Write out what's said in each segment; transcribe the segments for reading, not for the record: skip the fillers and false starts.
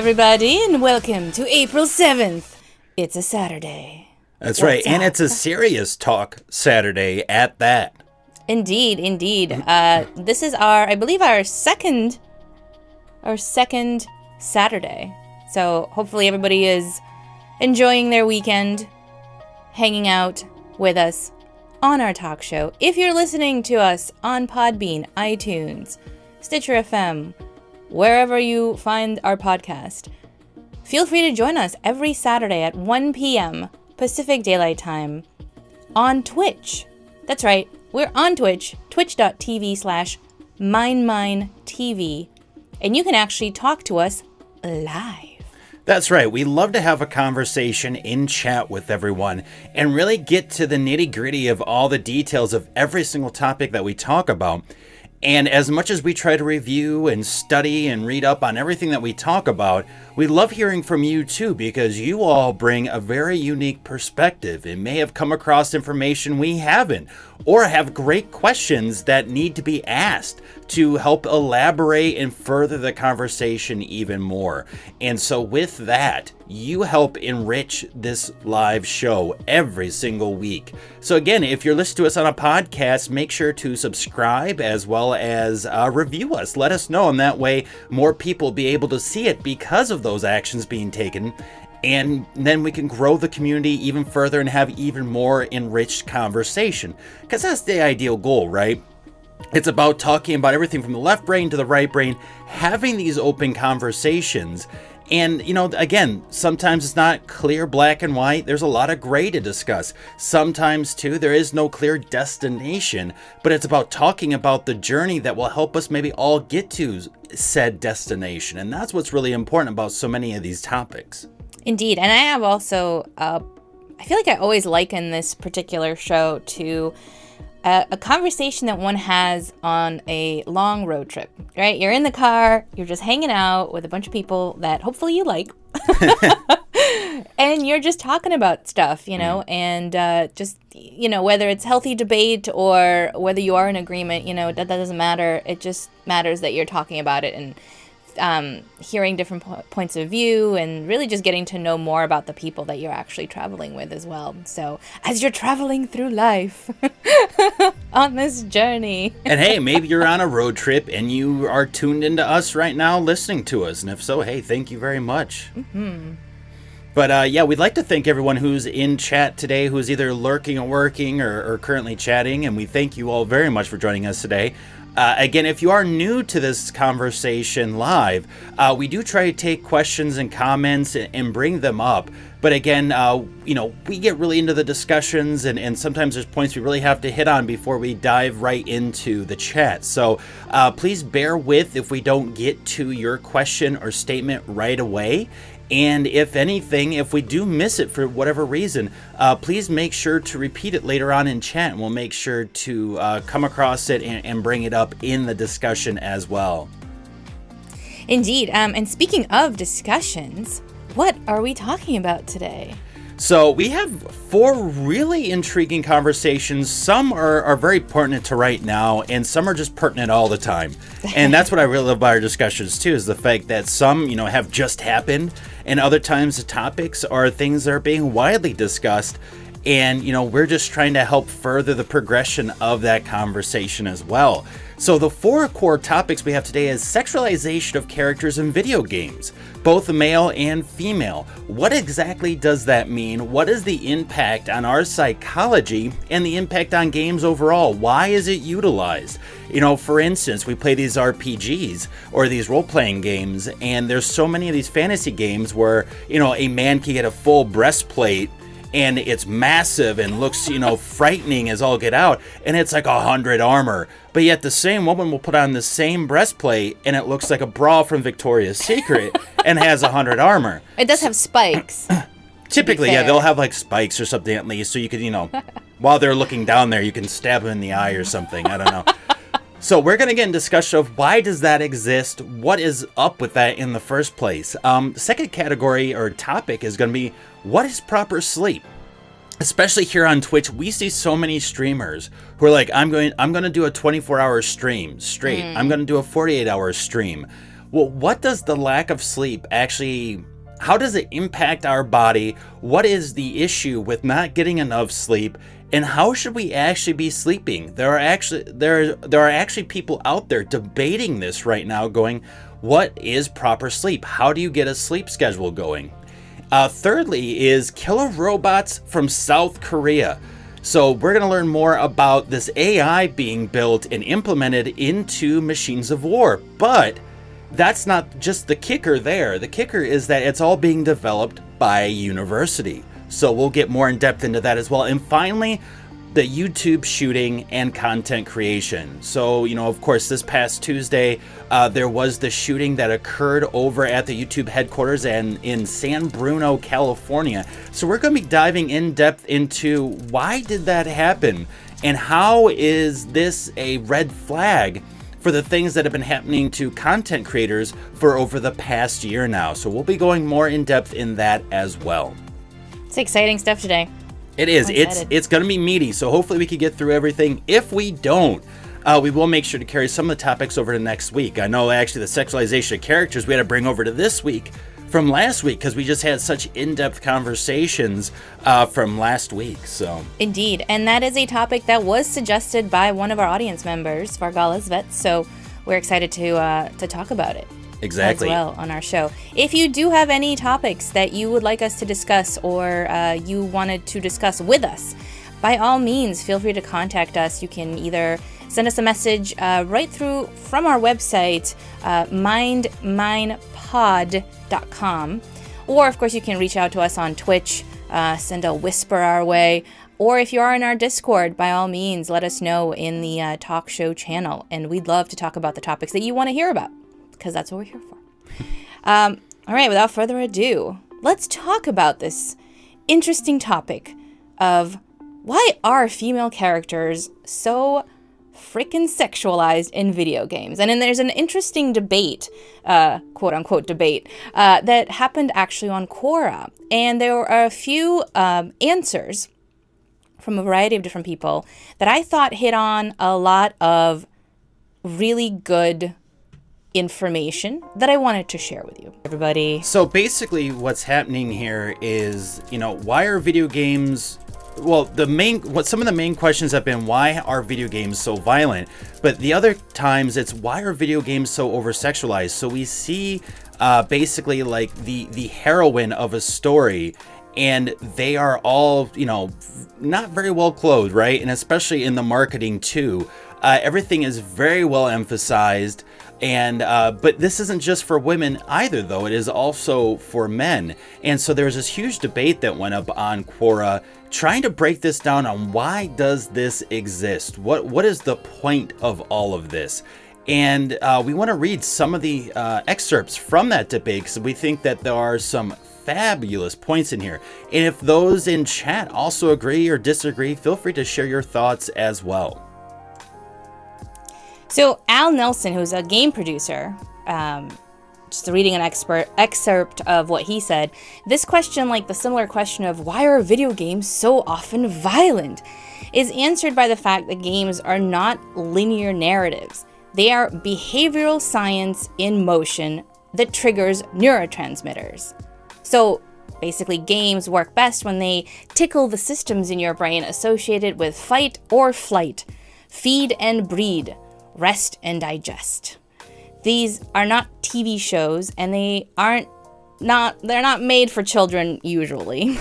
everybody, and welcome to April 7th. It's a Saturday. That's right, and it's a serious talk Saturday at that. Indeed. This is our second Saturday. So hopefully everybody is enjoying their weekend, hanging out with us on our talk show. If you're listening to us on Podbean, iTunes, Stitcher FM, wherever you find our podcast, feel free to join us every Saturday at 1 p.m. Pacific Daylight Time on Twitch. That's right, we're on Twitch, twitch.tv/MindMineTV, and you can actually talk to us live. That's right, we love to have a conversation in chat with everyone and really get to the nitty-gritty of all the details of every single topic that we talk about. And as much as we try to review and study and read up on everything that we talk about, we love hearing from you too, because you all bring a very unique perspective and may have come across information we haven't, or have great questions that need to be asked to help elaborate and further the conversation even more. And so with that, you help enrich this live show every single week. So again, if you're listening to us on a podcast, make sure to subscribe as well as review us. Let us know, and that way more people will be able to see it because of those actions being taken. And then we can grow the community even further and have even more enriched conversation. Because that's the ideal goal, right? It's about talking about everything from the left brain to the right brain, having these open conversations. And, you know, again, sometimes it's not clear black and white. There's a lot of gray to discuss. Sometimes, too, there is no clear destination, but it's about talking about the journey that will help us maybe all get to said destination. And that's what's really important about so many of these topics. Indeed. And I have also, I feel like I always liken this particular show to a conversation that one has on a long road trip, right? You're in the car, you're just hanging out with a bunch of people that hopefully you like, and you're just talking about stuff, you know, and just, you know, whether it's healthy debate or whether you are in agreement, you know, that doesn't matter. It just matters that you're talking about it and hearing different points of view and really just getting to know more about the people that you're actually traveling with as well. So as you're traveling through life on this journey. And hey, maybe you're on a road trip and you are tuned into us right now listening to us. And if so, hey, thank you very much. Mm-hmm. But yeah, we'd like to thank everyone who's in chat today, who's either lurking or working or currently chatting. And we thank you all very much for joining us today. Again, if you are new to this conversation live, we do try to take questions and comments and bring them up. But again, you know, we get really into the discussions and sometimes there's points we really have to hit on before we dive right into the chat. So please bear with if we don't get to your question or statement right away. And if anything, if we do miss it for whatever reason, please make sure to repeat it later on in chat, and we'll make sure to come across it and bring it up in the discussion as well. Indeed. And speaking of discussions, what are we talking about today? So we have 4 really intriguing conversations. Some are very pertinent to right now, and some are just pertinent all the time. And that's what I really love about our discussions too, is the fact that some, you know, have just happened, and other times the topics are things that are being widely discussed. And, you know, we're just trying to help further the progression of that conversation as well. So the 4 core topics we have today is sexualization of characters in video games, both male and female. What exactly does that mean? What is the impact on our psychology and the impact on games overall? Why is it utilized? You know, for instance, we play these RPGs or these role-playing games, and there's so many of these fantasy games where, you know, a man can get a full breastplate and it's massive and looks, you know, frightening as all get out, and it's like 100 armor. But yet the same woman will put on the same breastplate and it looks like a bra from Victoria's Secret and has 100 armor. It does have spikes. Typically, yeah, they'll have like spikes or something at least, so you could, you know, while they're looking down there, you can stab them in the eye or something. I don't know. So we're going to get in discussion of why does that exist? What is up with that in the first place? The second category or topic is going to be, what is proper sleep? Especially here on Twitch, we see so many streamers who are like, I'm going to do a 24-hour stream straight. I'm going to do a 48-hour stream. well, what does the lack of sleep actually, how does it impact our body? What is the issue with not getting enough sleep? And how should we actually be sleeping? There are actually people out there debating this right now, going, what is proper sleep? How do you get a sleep schedule going? Thirdly is killer robots from South Korea. So we're going to learn more about this AI being built and implemented into machines of war. But that's not just the kicker there. The kicker is that it's all being developed by a university. So we'll get more in depth into that as well. And finally, the YouTube shooting and content creation. So, of course, this past Tuesday, there was the shooting that occurred over at the YouTube headquarters and in San Bruno, California. So we're going to be diving in depth into why did that happen and how is this a red flag for the things that have been happening to content creators for over the past year now. So we'll be going more in depth in that as well. It's exciting stuff today. It is. It's going to be meaty, so hopefully we can get through everything. If we don't, we will make sure to carry some of the topics over to next week. I know actually the sexualization of characters we had to bring over to this week from last week because we just had such in-depth conversations from last week. So indeed, and that is a topic that was suggested by one of our audience members, Vargalas Vets. So we're excited to talk about it. Exactly. As well on our show. If you do have any topics that you would like us to discuss or you wanted to discuss with us, by all means, feel free to contact us. You can either send us a message right through from our website, MindMinePod.com, or of course you can reach out to us on Twitch, send a whisper our way, or if you are in our Discord, by all means, let us know in the talk show channel, and we'd love to talk about the topics that you want to hear about, because that's what we're here for. All right, without further ado, let's talk about this interesting topic of why are female characters so freaking sexualized in video games? And then there's an interesting debate, quote unquote debate, that happened actually on Quora. And there were a few answers from a variety of different people that I thought hit on a lot of really good information that I wanted to share with you, everybody. So basically what's happening here is, why are video games, well, some of the main questions have been, why are video games so violent? But the other times it's, why are video games so over-sexualized? So we see basically like the heroine of a story, and they are all, not very well clothed, right? And especially in the marketing too. Everything is very well emphasized. And but this isn't just for women either, though. It is also for men. And so there's this huge debate that went up on Quora trying to break this down on why does this exist? What is the point of all of this? And we want to read some of the excerpts from that debate because we think that there are some fabulous points in here. And if those in chat also agree or disagree, feel free to share your thoughts as well. So Al Nelson, who's a game producer, just reading an excerpt of what he said, this question, like the similar question of why are video games so often violent, is answered by the fact that games are not linear narratives. They are behavioral science in motion that triggers neurotransmitters. So basically, games work best when they tickle the systems in your brain associated with fight or flight, feed and breed, rest and digest. These are not TV shows, and they're not made for children usually.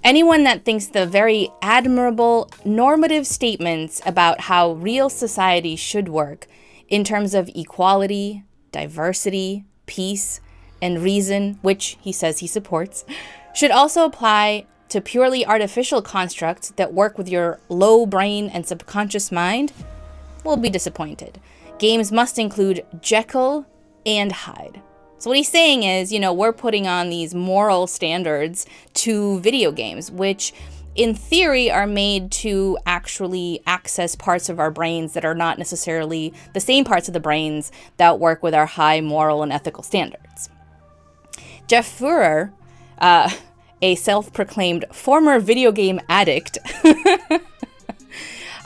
Anyone that thinks the very admirable normative statements about how real society should work in terms of equality, diversity, peace, and reason, which he says he supports, should also apply to purely artificial constructs that work with your low brain and subconscious mind, will be disappointed. Games must include Jekyll and Hyde. So what he's saying is, we're putting on these moral standards to video games, which in theory are made to actually access parts of our brains that are not necessarily the same parts of the brains that work with our high moral and ethical standards. Jeff Fuhrer, a self-proclaimed former video game addict,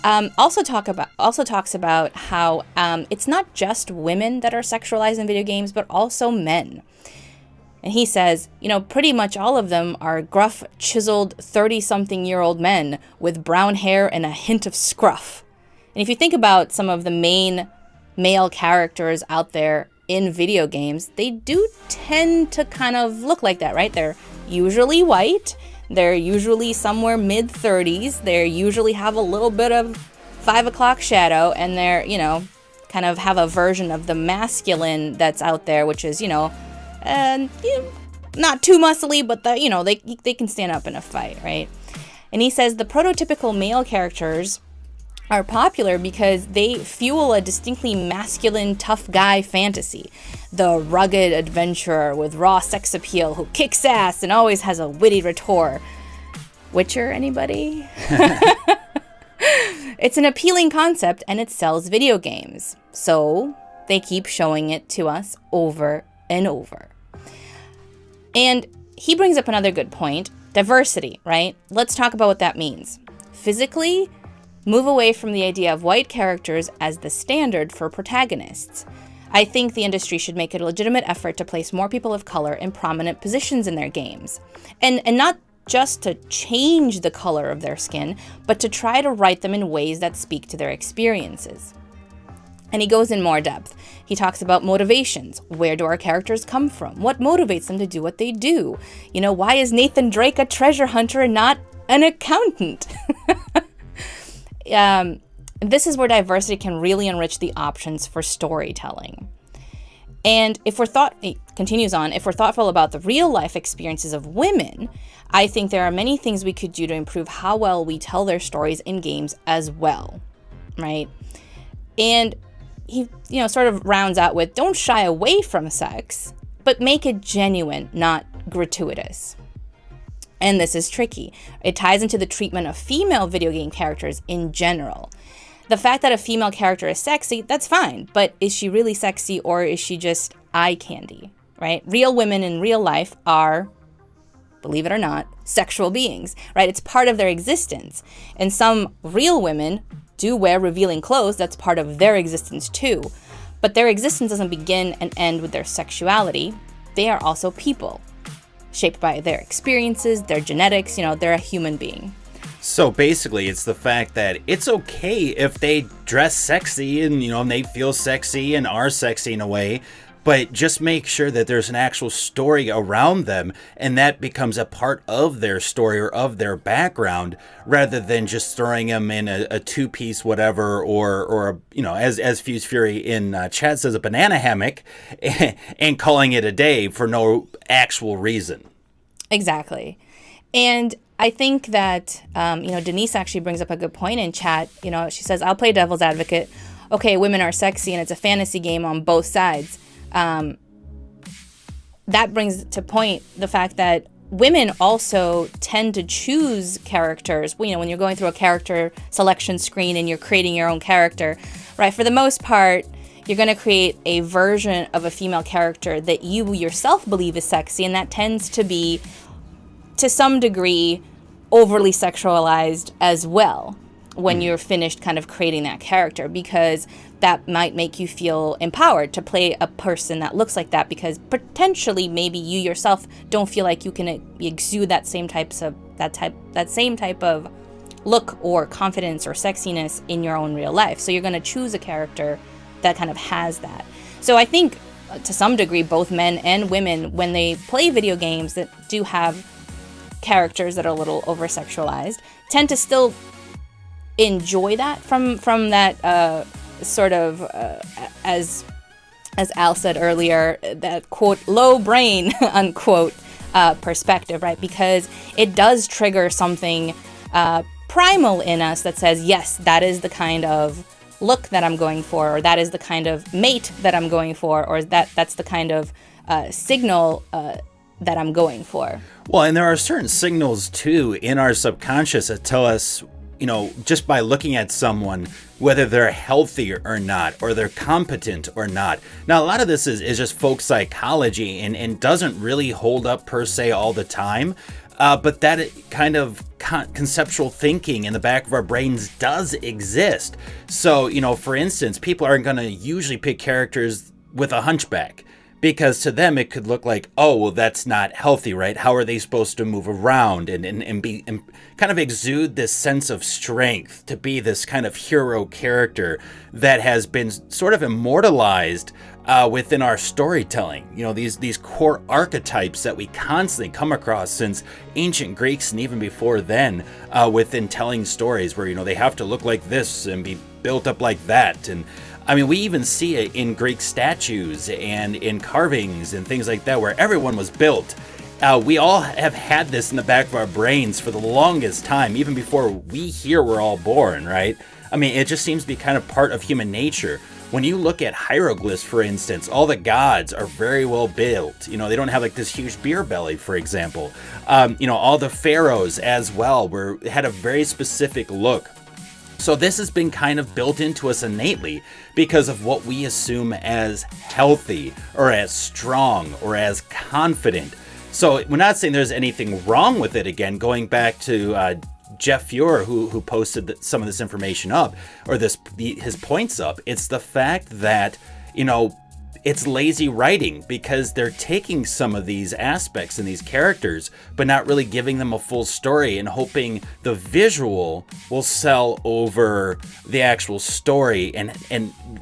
Also talks about how it's not just women that are sexualized in video games, but also men. And he says, pretty much all of them are gruff, chiseled, 30-something-year-old men with brown hair and a hint of scruff. And if you think about some of the main male characters out there in video games, they do tend to kind of look like that, right? They're usually white. They're usually somewhere mid-30s. They usually have a little bit of 5 o'clock shadow, and they're, kind of have a version of the masculine that's out there, which is, not too muscly, but they can stand up in a fight, right? And he says the prototypical male characters are popular because they fuel a distinctly masculine, tough guy fantasy. The rugged adventurer with raw sex appeal who kicks ass and always has a witty retort. Witcher, anybody? It's an appealing concept and it sells video games. So they keep showing it to us over and over. And he brings up another good point, diversity, right? Let's talk about what that means. Physically, move away from the idea of white characters as the standard for protagonists. I think the industry should make a legitimate effort to place more people of color in prominent positions in their games. And not just to change the color of their skin, but to try to write them in ways that speak to their experiences. And he goes in more depth. He talks about motivations. Where do our characters come from? What motivates them to do what they do? Why is Nathan Drake a treasure hunter and not an accountant? This is where diversity can really enrich the options for storytelling. And he continues on, if we're thoughtful about the real life experiences of women, I think there are many things we could do to improve how well we tell their stories in games as well, right? And he, sort of rounds out with, don't shy away from sex, but make it genuine, not gratuitous. And this is tricky. It ties into the treatment of female video game characters in general. The fact that a female character is sexy, that's fine, but is she really sexy or is she just eye candy, right? Real women in real life are, believe it or not, sexual beings, right? It's part of their existence. And some real women do wear revealing clothes, that's part of their existence too. But their existence doesn't begin and end with their sexuality. They are also people, shaped by their experiences, their genetics, they're a human being. So basically, it's the fact that it's okay if they dress sexy and they feel sexy and are sexy in a way, but just make sure that there's an actual story around them and that becomes a part of their story or of their background, rather than just throwing them in a two-piece whatever or as Fuse Fury in chat says, a banana hammock and calling it a day for no actual reason. Exactly. And I think that, Denise actually brings up a good point in chat. She says, I'll play devil's advocate. Okay, women are sexy and it's a fantasy game on both sides. That brings to point the fact that women also tend to choose characters. When you're going through a character selection screen and you're creating your own character, right? For the most part, you're going to create a version of a female character that you yourself believe is sexy, and that tends to be, to some degree, overly sexualized as well when you're finished kind of creating that character, because that might make you feel empowered to play a person that looks like that, because potentially maybe you yourself don't feel like you can exude that same type of look or confidence or sexiness in your own real life. So you're going to choose a character that kind of has that. So I think to some degree both men and women, when they play video games that do have characters that are a little over-sexualized, tend to still enjoy that from that sort of as Al said earlier, that quote low brain unquote perspective, right? Because it does trigger something primal in us that says, yes, that is the kind of look that I'm going for, or that is the kind of mate that I'm going for, or that's the kind of signal that I'm going for. Well, and there are certain signals too in our subconscious that tell us, just by looking at someone, whether they're healthy or not, or they're competent or not. Now, a lot of this is just folk psychology and doesn't really hold up per se all the time. But that kind of conceptual thinking in the back of our brains does exist. So, for instance, people aren't going to usually pick characters with a hunchback, because to them it could look like, oh, well, that's not healthy, right? How are they supposed to move around and be and kind of exude this sense of strength, to be this kind of hero character that has been sort of immortalized within our storytelling? These core archetypes that we constantly come across since ancient Greeks and even before then, within telling stories where, they have to look like this and be built up like that. And I mean, we even see it in Greek statues and in carvings and things like that, where everyone was built. We all have had this in the back of our brains for the longest time, even before we here were all born, right? I mean, it just seems to be kind of part of human nature. When you look at hieroglyphs, for instance, all the gods are very well built. They don't have like this huge beer belly, for example. All the pharaohs as well had a very specific look. So this has been kind of built into us innately because of what we assume as healthy or as strong or as confident. So we're not saying there's anything wrong with it. Again, going back to Jeff Fuhrer, who posted some of this information up, or his points up. It's the fact that, it's lazy writing, because they're taking some of these aspects and these characters, but not really giving them a full story and hoping the visual will sell over the actual story. And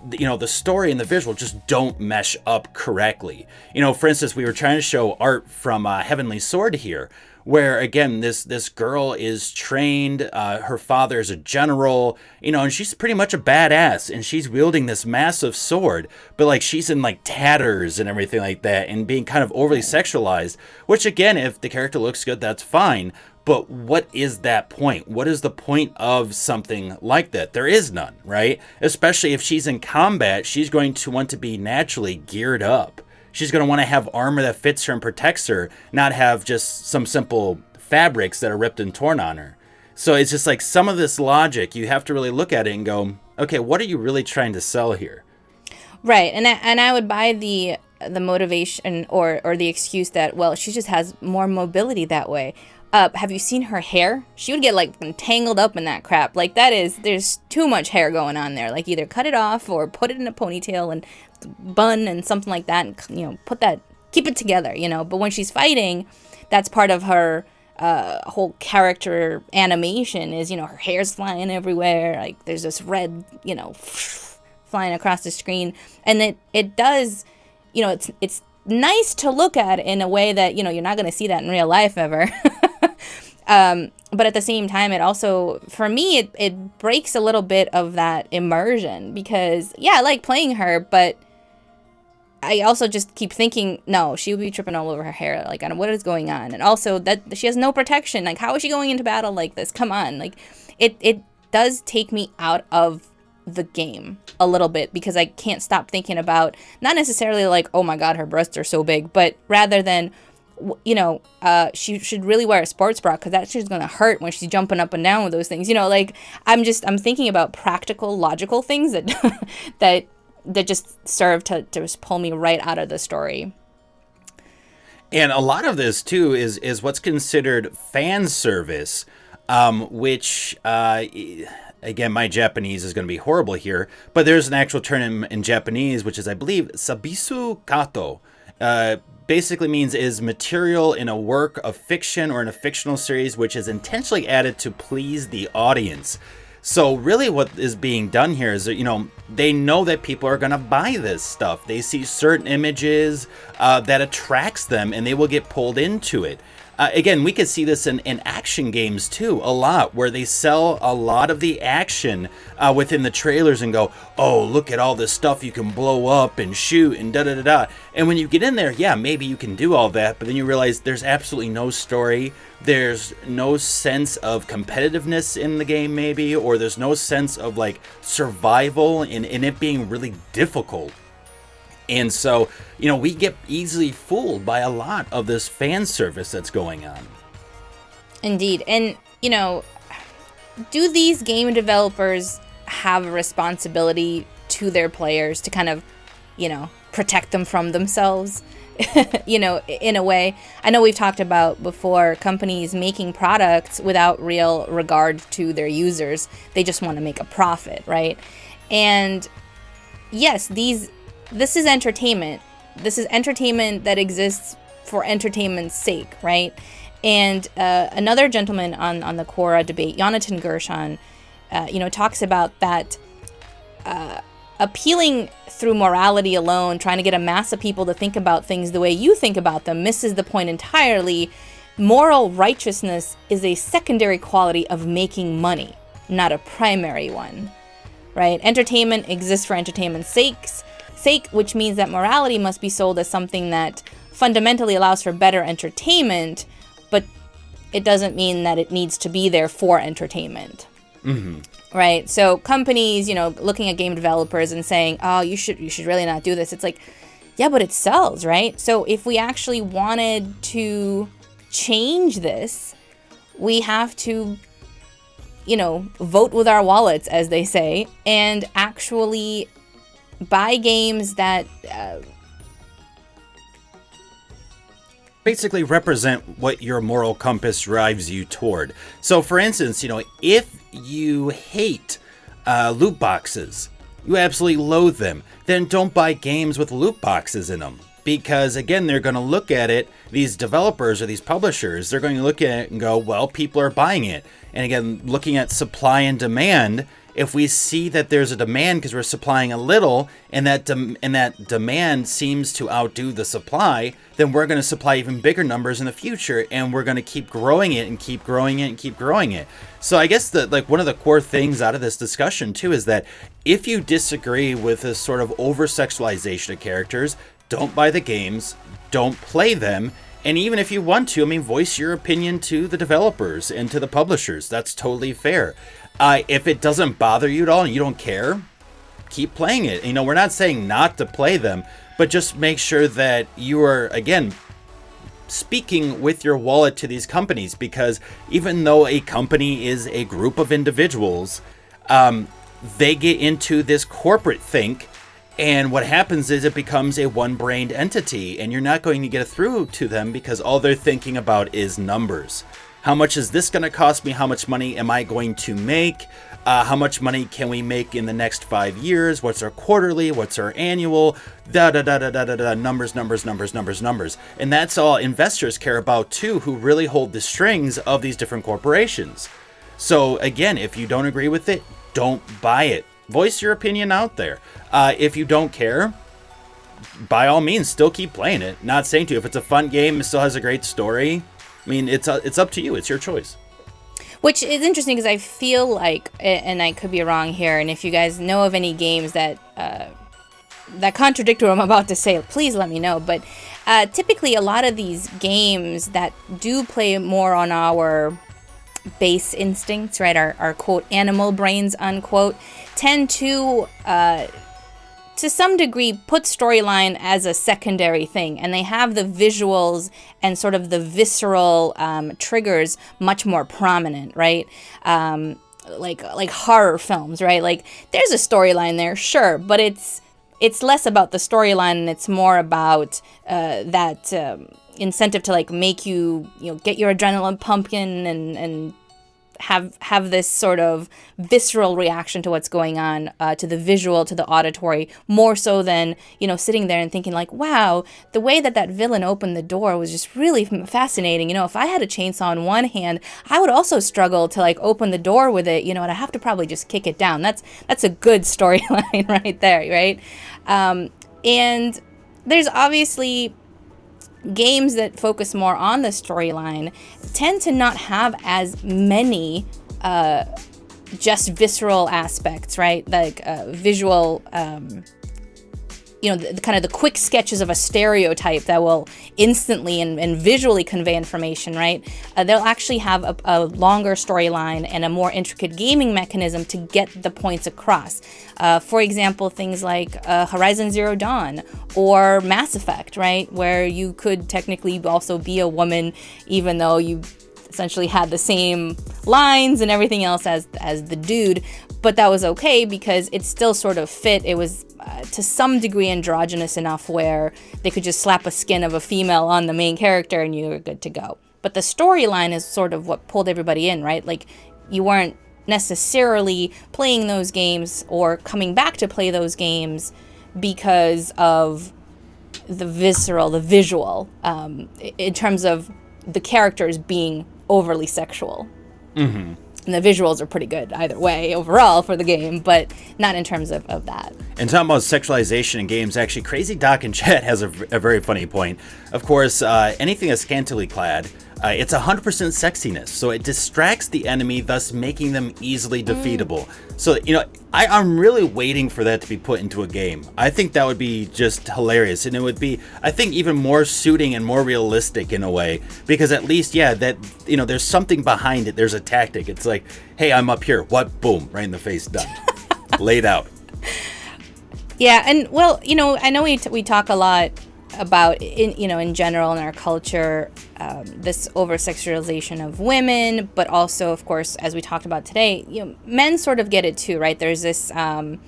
the story and the visual just don't mesh up correctly. For instance, we were trying to show art from Heavenly Sword here, where again this girl is trained, her father is a general, and she's pretty much a badass, and she's wielding this massive sword, but like she's in like tatters and everything like that, and being kind of overly sexualized, which again, if the character looks good, that's fine. But what is that point? What is the point of something like that? There is none, right? Especially if she's in combat, she's going to want to be naturally geared up. She's going to want to have armor that fits her and protects her, not have just some simple fabrics that are ripped and torn on her. So it's just like some of this logic, you have to really look at it and go, okay, what are you really trying to sell here? Right. And I would buy the motivation or the excuse that, well, she just has more mobility that way. Have you seen her hair? She would get like tangled up in that crap. Like there's too much hair going on there. Like either cut it off or put it in a ponytail and bun and something like that, and keep it together, But when she's fighting, that's part of her whole character animation is, her hair's flying everywhere. Like there's this red, flying across the screen, and it does, it's nice to look at in a way that you're not going to see that in real life ever. But at the same time, it also, for me, it breaks a little bit of that immersion, because I like playing her, but I also just keep thinking, no, she would be tripping all over her hair. Like, what is going on? And also that she has no protection. Like, how is she going into battle like this? Come on. Like, it does take me out of the game a little bit, because I can't stop thinking about, not necessarily like, oh my God, her breasts are so big, but rather than, she should really wear a sports bra, because that shit's going to hurt when she's jumping up and down with those things. Like I'm thinking about practical, logical things that that just serve to just pull me right out of the story. And a lot of this too is what's considered fan service, which again, my Japanese is going to be horrible here, but there's an actual term in Japanese, which is, I believe, sabisu kato. Basically means is material in a work of fiction or in a fictional series which is intentionally added to please the audience. So really what is being done here is that, they know that people are going to buy this stuff. They see certain images that attracts them, and they will get pulled into it. Again, we could see this in action games too, a lot, where they sell a lot of the action within the trailers and go, oh, look at all this stuff you can blow up and shoot and da-da-da-da. And when you get in there, maybe you can do all that, but then you realize there's absolutely no story. There's no sense of competitiveness in the game, maybe, or there's no sense of like survival and it being really difficult. And so, we get easily fooled by a lot of this fan service that's going on. Indeed. And, do these game developers have a responsibility to their players to kind of, protect them from themselves? In a way. I know we've talked about before companies making products without real regard to their users. They just want to make a profit, right? And yes, this is entertainment. This is entertainment that exists for entertainment's sake, right? And another gentleman on the Quora debate, Jonathan Gershon, talks about that appealing through morality alone, trying to get a mass of people to think about things the way you think about them, misses the point entirely. Moral righteousness is a secondary quality of making money, not a primary one, right? Entertainment exists for entertainment's sake, which means that morality must be sold as something that fundamentally allows for better entertainment, but it doesn't mean that it needs to be there for entertainment. Mm-hmm. Right? So companies, looking at game developers and saying, oh, you should really not do this. It's like, yeah, but it sells, right? So if we actually wanted to change this, we have to, vote with our wallets, as they say, and actually buy games that basically represent what your moral compass drives you toward. So for instance, if you hate loot boxes, you absolutely loathe them, then don't buy games with loot boxes in them. Because again, they're going to look at it, these developers or these publishers, they're going to look at it and go, well, people are buying it. And again, looking at supply and demand, if we see that there's a demand because we're supplying a little and that demand seems to outdo the supply, then we're going to supply even bigger numbers in the future, and we're going to keep growing it and keep growing it and keep growing it. So I guess that one of the core things out of this discussion too is that if you disagree with this sort of over-sexualization of characters, don't buy the games, don't play them. And even if you want to, voice your opinion to the developers and to the publishers. That's totally fair. If it doesn't bother you at all and you don't care, keep playing it. We're not saying not to play them, but just make sure that you are, again, speaking with your wallet to these companies, because even though a company is a group of individuals, they get into this corporate think, and what happens is it becomes a one-brained entity, and you're not going to get through to them because all they're thinking about is numbers. How much is this going to cost me? How much money am I going to make? How much money can we make in the next 5 years? What's our quarterly? What's our annual? Numbers. And that's all investors care about too, who really hold the strings of these different corporations. So again, if you don't agree with it, don't buy it. Voice your opinion out there. If you don't care, by all means, still keep playing it. Not saying to you, if it's a fun game, it still has a great story, it's up to you. It's your choice. Which is interesting because I feel like, and I could be wrong here, and if you guys know of any games that contradict what I'm about to say, please let me know. But typically a lot of these games that do play more on our base instincts, right, our quote animal brains unquote, tend to some degree put storyline as a secondary thing, and they have the visuals and sort of the visceral triggers much more prominent, right? Like horror films, right? Like there's a storyline there, sure, but it's less about the storyline and it's more about that incentive to make you get your adrenaline pumping and have this sort of visceral reaction to what's going on, to the visual, to the auditory, more so than, sitting there and thinking wow, the way that villain opened the door was just really fascinating. If I had a chainsaw in one hand, I would also struggle to open the door with it, and I'd have to probably just kick it down. That's a good storyline right there, right? And there's obviously games that focus more on the storyline tend to not have as many just visceral aspects, right? Like visual, the kind of the quick sketches of a stereotype that will instantly and visually convey information, right? They'll actually have a longer storyline and a more intricate gaming mechanism to get the points across. For example, things like Horizon Zero Dawn or Mass Effect, right? Where you could technically also be a woman, even though you essentially had the same lines and everything else as the dude, but that was okay because it still sort of fit. It was to some degree androgynous enough where they could just slap a skin of a female on the main character and you were good to go. But the storyline is sort of what pulled everybody in, right? Like, you weren't necessarily playing those games or coming back to play those games because of the visual, in terms of the characters being overly sexual. Mm-hmm. And the visuals are pretty good either way overall for the game, but not in terms of that. And talking about sexualization in games, actually, Crazy Doc in chat has a very funny point. Of course, anything that's scantily clad, it's 100% sexiness, so it distracts the enemy, thus making them easily defeatable. So, I'm really waiting for that to be put into a game. I think that would be just hilarious, and it would be, I think, even more suiting and more realistic in a way, because at least, there's something behind it. There's a tactic. It's like, hey, I'm up here. What? Boom, right in the face, done. Laid out. Yeah, and well, I know we talk a lot about in general in our culture, this over-sexualization of women, but also, of course, as we talked about today, men sort of get it too, right? There's this the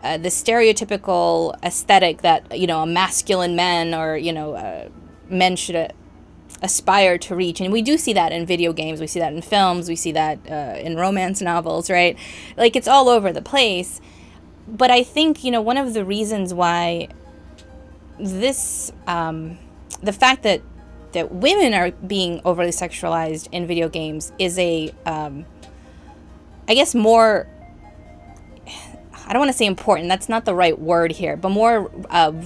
stereotypical aesthetic that a masculine man or men should aspire to reach, and we do see that in video games, we see that in films, we see that in romance novels, right? Like, it's all over the place. But I think one of the reasons why this, the fact that women are being overly sexualized in video games is a, I guess more, I don't want to say important, that's not the right word here, but more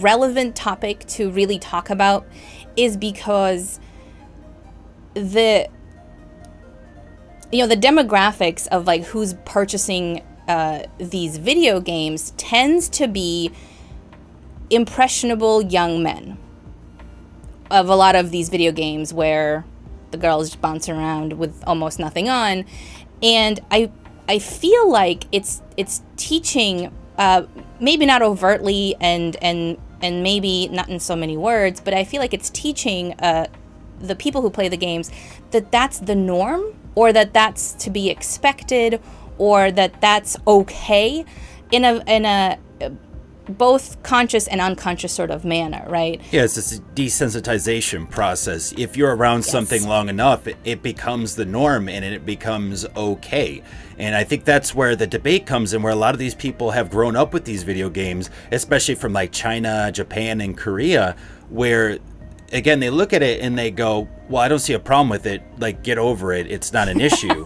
relevant topic to really talk about is because the demographics of like who's purchasing these video games tends to be impressionable young men of a lot of these video games where the girls just bounce around with almost nothing on. And I feel like it's teaching, maybe not overtly and maybe not in so many words, but I feel like it's teaching the people who play the games that that's the norm, or that that's to be expected, or that that's okay in a both conscious and unconscious sort of manner, right? Yeah, it's this desensitization process. If you're around something long enough, it becomes the norm and it becomes okay. And I think that's where the debate comes in, where a lot of these people have grown up with these video games, especially from like China, Japan, and Korea, where again, they look at it and they go, well, I don't see a problem with it. Like, get over it. It's not an issue.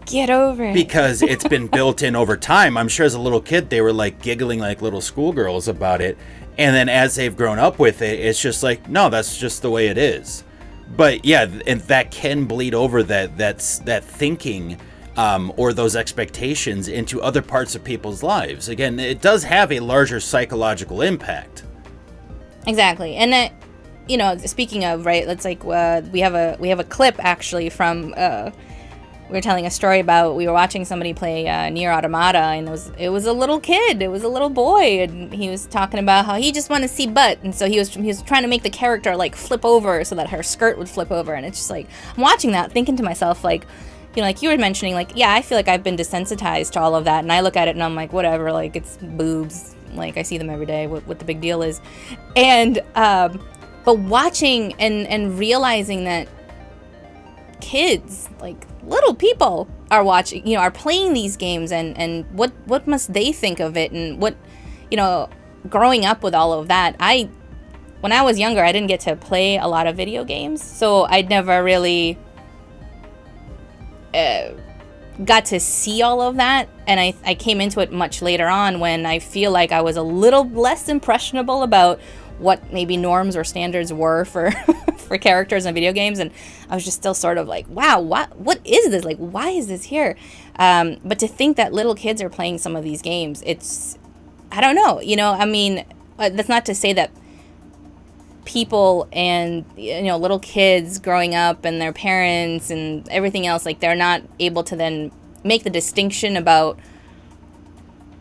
Get over it. Because it's been built in over time. I'm sure as a little kid, they were like giggling like little schoolgirls about it. And then as they've grown up with it, it's just like, no, that's just the way it is. But yeah, and that can bleed over that thinking or those expectations into other parts of people's lives. Again, it does have a larger psychological impact. Exactly. And speaking of, right, let's like we have a clip actually from we were telling a story about, we were watching somebody play Nier Automata, and it was a little kid, it was a little boy, and he was talking about how he just wanted to see butt, and so he was trying to make the character like flip over so that her skirt would flip over, and it's just like, I'm watching that thinking to myself, like, like you were mentioning, like, yeah, I feel like I've been desensitized to all of that, and I look at it and I'm like, whatever, like, it's boobs, like, I see them every day, what the big deal is. And but watching and realizing that kids, like little people, are watching, are playing these games, and what must they think of it, and what, growing up with all of that. When I was younger, I didn't get to play a lot of video games, so I'd never really got to see all of that, and I came into it much later on, when I feel like I was a little less impressionable about what maybe norms or standards were for for characters in video games, and I was just still sort of like, wow, what is this? Like, why is this here? But to think that little kids are playing some of these games, it's, I don't know, I mean, that's not to say that people and, little kids growing up and their parents and everything else, like, they're not able to then make the distinction about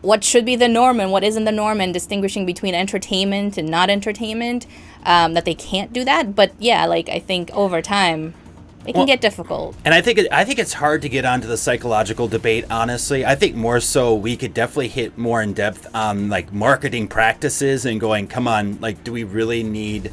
what should be the norm and what isn't the norm, and distinguishing between entertainment and not entertainment, that they can't do that. But yeah, like, I think over time, it can get difficult. And I think it's hard to get onto the psychological debate, honestly. I think more so we could definitely hit more in depth on like marketing practices and going, come on, like, do we really need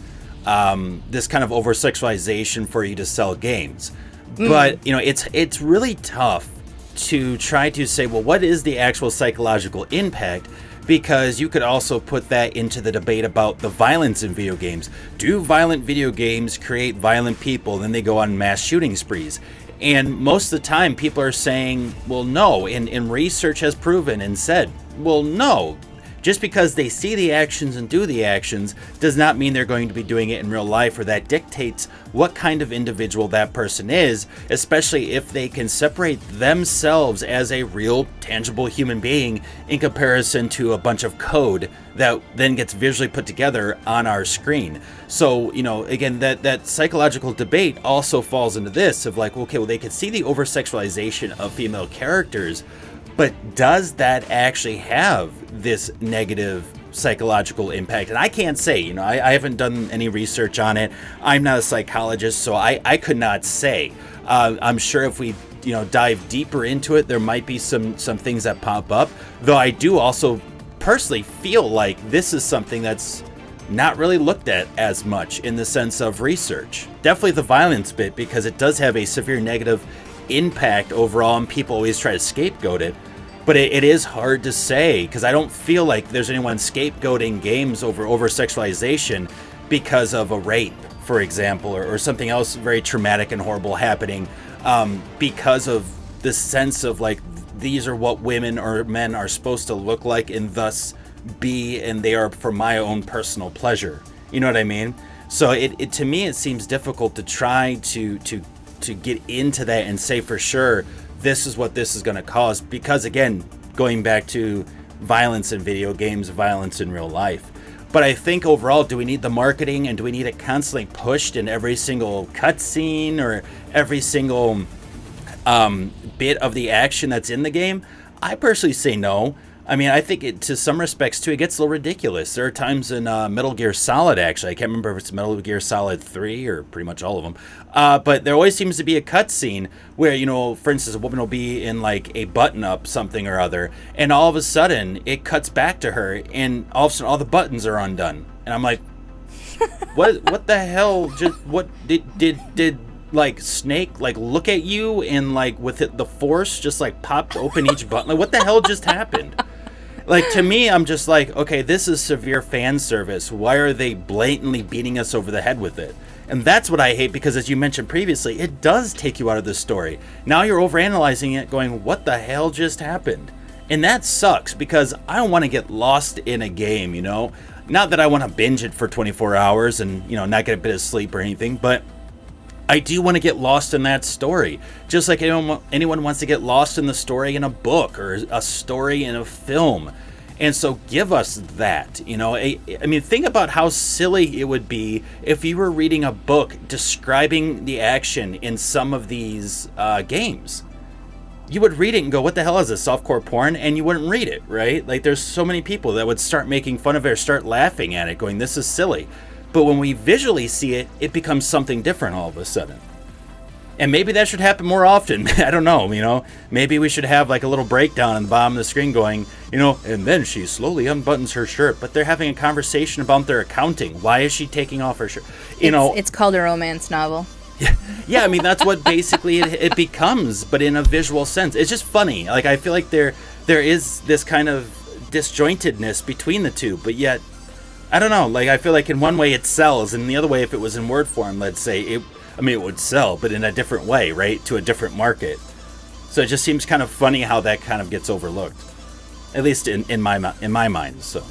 this kind of over-sexualization for you to sell games? But, you know, it's really tough to try to say, well, what is the actual psychological impact? Because you could also put that into the debate about the violence in video games. Do violent video games create violent people? Then they go on mass shooting sprees. And most of the time, people are saying, well, no. And research has proven and said, well, no. Just because they see the actions and do the actions does not mean they're going to be doing it in real life, or that dictates what kind of individual that person is, especially if they can separate themselves as a real, tangible human being in comparison to a bunch of code that then gets visually put together on our screen. So, you know, again, that psychological debate also falls into this of like, okay, well, they could see the over-sexualization of female characters, but does that actually have this negative psychological impact? And I can't say, you know, I haven't done any research on it. I'm not a psychologist, so I could not say. I'm sure if we, you know, dive deeper into it, there might be some things that pop up. Though I do also personally feel like this is something that's not really looked at as much in the sense of research. Definitely the violence bit, because it does have a severe negative impact overall, and people always try to scapegoat it. But it is hard to say, because I don't feel like there's anyone scapegoating games over-sexualization because of a rape, for example, or something else very traumatic and horrible happening, because of the sense of like, these are what women or men are supposed to look like and thus be, and they are for my own personal pleasure. You know what I mean? So it to me, it seems difficult to try to get into that and say for sure this is what this is going to cause, because again, going back to violence in video games, violence in real life. But I think overall, do we need the marketing, and do we need it constantly pushed in every single cutscene or every single bit of the action that's in the game? I personally say no. I mean, I think to some respects, too, it gets a little ridiculous. There are times in Metal Gear Solid, actually. I can't remember if it's Metal Gear Solid 3 or pretty much all of them. But there always seems to be a cutscene where, you know, for instance, a woman will be in, like, a button-up something or other, and all of a sudden, it cuts back to her, and all of a sudden, all the buttons are undone. And I'm like, what the hell? Just, what, did like, Snake, like, look at you and, like, with it, the Force just, like, popped open each button? Like, what the hell just happened? Like, to me, I'm just like, okay, this is severe fan service. Why are they blatantly beating us over the head with it? And that's what I hate, because as you mentioned previously, it does take you out of the story. Now you're overanalyzing it, going, what the hell just happened? And that sucks, because I don't want to get lost in a game, you know? Not that I want to binge it for 24 hours and, you know, not get a bit of sleep or anything, but I do want to get lost in that story, just like anyone wants to get lost in the story in a book or a story in a film. And so give us that, you know. I mean, think about how silly it would be if you were reading a book describing the action in some of these games. You would read it and go, what the hell is this, softcore porn? And you wouldn't read it, right? Like, there's so many people that would start making fun of it or start laughing at it, going, this is silly. But when we visually see it, it becomes something different all of a sudden. And maybe that should happen more often. I don't know, you know. Maybe we should have like a little breakdown on the bottom of the screen going, you know, and then she slowly unbuttons her shirt. But they're having a conversation about their accounting. Why is she taking off her shirt? It's called a romance novel. Yeah, I mean, that's what basically it becomes, but in a visual sense. It's just funny. Like, I feel like there is this kind of disjointedness between the two, but yet, I don't know. Like, I feel like in one way it sells, and the other way, if it was in word form, let's say, it would sell, but in a different way, right? To a different market. So it just seems kind of funny how that kind of gets overlooked, at least in my mind. So.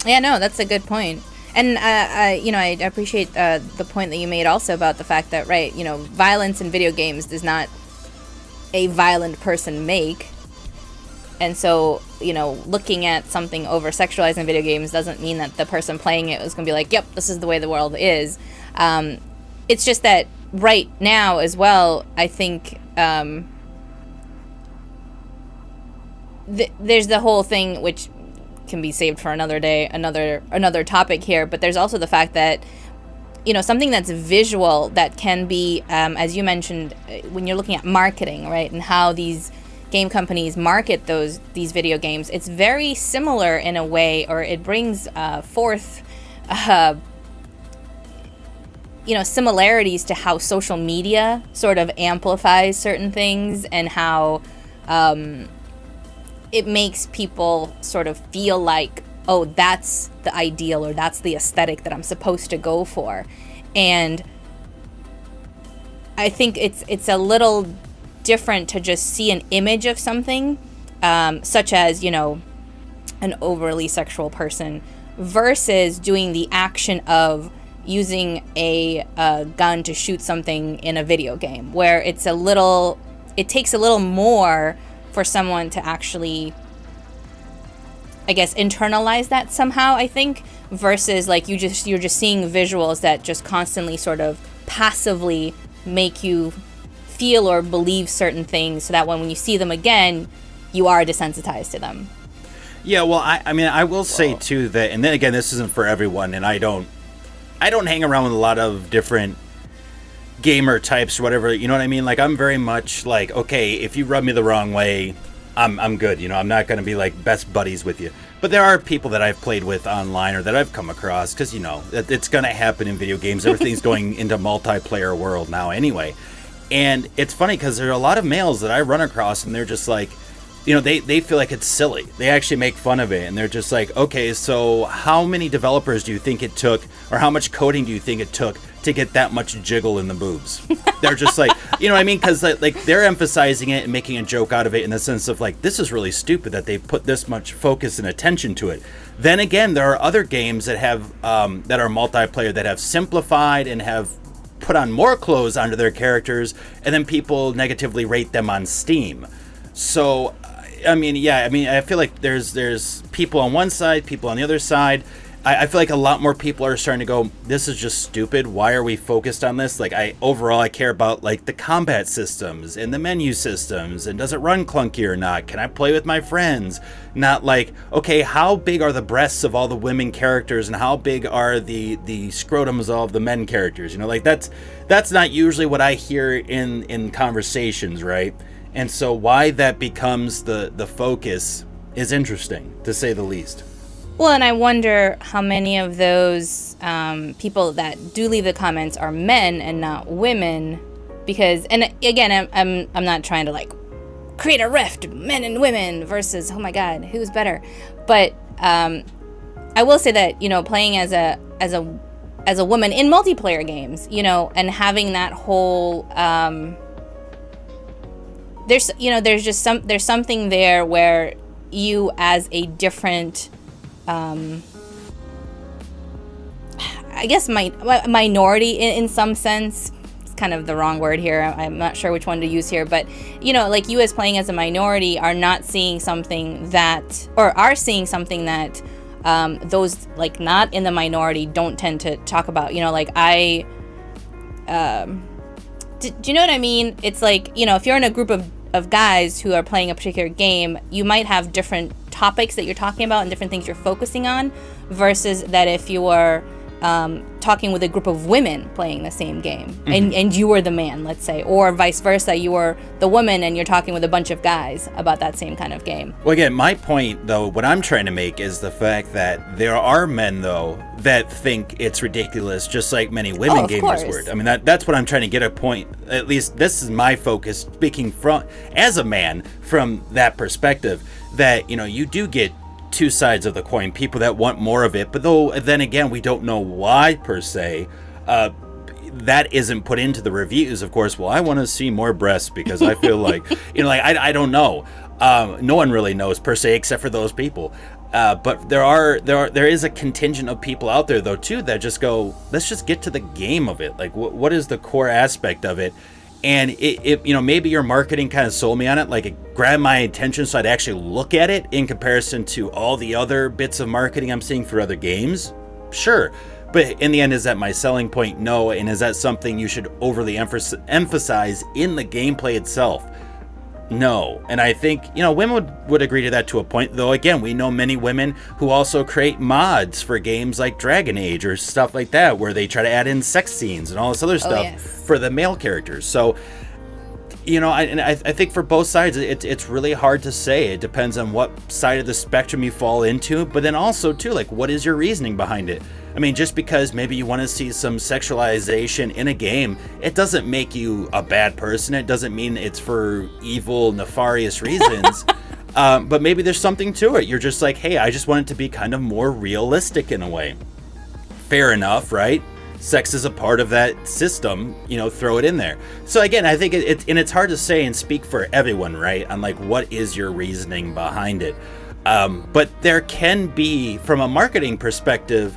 Yeah, no, that's a good point. And I appreciate the point that you made also about the fact that, right, you know, violence in video games does not a violent person make. And so, you know, looking at something over-sexualized in video games doesn't mean that the person playing it is going to be like, yep, this is the way the world is. It's just that right now as well, I think there's the whole thing, which can be saved for another day, another topic here, but there's also the fact that something that's visual that can be, as you mentioned, when you're looking at marketing, right, and how these game companies market these video games, it's very similar in a way, or it brings forth similarities to how social media sort of amplifies certain things, and how it makes people sort of feel like, oh, that's the ideal, or that's the aesthetic that I'm supposed to go for. And I think it's a little different to just see an image of something, such as, an overly sexual person, versus doing the action of using a gun to shoot something in a video game, where it takes a little more for someone to actually, I guess, internalize that somehow, I think, versus like you're just seeing visuals that just constantly sort of passively make you feel or believe certain things, so that when you see them again, you are desensitized to them. Yeah, well, I will say too that, and then again, this isn't for everyone, and I don't hang around with a lot of different gamer types or whatever, you know what I mean? Like, I'm very much like, okay, if you rub me the wrong way, I'm good, I'm not going to be like best buddies with you. But there are people that I've played with online, or that I've come across, because, it's going to happen in video games. Everything's going into multiplayer world now anyway. And it's funny because there are a lot of males that I run across, and they're just like, they feel like it's silly. They actually make fun of it, and they're just like, okay, so how many developers do you think it took, or how much coding do you think it took to get that much jiggle in the boobs? They're just like, you know what I mean? Because like they're emphasizing it and making a joke out of it in the sense of like, this is really stupid that they put this much focus and attention to it. Then again, there are other games that have that are multiplayer that have simplified and have put on more clothes onto their characters, and then people negatively rate them on Steam. So I feel like there's people on one side, people on the other side. I feel like a lot more people are starting to go, this is just stupid. Why are we focused on this? Like, I care about like the combat systems and the menu systems, and does it run clunky or not? Can I play with my friends? Not like, okay, how big are the breasts of all the women characters, and how big are the scrotums of all the men characters? Like that's not usually what I hear in conversations, right? And so why that becomes the focus is interesting, to say the least. Well, and I wonder how many of those people that do leave the comments are men and not women, because, and again, I'm not trying to like create a rift, men and women versus, oh my God, who's better? But I will say that, playing as a woman in multiplayer games, and having that whole there's something there where you, as a different I guess minority in some sense, it's kind of the wrong word here, I'm not sure which one to use here, but like you as playing as a minority are not seeing something that, or are seeing something that those like not in the minority don't tend to talk about. Like I do you know what I mean? It's like, if you're in a group of guys who are playing a particular game, you might have different topics that you're talking about and different things you're focusing on, versus that if you are talking with a group of women playing the same game, mm-hmm. and you were the man, let's say, or vice versa, you were the woman and you're talking with a bunch of guys about that same kind of game. Well, again, my point, though, what I'm trying to make is the fact that there are men, though, that think it's ridiculous, just like many women gamers would. I mean, that's what I'm trying to get a point. At least this is my focus, speaking from as a man from that perspective, that, you do get two sides of the coin, people that want more of it, but then again, we don't know why per se. That isn't put into the reviews, of course. Well, I want to see more breasts because I feel like, I don't know. No one really knows per se, except for those people. But there is a contingent of people out there, though, too, that just go, let's just get to the game of it. Like, what is the core aspect of it? And it maybe your marketing kind of sold me on it, like it grabbed my attention so I'd actually look at it in comparison to all the other bits of marketing I'm seeing for other games. Sure. But in the end, is that my selling point? No. And is that something you should overly emphasize in the gameplay itself? No. And I think, women would agree to that to a point, though again, we know many women who also create mods for games like Dragon Age or stuff like that, where they try to add in sex scenes and all this other stuff for the male characters. So, I think for both sides, it's really hard to say. It depends on what side of the spectrum you fall into, but then also too, like, what is your reasoning behind it? I mean, just because maybe you want to see some sexualization in a game, it doesn't make you a bad person. It doesn't mean it's for evil, nefarious reasons. But maybe there's something to it. You're just like, hey, I just want it to be kind of more realistic in a way. Fair enough, right? Sex is a part of that system, throw it in there. So again, I think it's hard to say and speak for everyone, right? On like, what is your reasoning behind it? But there can be, from a marketing perspective,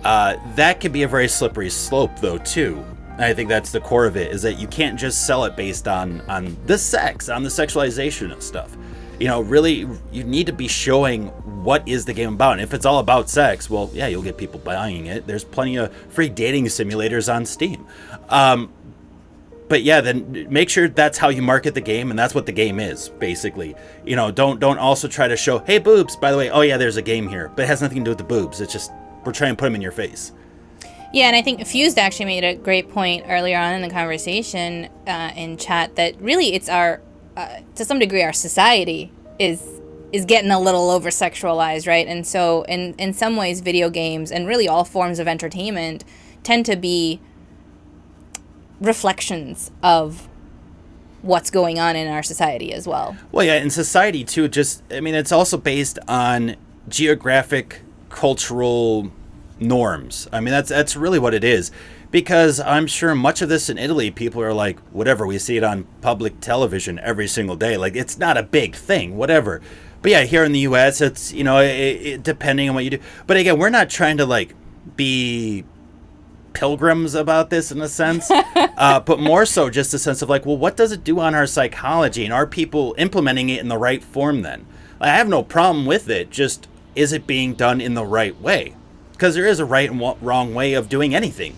that can be a very slippery slope, though, too. And I think that's the core of it, is that you can't just sell it based on the sex, on the sexualization of stuff. Really, you need to be showing what is the game about. And if it's all about sex, well, yeah, you'll get people buying it. There's plenty of free dating simulators on Steam. But yeah, then make sure that's how you market the game, and that's what the game is, basically. Don't also try to show, hey, boobs, by the way, oh yeah, there's a game here. But it has nothing to do with the boobs. It's just, we're trying to put them in your face. Yeah, and I think Fused actually made a great point earlier on in the conversation in chat that really it's our, to some degree, our society is getting a little over-sexualized, right? And so in some ways, video games and really all forms of entertainment tend to be reflections of what's going on in our society as well. Well, yeah, in society, too, it's also based on geographic, cultural norms. I mean, that's really what it is. Because I'm sure much of this in Italy, people are like, whatever, we see it on public television every single day. Like, it's not a big thing, whatever. But yeah, here in the U.S., it's, depending on what you do. But again, we're not trying to, like, be pilgrims about this in a sense, but more so just a sense of like, well, what does it do on our psychology? And are people implementing it in the right form then? I have no problem with it, just is it being done in the right way? Because there is a right and wrong way of doing anything.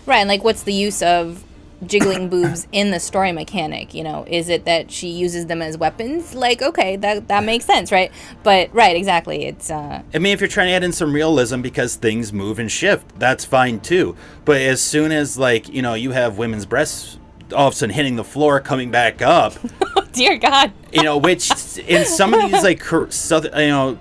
Right, and like what's the use of jiggling boobs in the story mechanic? Is it that she uses them as weapons? Like, okay, that makes sense, right? But right, exactly. It's I mean, if you're trying to add in some realism because things move and shift, that's fine too. But as soon as you have women's breasts all of a sudden hitting the floor, coming back up. Dear God. Which in some of these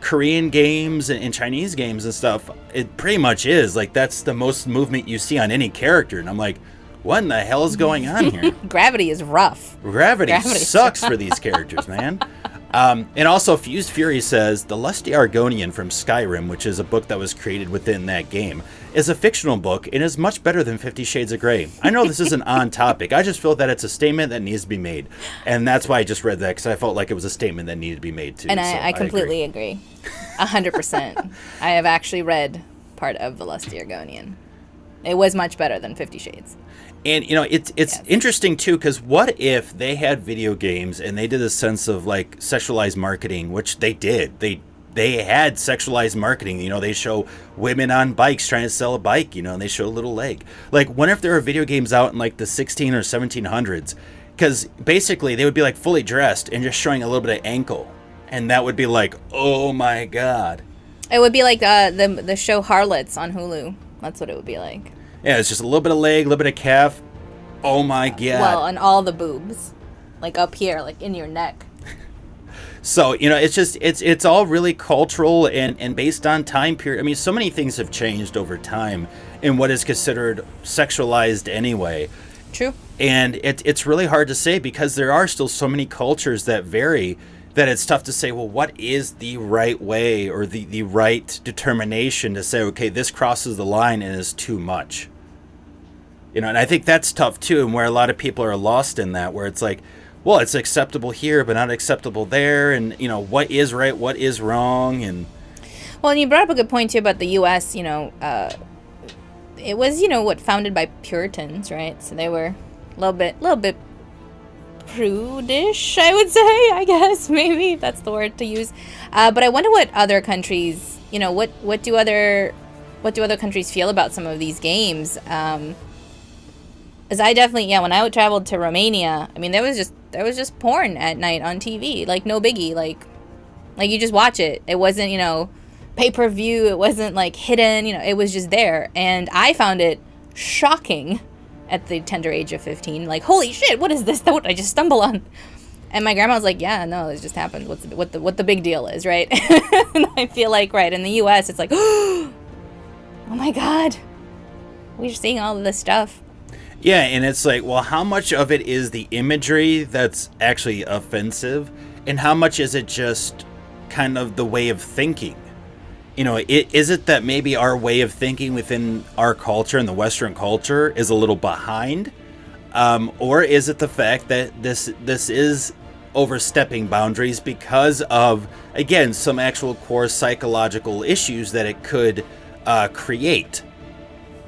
Korean games and Chinese games and stuff, it pretty much is like that's the most movement you see on any character, and I'm like, what in the hell is going on here? Gravity is rough. Gravity sucks for these characters, man. And also, Fused Fury says the lusty Argonian from Skyrim, which is a book that was created within that game, is a fictional book and is much better than 50 Shades of Grey. I know this isn't on topic. I just feel that it's a statement that needs to be made. And that's why I just read that, because I felt like it was a statement that needed to be made too. And I completely agree. 100%. I have actually read part of The Lusty Argonian. It was much better than 50 Shades. And, it's interesting, too, because what if they had video games and they did a sense of, like, sexualized marketing, which they did. They had sexualized marketing. They show women on bikes trying to sell a bike, and they show a little leg. Like, what if there were video games out in, like, the 16 or 1700s? Because, basically, they would be, like, fully dressed and just showing a little bit of ankle. And that would be like, oh, my God. It would be like the show Harlots on Hulu. That's what it would be like. Yeah, it's just a little bit of leg, a little bit of calf. Oh my God. Well, and all the boobs. Like up here, like in your neck. So, it's all really cultural and based on time period. I mean, so many things have changed over time in what is considered sexualized anyway. True. And it's really hard to say because there are still so many cultures that vary that it's tough to say, well, what is the right way or the right determination to say, okay, this crosses the line and is too much. And I think that's tough too, and where a lot of people are lost in that, where it's like, well, it's acceptable here, but not acceptable there, and, what is right, what is wrong, and... Well, and you brought up a good point too about the U.S., it was, founded by Puritans, right? So they were a little bit prudish, I would say, I guess, maybe if that's the word to use. But I wonder what other countries, what do other countries feel about some of these games? As I definitely, yeah, when I traveled to Romania, I mean, there was just porn at night on TV, like no biggie, like you just watch it. It wasn't, pay-per-view. It wasn't like hidden, it was just there. And I found it shocking at the tender age of 15. Like, holy shit, what is this? What did I just stumble on? And my grandma was like, yeah, no, it just happened. What the big deal is, right? And I feel like, right, in the US, it's like, oh my God, we're seeing all of this stuff. Yeah, and it's like, well, how much of it is the imagery that's actually offensive, and how much is it just kind of the way of thinking? Is it that maybe our way of thinking within our culture and the Western culture is a little behind? Or is it the fact that this is overstepping boundaries because of, again, some actual core psychological issues that it could create?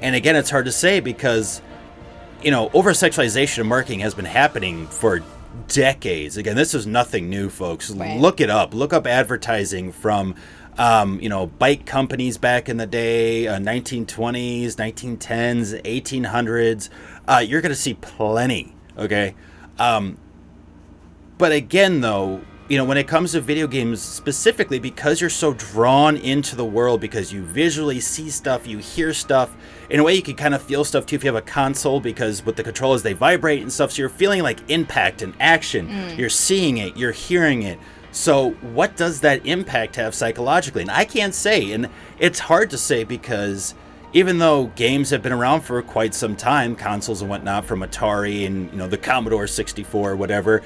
And again, it's hard to say because, over-sexualization of marketing has been happening for decades. Again, this is nothing new, folks. Right. Look it up. Look up advertising from bike companies back in the day, 1920s, 1910s, 1800s. You're going to see plenty, okay? But again, though, when it comes to video games specifically, because you're so drawn into the world, because you visually see stuff, you hear stuff, in a way you can kind of feel stuff too if you have a console, because with the controllers they vibrate and stuff, so you're feeling like impact and action. You're seeing it, you're hearing it. So what does that impact have psychologically? And I can't say, and it's hard to say because even though games have been around for quite some time, consoles and whatnot from Atari and the Commodore 64 or whatever,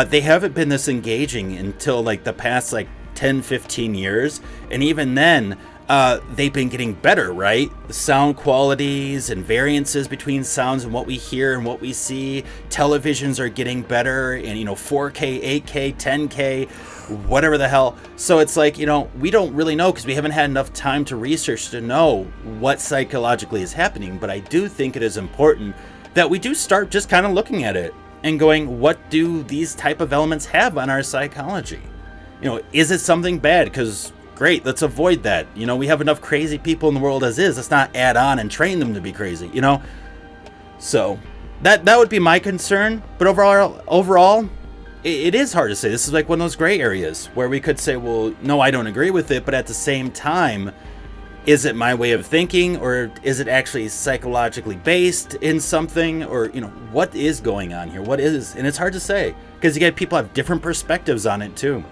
they haven't been this engaging until like the past 10, 15 years. And even then, they've been getting better, right? The sound qualities and variances between sounds and what we hear and what we see. Televisions are getting better and, 4K, 8K, 10K, whatever the hell. So it's like, we don't really know because we haven't had enough time to research to know what psychologically is happening. But I do think it is important that we do start just kind of looking at it and going, what do these type of elements have on our psychology? Is it something bad? Because great, let's avoid that. We have enough crazy people in the world as is. Let's not add on and train them to be crazy, So that would be my concern. But overall, it is hard to say. This is like one of those gray areas where we could say, well, no, I don't agree with it. But at the same time, is it my way of thinking, or is it actually psychologically based in something? Or, what is going on here? What is? And it's hard to say because people have different perspectives on it too.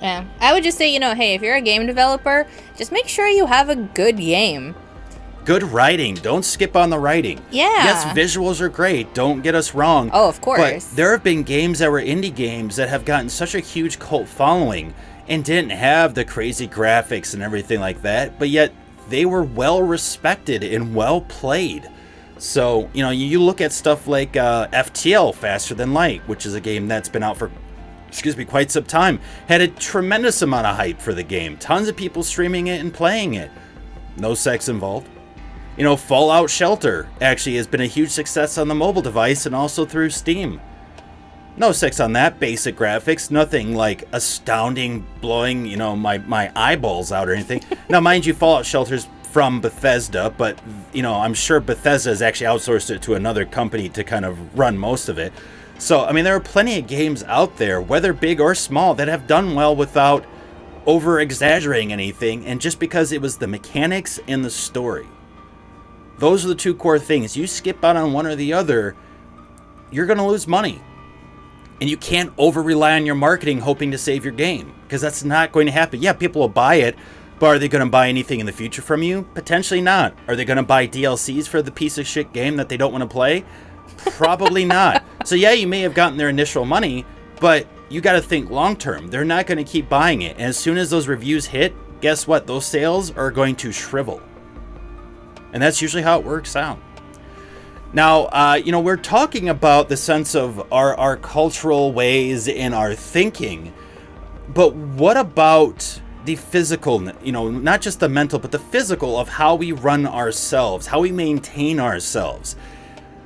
Yeah, I would just say, hey, if you're a game developer, just make sure you have a good game. Good writing. Don't skip on the writing. Yeah. Yes, visuals are great. Don't get us wrong. Oh, of course. But there have been games that were indie games that have gotten such a huge cult following and didn't have the crazy graphics and everything like that, but yet they were well respected and well played. So, you look at stuff like FTL, Faster Than Light, which is a game that's been out for quite some time, had a tremendous amount of hype for the game. Tons of people streaming it and playing it. No sex involved. Fallout Shelter actually has been a huge success on the mobile device and also through Steam. No sex on that, basic graphics, nothing like astounding, blowing, my eyeballs out or anything. Now, mind you, Fallout Shelter's from Bethesda, but, I'm sure Bethesda has actually outsourced it to another company to kind of run most of it. So, there are plenty of games out there, whether big or small, that have done well without over-exaggerating anything, and just because it was the mechanics and the story. Those are the two core things. You skip out on one or the other, you're going to lose money. And you can't over-rely on your marketing hoping to save your game, because that's not going to happen. Yeah, people will buy it, but are they going to buy anything in the future from you? Potentially not. Are they going to buy DLCs for the piece of shit game that they don't want to play? Probably not. So yeah, you may have gotten their initial money, but you got to think long term. They're not going to keep buying it. And as soon as those reviews hit, guess what? Those sales are going to shrivel. And that's usually how it works out. Now, we're talking about the sense of our cultural ways and our thinking, but what about the physical, not just the mental, but the physical of how we run ourselves, how we maintain ourselves?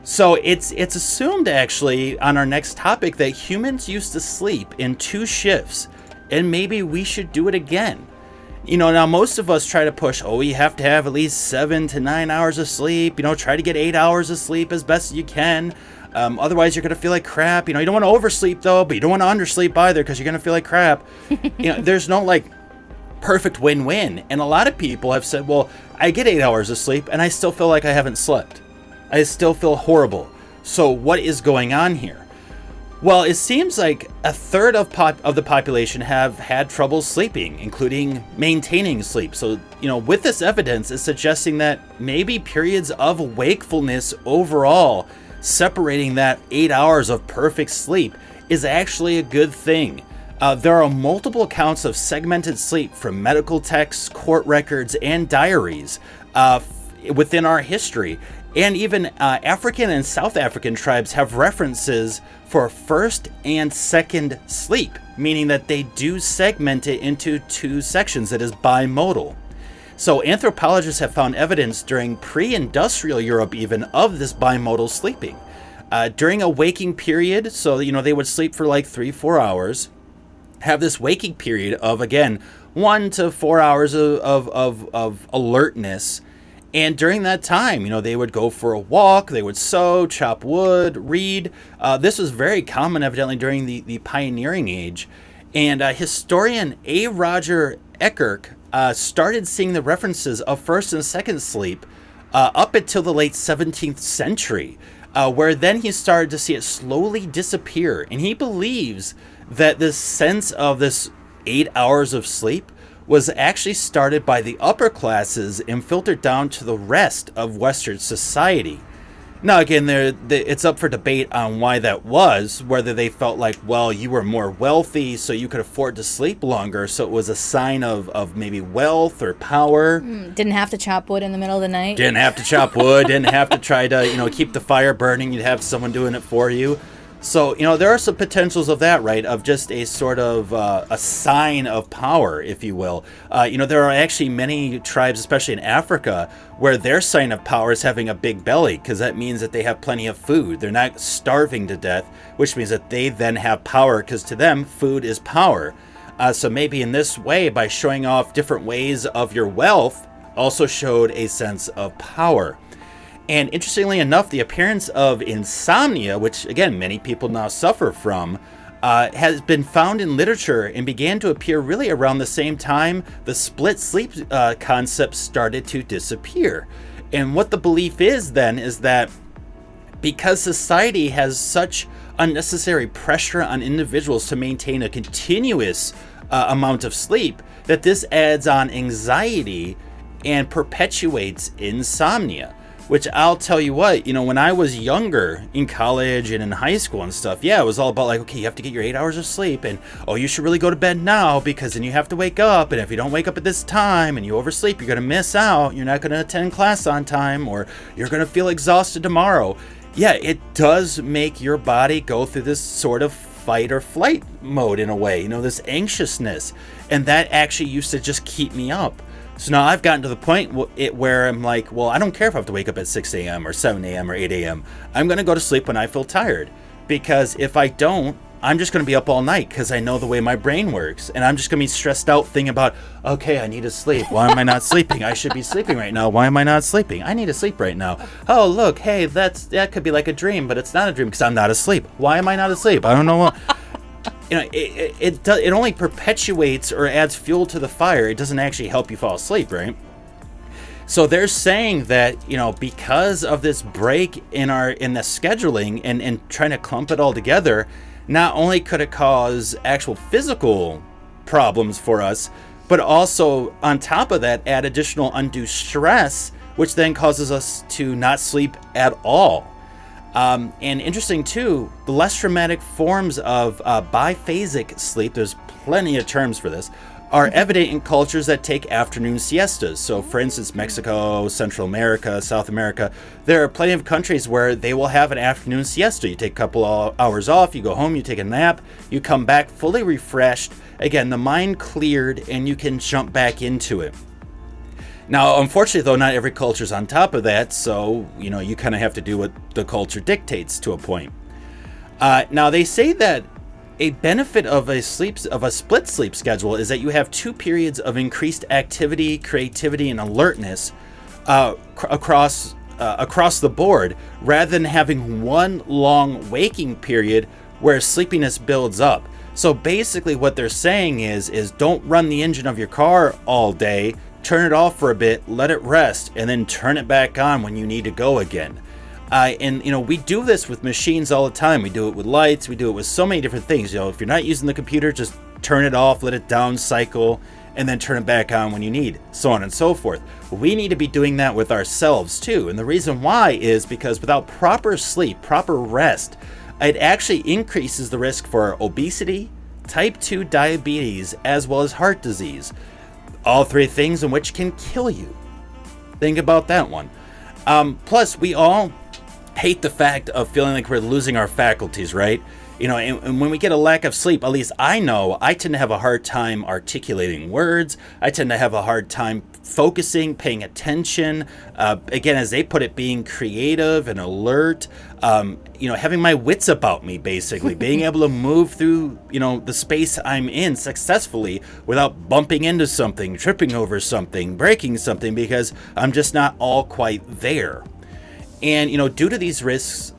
So it's assumed actually on our next topic that humans used to sleep in 2 shifts, and maybe we should do it again. Now most of us try to push, you have to have at least 7 to 9 hours of sleep. Try to get 8 hours of sleep as best as you can. Otherwise, you're going to feel like crap. You don't want to oversleep, though, but you don't want to undersleep either because you're going to feel like crap. There's no, perfect win-win. And a lot of people have said, well, I get 8 hours of sleep, and I still feel like I haven't slept. I still feel horrible. So what is going on here? Well, it seems like a third of the population have had trouble sleeping, including maintaining sleep. So, with this evidence, it's suggesting that maybe periods of wakefulness overall, separating that 8 hours of perfect sleep, is actually a good thing. There are multiple accounts of segmented sleep from medical texts, court records, and diaries within our history. And even African and South African tribes have references for first and second sleep, meaning that they do segment it into 2 sections, that is bimodal. So anthropologists have found evidence during pre-industrial Europe even of this bimodal sleeping. During a waking period, so they would sleep for 3-4 hours, have this waking period of, again, 1 to 4 hours of alertness. And during that time, they would go for a walk, they would sew, chop wood, read. This was very common, evidently, during the pioneering age. And historian A. Roger Eckerk started seeing the references of first and second sleep up until the late 17th century, where then he started to see it slowly disappear. And he believes that this sense of this 8 hours of sleep was actually started by the upper classes and filtered down to the rest of Western society. Now, again, it's up for debate on why that was, whether they felt like, well, you were more wealthy, so you could afford to sleep longer, so it was a sign of maybe wealth or power. Didn't have to chop wood in the middle of the night. Didn't have to chop wood, didn't have to try to, keep the fire burning. You'd have someone doing it for you. So, there are some potentials of that, right? Of just a sort of a sign of power, if you will. There are actually many tribes, especially in Africa, where their sign of power is having a big belly, because that means that they have plenty of food. They're not starving to death, which means that they then have power, because to them, food is power. So maybe in this way, by showing off different ways of your wealth, also showed a sense of power. And interestingly enough, the appearance of insomnia, which again many people now suffer from, has been found in literature and began to appear really around the same time the split sleep concept started to disappear. And what the belief is then is that because society has such unnecessary pressure on individuals to maintain a continuous amount of sleep, that this adds on anxiety and perpetuates insomnia. Which I'll tell you what, when I was younger in college and in high school and stuff, it was all about okay, you have to get your 8 hours of sleep, and you should really go to bed now because then you have to wake up, and if you don't wake up at this time and you oversleep, you're going to miss out, you're not going to attend class on time, or you're going to feel exhausted tomorrow. Yeah, it does make your body go through this sort of fight or flight mode in a way, this anxiousness, and that actually used to just keep me up. So now I've gotten to the point where I'm like, well, I don't care if I have to wake up at 6 a.m. or 7 a.m. or 8 a.m. I'm going to go to sleep when I feel tired. Because if I don't, I'm just going to be up all night because I know the way my brain works. And I'm just going to be stressed out thinking about, okay, I need to sleep. Why am I not sleeping? I should be sleeping right now. Why am I not sleeping? I need to sleep right now. Oh, look, hey, that could be like a dream, but it's not a dream because I'm not asleep. Why am I not asleep? I don't know what... It only perpetuates or adds fuel to the fire. It doesn't actually help you fall asleep, right? So they're saying that, because of this break in the scheduling and trying to clump it all together, not only could it cause actual physical problems for us, but also on top of that, add additional undue stress, which then causes us to not sleep at all. And interesting too, the less traumatic forms of Bi-phasic sleep, there's plenty of terms for this, are evident in cultures that take afternoon siestas. So for instance, Mexico, Central America, South America, there are plenty of countries where they will have an afternoon siesta. You take a couple hours off, you go home, you take a nap, you come back fully refreshed. Again, the mind cleared and you can jump back into it. Now, unfortunately, though, not every culture's on top of that, so, you kind of have to do what the culture dictates to a point. Now, they say that a benefit of a split sleep schedule is that you have 2 periods of increased activity, creativity, and alertness across the board, rather than having one long waking period where sleepiness builds up. So basically what they're saying is don't run the engine of your car all day, turn it off for a bit, let it rest, and then turn it back on when you need to go again. And we do this with machines all the time. We do it with lights. We do it with so many different things. If you're not using the computer, just turn it off, let it down cycle, and then turn it back on when you need, so on and so forth. We need to be doing that with ourselves too. And the reason why is because without proper sleep, proper rest, it actually increases the risk for obesity, type 2 diabetes, as well as heart disease. All 3 things in which can kill you. Think about that one. Plus, we all hate the fact of feeling like we're losing our faculties, right? And when we get a lack of sleep, at least I know I tend to have a hard time articulating words. I tend to have a hard time focusing, paying attention. Again, as they put it, being creative and alert. Having my wits about me, basically. Being able to move through, the space I'm in successfully without bumping into something, tripping over something, breaking something, because I'm just not all quite there. And, due to these risks,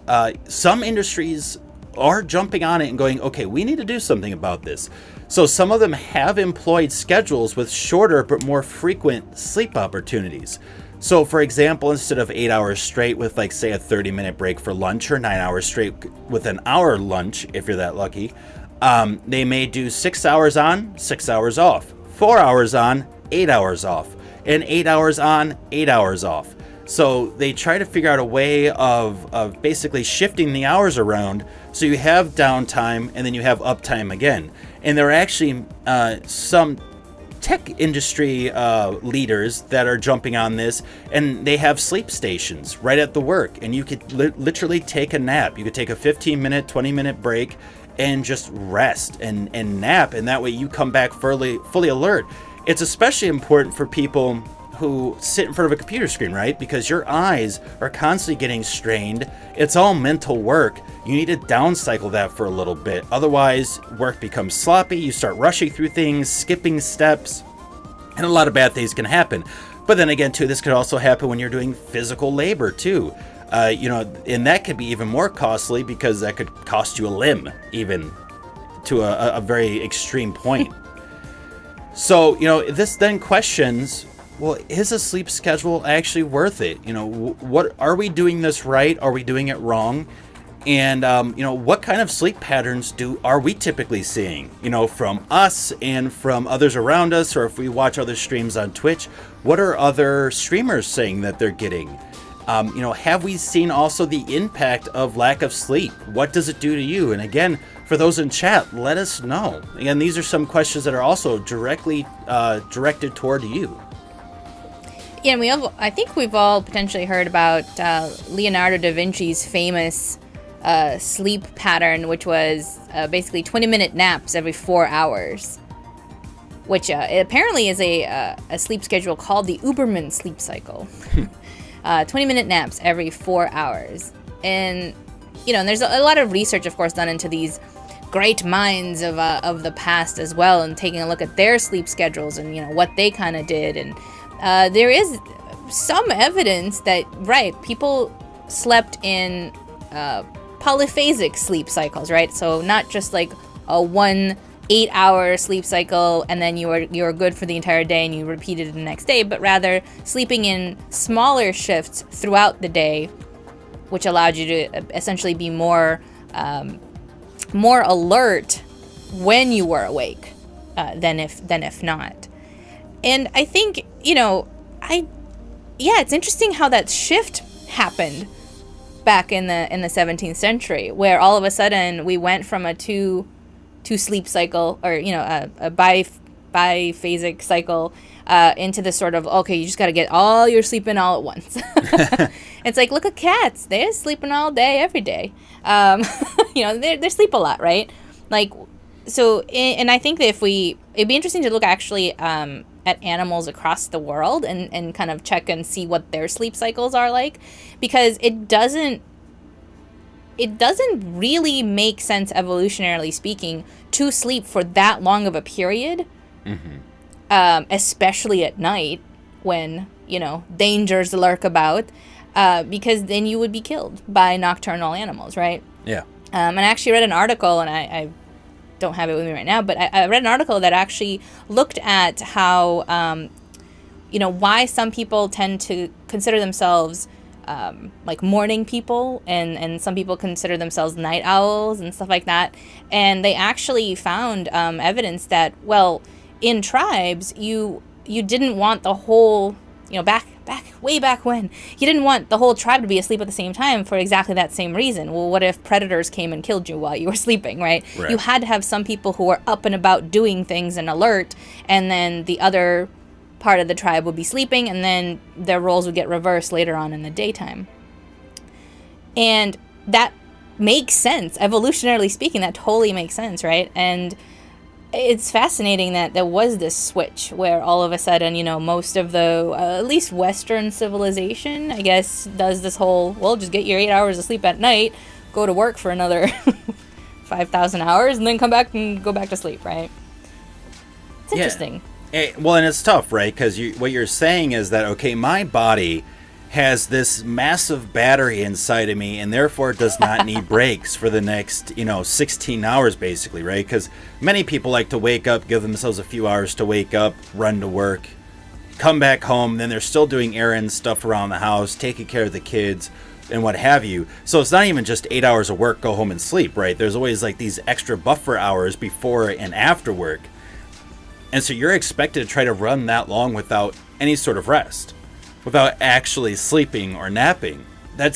some industries are jumping on it and going, okay, we need to do something about this. So some of them have employed schedules with shorter but more frequent sleep opportunities. So for example, instead of 8 hours straight with say a 30-minute break for lunch, or 9 hours straight with an hour lunch, if you're that lucky, they may do 6 hours on, 6 hours off, 4 hours on, 8 hours off, and 8 hours on, 8 hours off. So they try to figure out a way of basically shifting the hours around, so you have downtime and then you have uptime again. And there are actually some tech industry leaders that are jumping on this, and they have sleep stations right at the work, and you could literally take a nap. You could take a 15-minute, 20-minute break and just rest and nap, and that way you come back fully alert. It's especially important for people who sit in front of a computer screen, right? Because your eyes are constantly getting strained. It's all mental work. You need to down cycle that for a little bit. Otherwise, work becomes sloppy. You start rushing through things, skipping steps, and a lot of bad things can happen. But then again, too, this could also happen when you're doing physical labor, too. And that could be even more costly, because that could cost you a limb, even to a very extreme point. So, this then questions, well, is a sleep schedule actually worth it? What are we doing this right? Are we doing it wrong? And what kind of sleep patterns are we typically seeing? From us and from others around us, or if we watch other streams on Twitch, what are other streamers saying that they're getting? Have we seen also the impact of lack of sleep? What does it do to you? And again, for those in chat, let us know. Again, these are some questions that are also directly directed toward you. Yeah, and I think we've all potentially heard about Leonardo da Vinci's famous sleep pattern, which was basically 20-minute naps every 4 hours, which apparently is a sleep schedule called the Uberman sleep cycle. 20-minute naps every 4 hours. And, and there's a lot of research, of course, done into these great minds of the past as well, and taking a look at their sleep schedules and, what they kind of did. And there is some evidence that, people slept in polyphasic sleep cycles, right? So not just like a 1 8-hour sleep cycle and then you're good for the entire day and you repeat it the next day, but rather sleeping in smaller shifts throughout the day, which allowed you to essentially be more alert when you were awake than if not. And I think, it's interesting how that shift happened back in the 17th century, where all of a sudden we went from a two sleep cycle, or a biphasic cycle, into this sort of, okay, you just got to get all your sleep in all at once. It's like, look at cats, they're sleeping all day every day. They sleep a lot, right? Like, so, and I think that it'd be interesting to look actually at animals across the world and kind of check and see what their sleep cycles are like, because it doesn't it doesn't really make sense, evolutionarily speaking, to sleep for that long of a period, especially at night when, dangers lurk about, because then you would be killed by nocturnal animals, right? Yeah. And I actually read an article, and I don't have it with me right now, but I read an article that actually looked at how, why some people tend to consider themselves like morning people, and some people consider themselves night owls and stuff like that. And they actually found evidence that, well, in tribes, you didn't want the whole, way back when, you didn't want the whole tribe to be asleep at the same time for exactly that same reason. Well, what if predators came and killed you while you were sleeping, right? You had to have some people who were up and about doing things and alert, and then the other part of the tribe would be sleeping, and then their roles would get reversed later on in the daytime. And that makes sense. Evolutionarily speaking, that totally makes sense, right? And it's fascinating that there was this switch where all of a sudden, most of the, at least Western civilization, I guess, does this whole, well, just get your 8 hours of sleep at night, go to work for another 5,000 hours, and then come back and go back to sleep, right? It's interesting. Well, and it's tough, right? Because what you're saying is that, okay, my body has this massive battery inside of me, and therefore does not need breaks for the next, 16 hours, basically, right? Because many people like to wake up, give themselves a few hours to wake up, run to work, come back home, then they're still doing errands, stuff around the house, taking care of the kids, and what have you. So it's not even just 8 hours of work, go home and sleep, right? There's always like these extra buffer hours before and after work. And so you're expected to try to run that long without any sort of rest, without actually sleeping or napping. That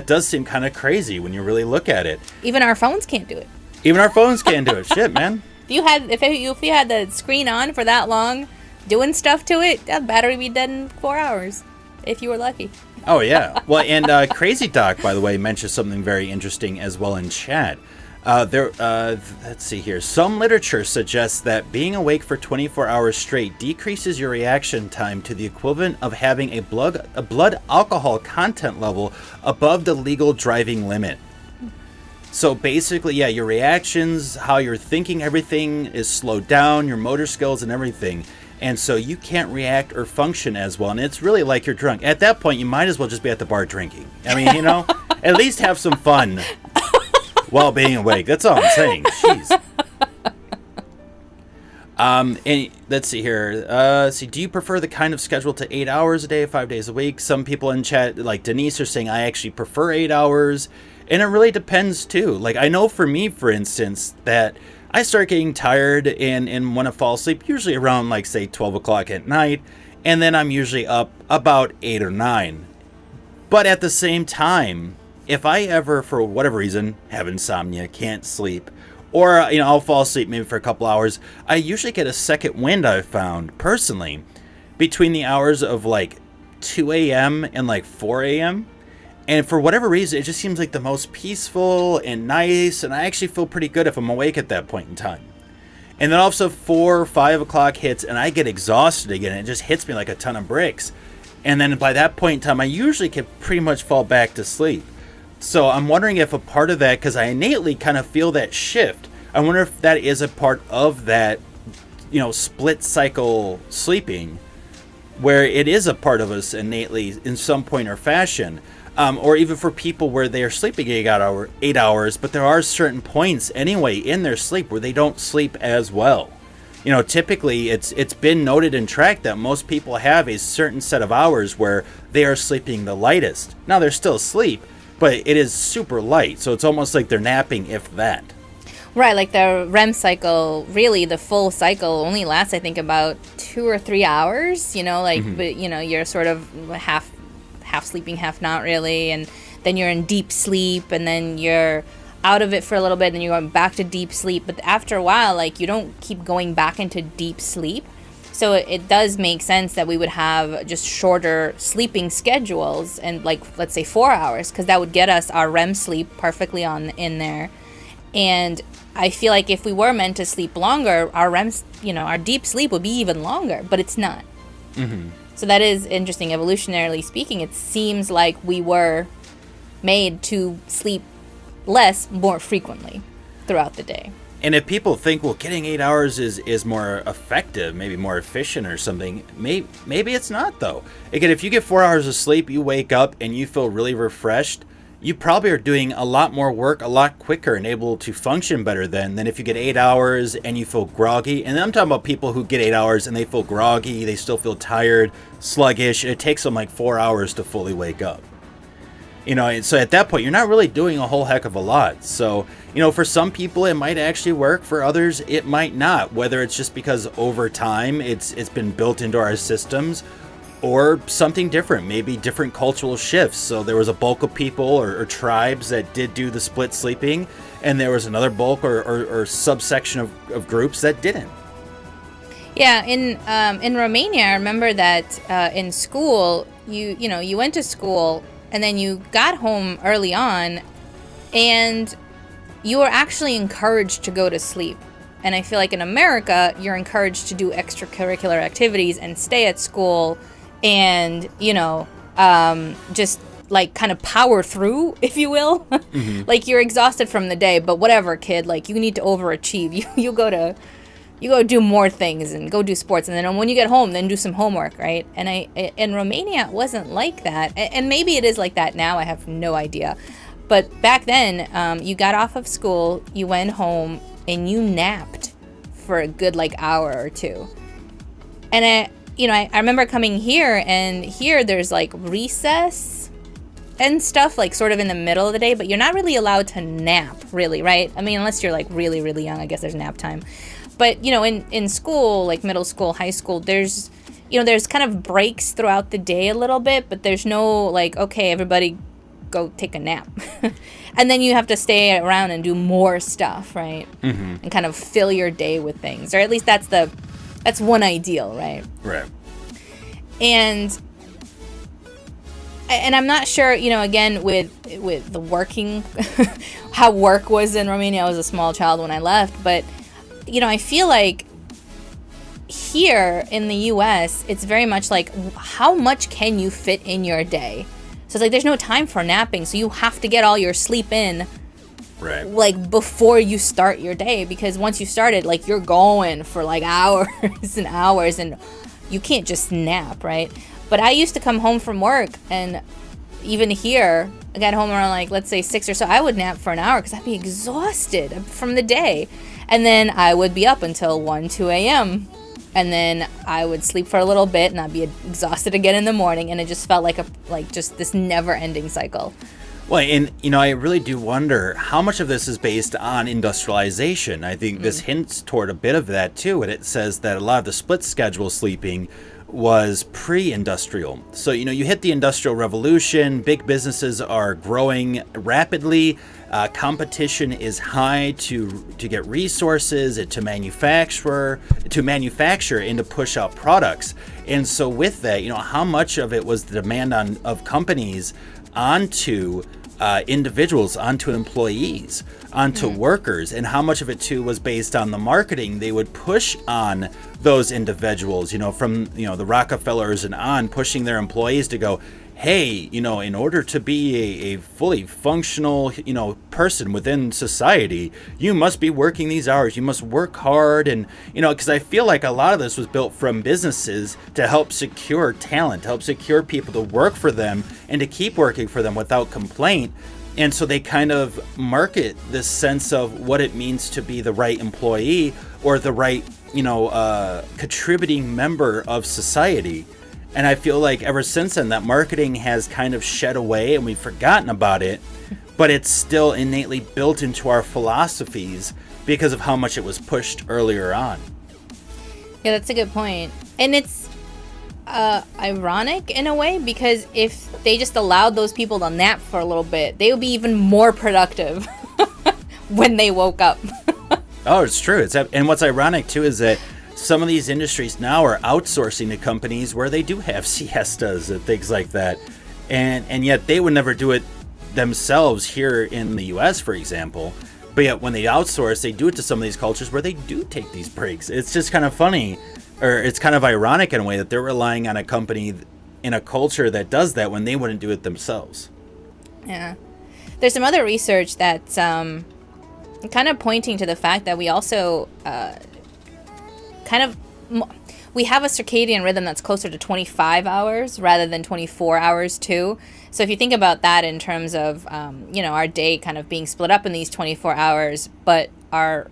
does seem kind of crazy when you really look at it. Even our phones can't do it. Even our phones can't do it. Shit, man. If you had the screen on for that long, doing stuff to it, that battery would be dead in 4 hours, if you were lucky. Oh, yeah. Well, and Crazy Doc, by the way, mentioned something very interesting as well in chat. Let's see here. Some literature suggests that being awake for 24 hours straight decreases your reaction time to the equivalent of having a blood alcohol content level above the legal driving limit. So basically, yeah, your reactions, how you're thinking, everything is slowed down, your motor skills and everything. And so you can't react or function as well. And it's really like you're drunk. At that point, you might as well just be at the bar drinking. I mean, at least have some fun while being awake. That's all I'm saying. Jeez. And let's see here. Do you prefer the kind of schedule to 8 hours a day, 5 days a week? Some people in chat, like Denise, are saying I actually prefer 8 hours. And it really depends, too. Like, I know for me, for instance, that I start getting tired and want to fall asleep usually around, like, say, 12 o'clock at night. And then I'm usually up about 8 or 9. But at the same time, if I ever, for whatever reason, have insomnia, can't sleep, or, I'll fall asleep maybe for a couple hours, I usually get a second wind, I've found, personally, between the hours of, like, 2 a.m. and, like, 4 a.m., and for whatever reason, it just seems like the most peaceful and nice, and I actually feel pretty good if I'm awake at that point in time. And then all of a sudden 4 or 5 o'clock hits, and I get exhausted again, and it just hits me like a ton of bricks. And then by that point in time, I usually can pretty much fall back to sleep. So I'm wondering if a part of that, because I innately kind of feel that shift, I wonder if that is a part of that, split cycle sleeping, where it is a part of us innately in some point or fashion. Or even for people where they are sleeping 8 hours, but there are certain points anyway in their sleep where they don't sleep as well. Typically it's been noted and tracked that most people have a certain set of hours where they are sleeping the lightest. Now they're still asleep, but it is super light, so it's almost like they're napping, if that. Right, like the REM cycle, really the full cycle only lasts, I think, about 2 or 3 hours, but, you're sort of half sleeping, half not really, and then you're in deep sleep, and then you're out of it for a little bit, and then you're going back to deep sleep. But after a while, like, you don't keep going back into deep sleep. So it does make sense that we would have just shorter sleeping schedules, and like, let's say 4 hours, because that would get us our REM sleep perfectly in there. And I feel like if we were meant to sleep longer, our REM, our deep sleep would be even longer, but it's not. Mm-hmm. So that is interesting. Evolutionarily speaking, it seems like we were made to sleep less more frequently throughout the day. And if people think, well, getting 8 hours is more effective, maybe more efficient or something, maybe it's not, though. Again, if you get 4 hours of sleep, you wake up and you feel really refreshed, you probably are doing a lot more work a lot quicker and able to function better than if you get 8 hours and you feel groggy. And I'm talking about people who get 8 hours and they feel groggy, they still feel tired, sluggish, and it takes them like 4 hours to fully wake up. And so at that point, you're not really doing a whole heck of a lot. So, for some people, it might actually work. For others, it might not, whether it's just because over time it's been built into our systems or something different, maybe different cultural shifts. So there was a bulk of people or tribes that did do the split sleeping, and there was another bulk or subsection of groups that didn't. Yeah, in Romania, I remember that in school, you went to school and then you got home early on and you were actually encouraged to go to sleep. And I feel like in America, you're encouraged to do extracurricular activities and stay at school and, just like kind of power through, if you will. Mm-hmm. Like you're exhausted from the day, but whatever, kid, like you need to overachieve. You go do more things and go do sports. And then when you get home, then do some homework, right? And in Romania, it wasn't like that. And maybe it is like that now. I have no idea. But back then, you got off of school, you went home, and you napped for a good hour or two. And I remember coming here, and here there's recess and stuff sort of in the middle of the day, but you're not really allowed to nap, really, right? I mean, unless you're really, really young, I guess there's nap time. But, in school, middle school, high school, there's kind of breaks throughout the day a little bit, but there's no okay, everybody go take a nap. And then you have to stay around and do more stuff, right? Mm-hmm. And kind of fill your day with things. Or at least that's one ideal, right? Right. And I'm not sure, again, with the working, how work was in Romania. I was a small child when I left. But, I feel like here in the U.S., it's very much how much can you fit in your day? So it's there's no time for napping. So you have to get all your sleep in, right? Before you start your day. Because once you started, you're going for hours and hours. And you can't just nap, right? But I used to come home from work, and even here, I got home around let's say 6 or so. I would nap for an hour because I'd be exhausted from the day. And then I would be up until 1, 2 a.m. And then I would sleep for a little bit and I'd be exhausted again in the morning. And it just felt like just this never ending cycle. Well, and, I really do wonder how much of this is based on industrialization. I think this hints toward a bit of that, too. And it says that a lot of the split schedule sleeping was pre-industrial. So, you hit the Industrial Revolution, big businesses are growing rapidly, competition is high to get resources, to manufacture and to push out products. And so with that, how much of it was the demand of companies onto individuals, onto employees, onto workers, and how much of it too was based on the marketing they would push on those individuals, from the Rockefellers and on, pushing their employees to go, hey, in order to be a fully functional, person within society, you must be working these hours. You must work hard. And, because I feel like a lot of this was built from businesses to help secure talent, to help secure people to work for them and to keep working for them without complaint. And so they kind of market this sense of what it means to be the right employee or the right, contributing member of society. And I feel like ever since then, that marketing has kind of shed away and we've forgotten about it, but it's still innately built into our philosophies because of how much it was pushed earlier on. Yeah, that's a good point. And it's ironic in a way, because if they just allowed those people to nap for a little bit, they would be even more productive when they woke up. Oh, it's true. And what's ironic, too, is that some of these industries now are outsourcing to companies where they do have siestas and things like that. And yet they would never do it themselves here in the U.S., for example. But yet when they outsource, they do it to some of these cultures where they do take these breaks. It's just kind of funny, or it's kind of ironic in a way that they're relying on a company in a culture that does that when they wouldn't do it themselves. Yeah. there's some other research that's kind of pointing to the fact that we also we have a circadian rhythm that's closer to 25 hours rather than 24 hours too. So if you think about that in terms of, our day kind of being split up in these 24 hours, but our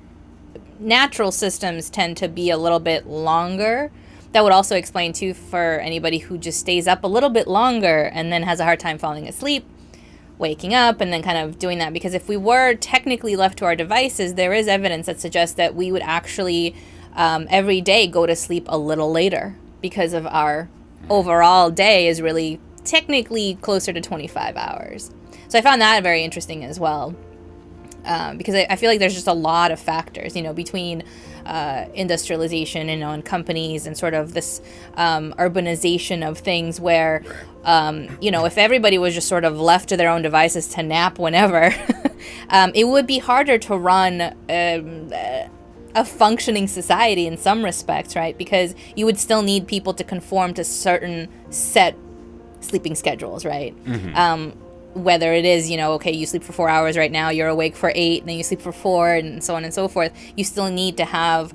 natural systems tend to be a little bit longer. That would also explain too for anybody who just stays up a little bit longer and then has a hard time falling asleep, waking up, and then kind of doing that. Because if we were technically left to our devices, there is evidence that suggests that we would actually every day go to sleep a little later because of our overall day is really technically closer to 25 hours. So I found that very interesting as well. Because I feel like there's just a lot of factors, between industrialization, and companies and sort of this urbanization of things where, if everybody was just sort of left to their own devices to nap whenever, it would be harder to run a functioning society in some respects, right? Because you would still need people to conform to certain set sleeping schedules, right? Mm-hmm. Whether it is, okay, you sleep for 4 hours right now, you're awake for 8, and then you sleep for 4, and so on and so forth. You still need to have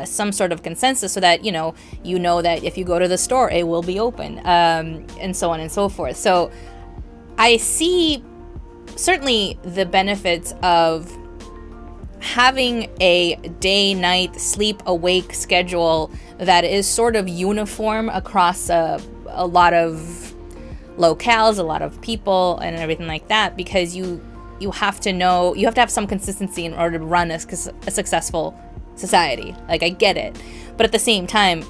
some sort of consensus so that, that if you go to the store, it will be open, and so on and so forth. So I see certainly the benefits of having a day-night sleep-awake schedule that is sort of uniform across a lot of locales, a lot of people, and everything like that, because you have to have some consistency in order to run a successful society. Like, I get it, but at the same time,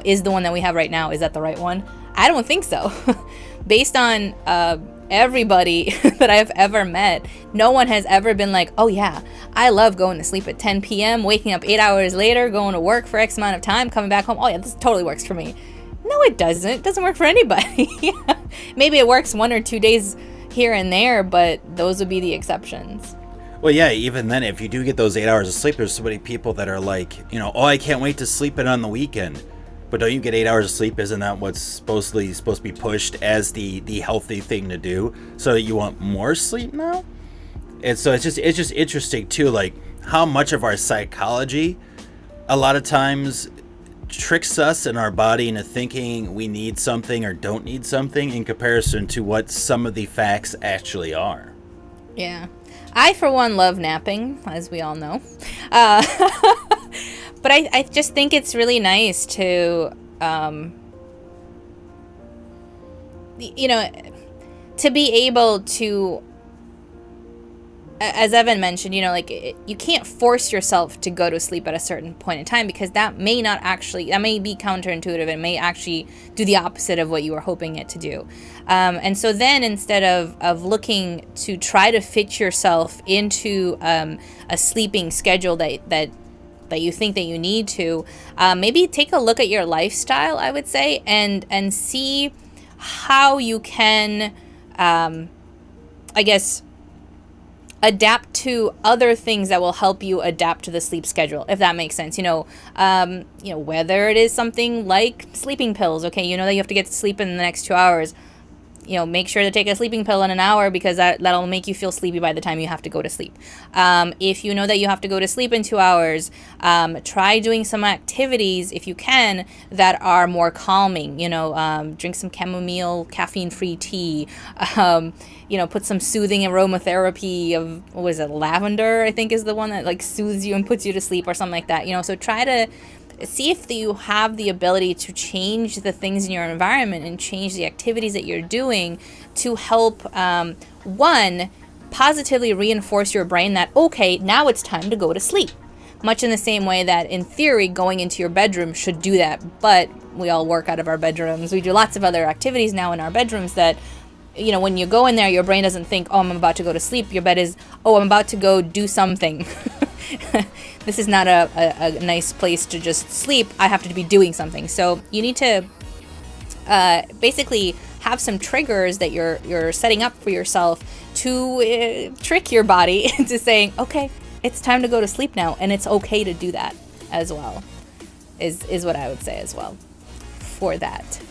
is the one that we have right now, is that the right one? I don't think so. Based on everybody that I've ever met, no one has ever been like, oh yeah, I love going to sleep at 10 p.m., waking up 8 hours later, going to work for X amount of time, coming back home. Oh yeah, this totally works for me. No, it doesn't. It doesn't work for anybody. Maybe it works 1 or 2 days here and there, but those would be the exceptions. Well, yeah, even then, if you do get those 8 hours of sleep, there's so many people that are like, oh, I can't wait to sleep in on the weekend. But don't you get 8 hours of sleep? Isn't that what's supposed to be pushed as the healthy thing to do? So that you want more sleep now? And so it's just interesting too, like how much of our psychology a lot of times tricks us and our body into thinking we need something or don't need something in comparison to what some of the facts actually are. Yeah. I, for one, love napping, as we all know. But I just think it's really nice to, to be able to, as Evin mentioned, you can't force yourself to go to sleep at a certain point in time, because that may be counterintuitive and may actually do the opposite of what you were hoping it to do. And so then, instead of looking to try to fit yourself into a sleeping schedule that you think that you need to, maybe take a look at your lifestyle, I would say, and see how you can, adapt to other things that will help you adapt to the sleep schedule, if that makes sense. Whether it is something like sleeping pills, okay, that you have to get to sleep in the next 2 hours. Make sure to take a sleeping pill in an hour, because that'll make you feel sleepy by the time you have to go to sleep. If you know that you have to go to sleep in 2 hours, try doing some activities, if you can, that are more calming. Drink some chamomile, caffeine-free tea. Put some soothing aromatherapy of, lavender, I think is the one that like soothes you and puts you to sleep, or something like that. So try to see if you have the ability to change the things in your environment and change the activities that you're doing to help, one, positively reinforce your brain that, okay, now it's time to go to sleep. Much in the same way that, in theory, going into your bedroom should do that. But we all work out of our bedrooms. We do lots of other activities now in our bedrooms that, when you go in there, your brain doesn't think, oh, I'm about to go to sleep. Your bed is, oh, I'm about to go do something. This is not a nice place to just sleep. I have to be doing something. So you need to basically have some triggers that you're setting up for yourself to trick your body into saying, okay, it's time to go to sleep now, and it's okay to do that as well, is what I would say as well for that.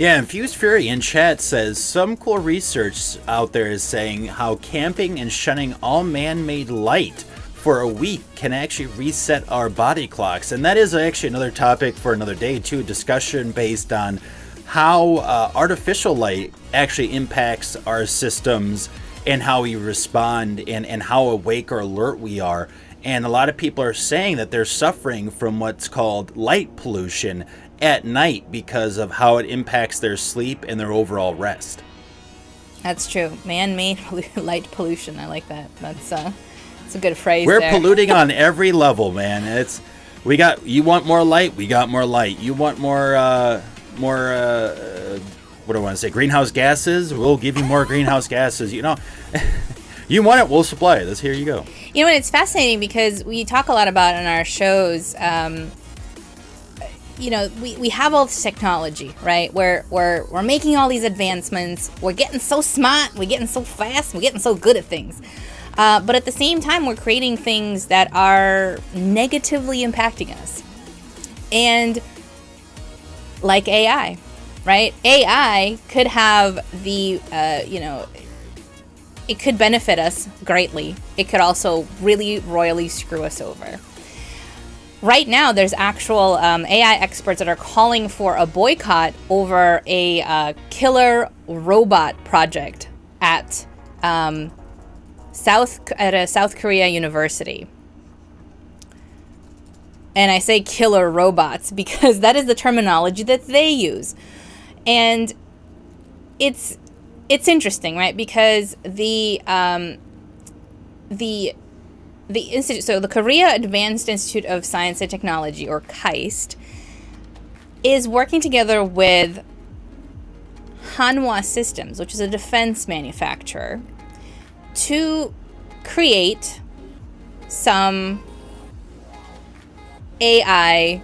Yeah, Infused Fury in chat says some cool research out there is saying how camping and shunning all man-made light for a week can actually reset our body clocks. And that is actually another topic for another day too, a discussion based on how artificial light actually impacts our systems and how we respond and how awake or alert we are. And a lot of people are saying that they're suffering from what's called light pollution at night because of how it impacts their sleep and their overall rest. That's true. Man-made light pollution. I like that. That's a good phrase. We're there. polluting on every level, man. You want more light, we got more light. You want more what do I want to say? Greenhouse gases, we'll give you more greenhouse gases. You know, you want it, we'll supply it. Here you go. You know, and it's fascinating because we talk a lot about in our shows. You know, we have all this technology, right? We're making all these advancements. We're getting so smart. We're getting so fast. We're getting so good at things. But at the same time, we're creating things that are negatively impacting us. And like AI, right? AI could have it could benefit us greatly. It could also really royally screw us over. Right now, there's actual AI experts that are calling for a boycott over a killer robot project at a South Korea university. And I say killer robots because that is the terminology that they use. And it's interesting, right? Because the institute, so the Korea Advanced Institute of Science and Technology, or KAIST, is working together with Hanwha Systems, which is a defense manufacturer, to create some AI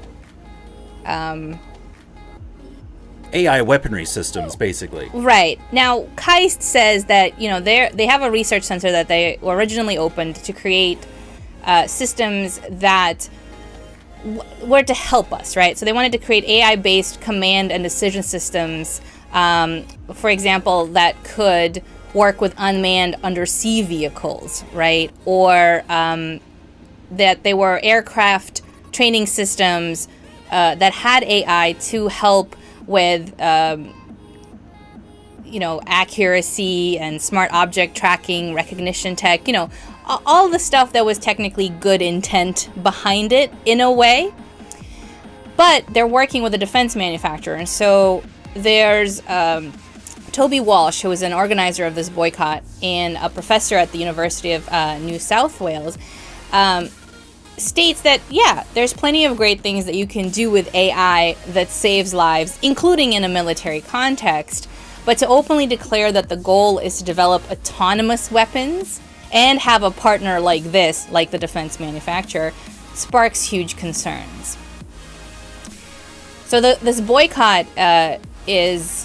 weaponry systems, basically. Right. Now, KAIST says that, you know, they have a research center that they originally opened to create systems that were to help us, right? So they wanted to create AI-based command and decision systems, for example, that could work with unmanned undersea vehicles, right? Or that they were aircraft training systems that had AI to help with accuracy and smart object tracking, recognition tech, all the stuff that was technically good intent behind it in a way. But they're working with a defense manufacturer. And so there's Toby Walsh, who is an organizer of this boycott and a professor at the University of New South Wales, states that, yeah, there's plenty of great things that you can do with AI that saves lives, including in a military context. But to openly declare that the goal is to develop autonomous weapons and have a partner like this, like the defense manufacturer, sparks huge concerns. So this boycott includes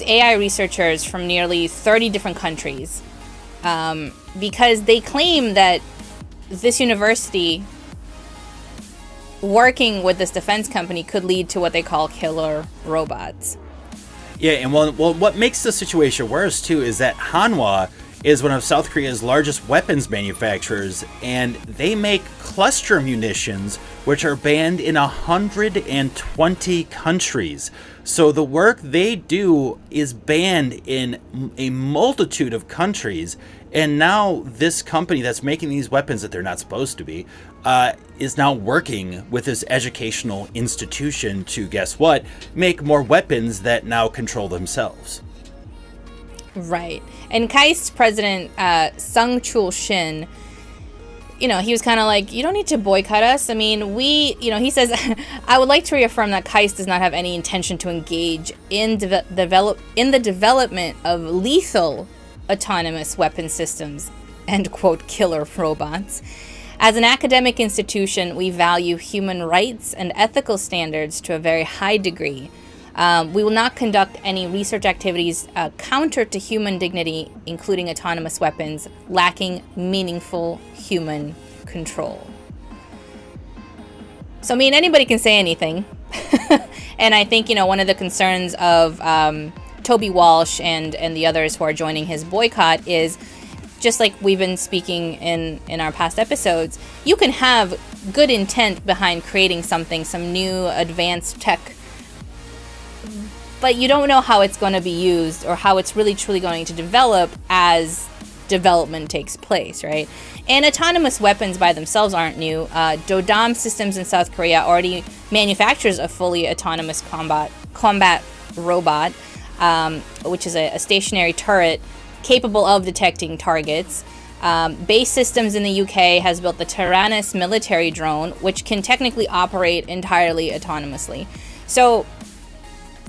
AI researchers from nearly 30 different countries because they claim that this university working with this defense company could lead to what they call killer robots. Yeah, and well, what makes the situation worse, too, is that Hanwha is one of South Korea's largest weapons manufacturers, and they make cluster munitions, which are banned in 120 countries. So the work they do is banned in a multitude of countries, and now this company that's making these weapons that they're not supposed to be is now working with this educational institution to, guess what, make more weapons that now control themselves. Right. And KAIST's president, Sung Chul Shin, he was kind of like, you don't need to boycott us. I mean, he says, I would like to reaffirm that KAIST does not have any intention to engage in the development of lethal autonomous weapon systems, end quote, killer robots. As an academic institution, we value human rights and ethical standards to a very high degree. We will not conduct any research activities counter to human dignity, including autonomous weapons, lacking meaningful human control. So, I mean, anybody can say anything. And I think, one of the concerns of Toby Walsh and the others who are joining his boycott is, just like we've been speaking in our past episodes, you can have good intent behind creating something, some new advanced tech, but you don't know how it's going to be used or how it's really truly going to develop as development takes place, right? And autonomous weapons by themselves aren't new. Dodam Systems in South Korea already manufactures a fully autonomous combat robot, which is a stationary turret capable of detecting targets. Base Systems in the UK has built the Tyrannus military drone, which can technically operate entirely autonomously. So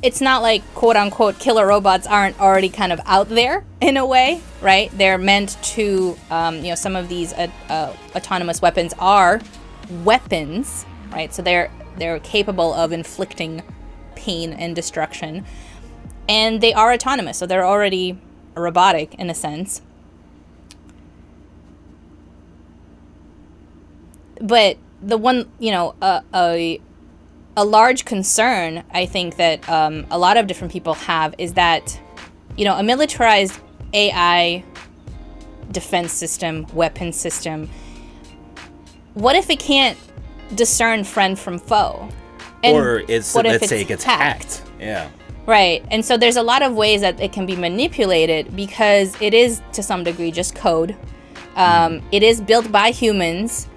it's not like quote-unquote killer robots aren't already kind of out there in a way, right? They're meant to, some of these autonomous weapons are weapons, right? So they're capable of inflicting pain and destruction, and they are autonomous, so they're already robotic in a sense. But the one, a large concern I think that a lot of different people have is that, a militarized AI defense system, weapon system, what if it can't discern friend from foe? And or let's say it gets hacked. Yeah. Right. And so there's a lot of ways that it can be manipulated because it is, to some degree, just code. It is built by humans,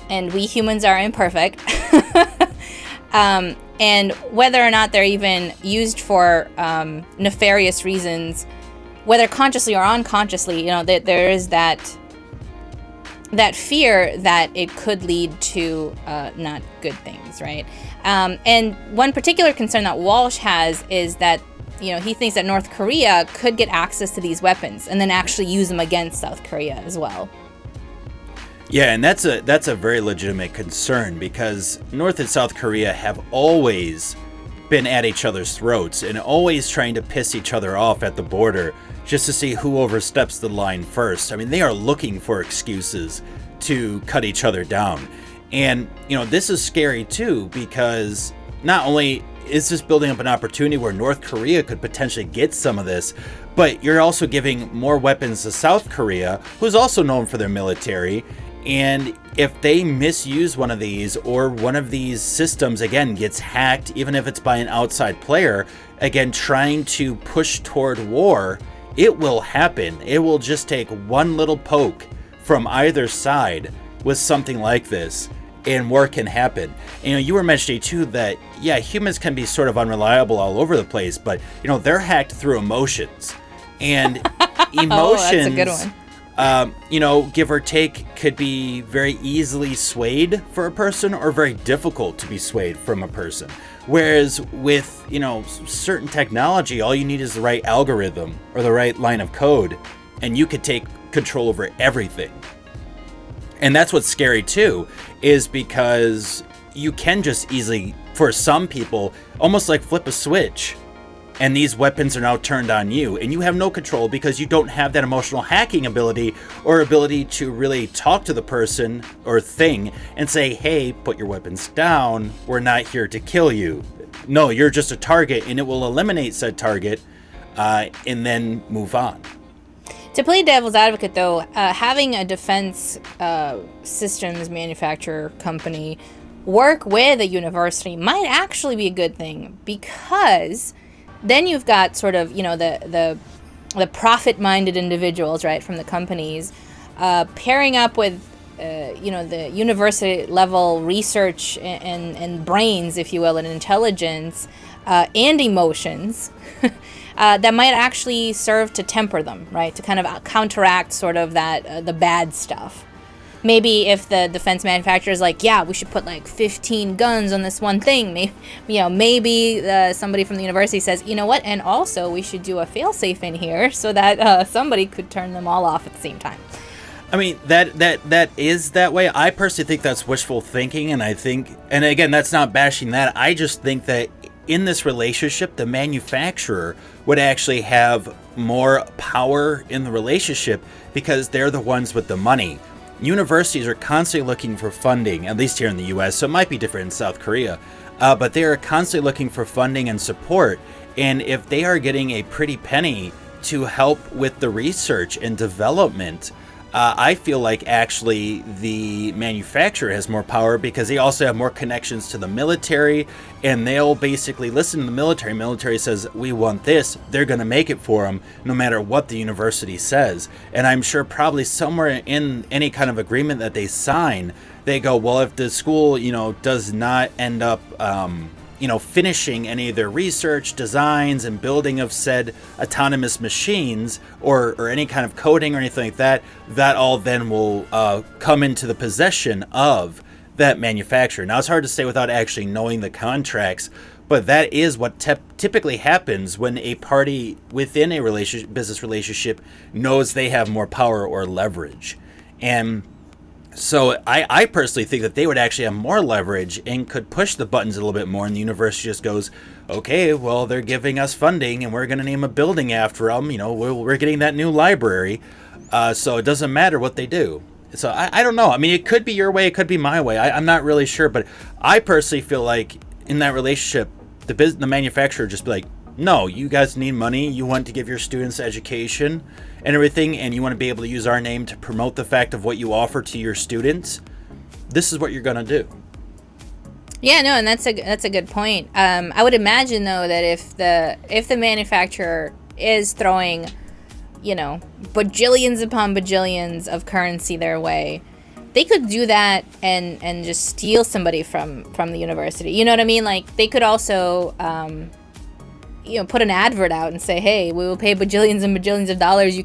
and we humans are imperfect. And whether or not they're even used for nefarious reasons, whether consciously or unconsciously, there is that fear that it could lead to not good things, right? And one particular concern that Walsh has is that, he thinks that North Korea could get access to these weapons and then actually use them against South Korea as well. Yeah, and that's a very legitimate concern because North and South Korea have always been at each other's throats and always trying to piss each other off at the border just to see who oversteps the line first. I mean, they are looking for excuses to cut each other down. And, this is scary too because not only is this building up an opportunity where North Korea could potentially get some of this, but you're also giving more weapons to South Korea, who's also known for their military. And if they misuse one of these, or one of these systems, again, gets hacked, even if it's by an outside player, again, trying to push toward war, it will happen. It will just take one little poke from either side with something like this, and war can happen. And, you were mentioning, too, that, yeah, humans can be sort of unreliable all over the place, but, they're hacked through emotions. And emotions... Oh, that's a good one. Give or take, could be very easily swayed for a person or very difficult to be swayed from a person. Whereas with, certain technology, all you need is the right algorithm or the right line of code, and you could take control over everything. And that's what's scary too, is because you can just easily, for some people, almost like flip a switch. And these weapons are now turned on you, and you have no control because you don't have that emotional hacking ability or ability to really talk to the person or thing and say, hey, put your weapons down. We're not here to kill you. No, you're just a target, and it will eliminate said target and then move on. To play devil's advocate, though, having a defense systems manufacturer company work with a university might actually be a good thing because... then you've got sort of, the profit-minded individuals, right, from the companies, pairing up with, the university-level research and brains, if you will, and intelligence and emotions that might actually serve to temper them, right, to kind of counteract sort of that the bad stuff. Maybe if the defense manufacturer is like, yeah, we should put like 15 guns on this one thing. Maybe somebody from the university says, you know what? And also we should do a fail-safe in here so that somebody could turn them all off at the same time. I mean, that is that way. I personally think that's wishful thinking. And and again, that's not bashing that. I just think that in this relationship, the manufacturer would actually have more power in the relationship because they're the ones with the money. Universities are constantly looking for funding, at least here in the U.S., so it might be different in South Korea. but they are constantly looking for funding and support. And if they are getting a pretty penny to help with the research and development, I feel like actually the manufacturer has more power because they also have more connections to the military, and they'll basically listen to the military. Military says, we want this. They're going to make it for them no matter what the university says. And I'm sure probably somewhere in any kind of agreement that they sign, they go, well, if the school, does not end up, finishing any of their research, designs, and building of said autonomous machines or any kind of coding or anything like that, that all then will come into the possession of that manufacturer. Now, it's hard to say without actually knowing the contracts, but that is what typically happens when a party within a business relationship knows they have more power or leverage. And so I personally think that they would actually have more leverage and could push the buttons a little bit more, and the university just goes, okay, well, they're giving us funding and we're going to name a building after them. We're getting that new library. So it doesn't matter what they do. So I don't know. I mean, it could be your way. It could be my way. I'm not really sure. But I personally feel like in that relationship, the manufacturer just be like, no, you guys need money. You want to give your students education and everything, and you want to be able to use our name to promote the fact of what you offer to your students. This is what you're going to do. Yeah, no, and that's a good point. I would imagine though that if the manufacturer is throwing, bajillions upon bajillions of currency their way, they could do that and just steal somebody from the university. You know what I mean? Like they could also put an advert out and say, hey, we will pay bajillions and bajillions of dollars.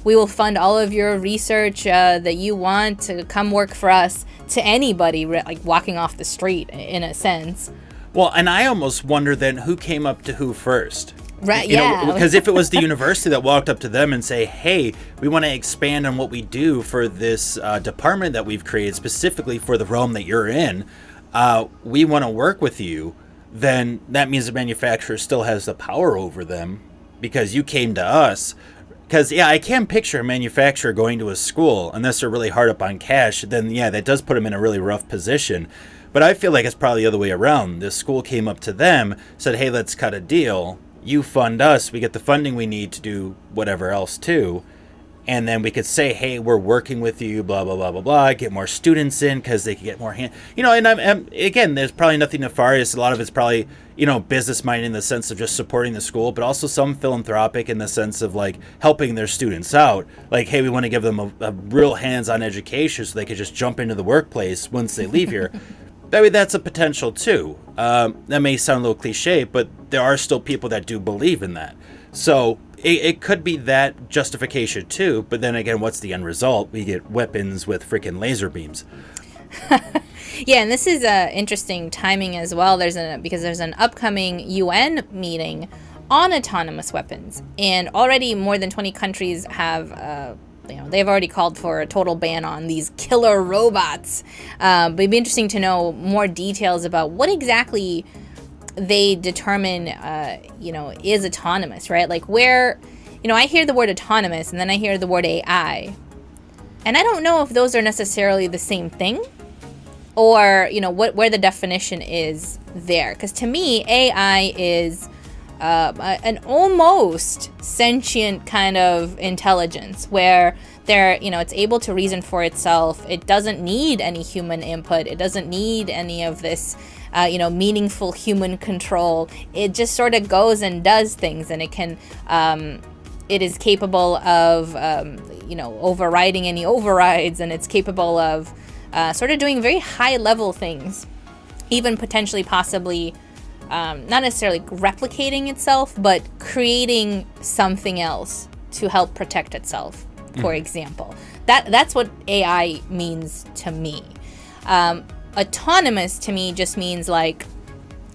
We will fund all of your research that you want to come work for us, to anybody like walking off the street in a sense. Well, and I almost wonder then who came up to who first. Right, yeah. Because if it was the university that walked up to them and say, hey, we want to expand on what we do for this department that we've created specifically for the realm that you're in, we want to work with you, then that means the manufacturer still has the power over them because you came to us. Because, I can't picture a manufacturer going to a school unless they're really hard up on cash. Then, that does put them in a really rough position. But I feel like it's probably the other way around. The school came up to them, said, hey, let's cut a deal. You fund us. We get the funding we need to do whatever else, too. And then we could say, hey, we're working with you, blah, blah, blah, blah, blah, get more students in because they can get more and again, there's probably nothing nefarious. A lot of it's probably, business minded in the sense of just supporting the school, but also some philanthropic in the sense of like helping their students out. Like, hey, we want to give them a real hands-on education so they could just jump into the workplace once they leave here. That's a potential too. That may sound a little cliche, but there are still people that do believe in that. So it could be that justification too, but then again, what's the end result? We get weapons with freaking laser beams. Yeah, and this is interesting timing as well. Because there's an upcoming UN meeting on autonomous weapons, and already more than 20 countries have they've already called for a total ban on these killer robots. But it'd be interesting to know more details about what exactly they determine, is autonomous, right? Like where, I hear the word autonomous and then I hear the word AI. And I don't know if those are necessarily the same thing or, where the definition is there. Because to me, AI is an almost sentient kind of intelligence where it's able to reason for itself. It doesn't need any human input. It doesn't need any of this, meaningful human control. It just sort of goes and does things, and it can, it is capable of, overriding any overrides, and it's capable of sort of doing very high level things, even potentially possibly not necessarily replicating itself, but creating something else to help protect itself, for example. That's what AI means to me. Autonomous to me just means like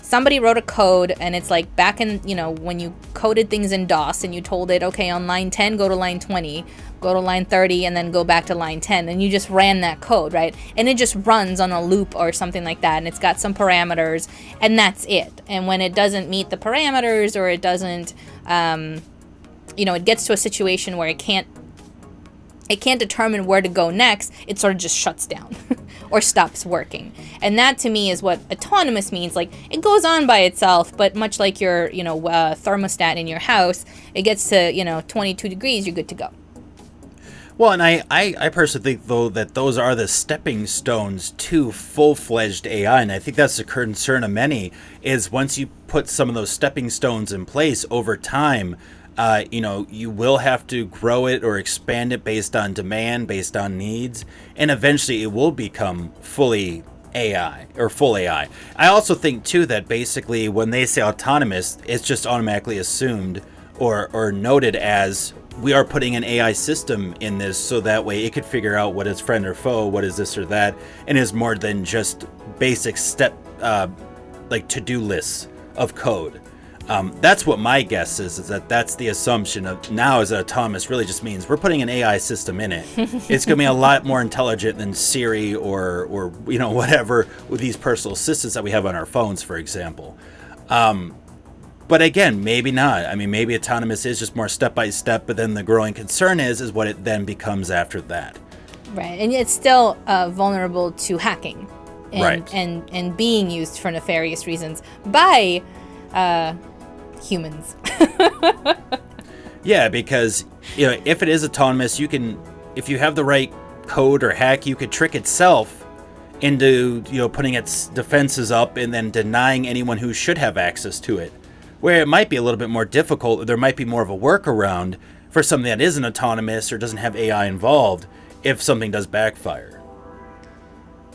somebody wrote a code, and it's like back in, when you coded things in DOS and you told it, okay, on line 10, go to line 20, go to line 30, and then go back to line 10, and you just ran that code, right? And it just runs on a loop or something like that, and it's got some parameters, and that's it. And when it doesn't meet the parameters, or it doesn't, it gets to a situation where it can't determine where to go next, it sort of just shuts down. or stops working. And that to me is what autonomous means. Like, it goes on by itself, but much like your, thermostat in your house, it gets to, 22 degrees, you're good to go. Well, and I personally think, though, that those are the stepping stones to full-fledged AI. And I think that's the concern of many, is once you put some of those stepping stones in place over time, you will have to grow it or expand it based on demand, based on needs, and eventually it will become fully AI or full AI. I also think, too, that basically when they say autonomous, it's just automatically assumed or noted as we are putting an AI system in this so that way it could figure out what is friend or foe, what is this or that, and is more than just basic step, like to-do lists of code. That's what my guess is that that's the assumption of now is that autonomous really just means we're putting an AI system in it. It's going to be a lot more intelligent than Siri or whatever with these personal assistants that we have on our phones, for example. But again, maybe not. I mean, maybe autonomous is just more step by step, but then the growing concern is what it then becomes after that. Right, and it's still vulnerable to hacking and, right. and being used for nefarious reasons by humans. Yeah, because if it is autonomous, if you have the right code or hack, you could trick itself into putting its defenses up and then denying anyone who should have access to it. Where it might be a little bit more difficult, or there might be more of a workaround for something that isn't autonomous or doesn't have AI involved if something does backfire.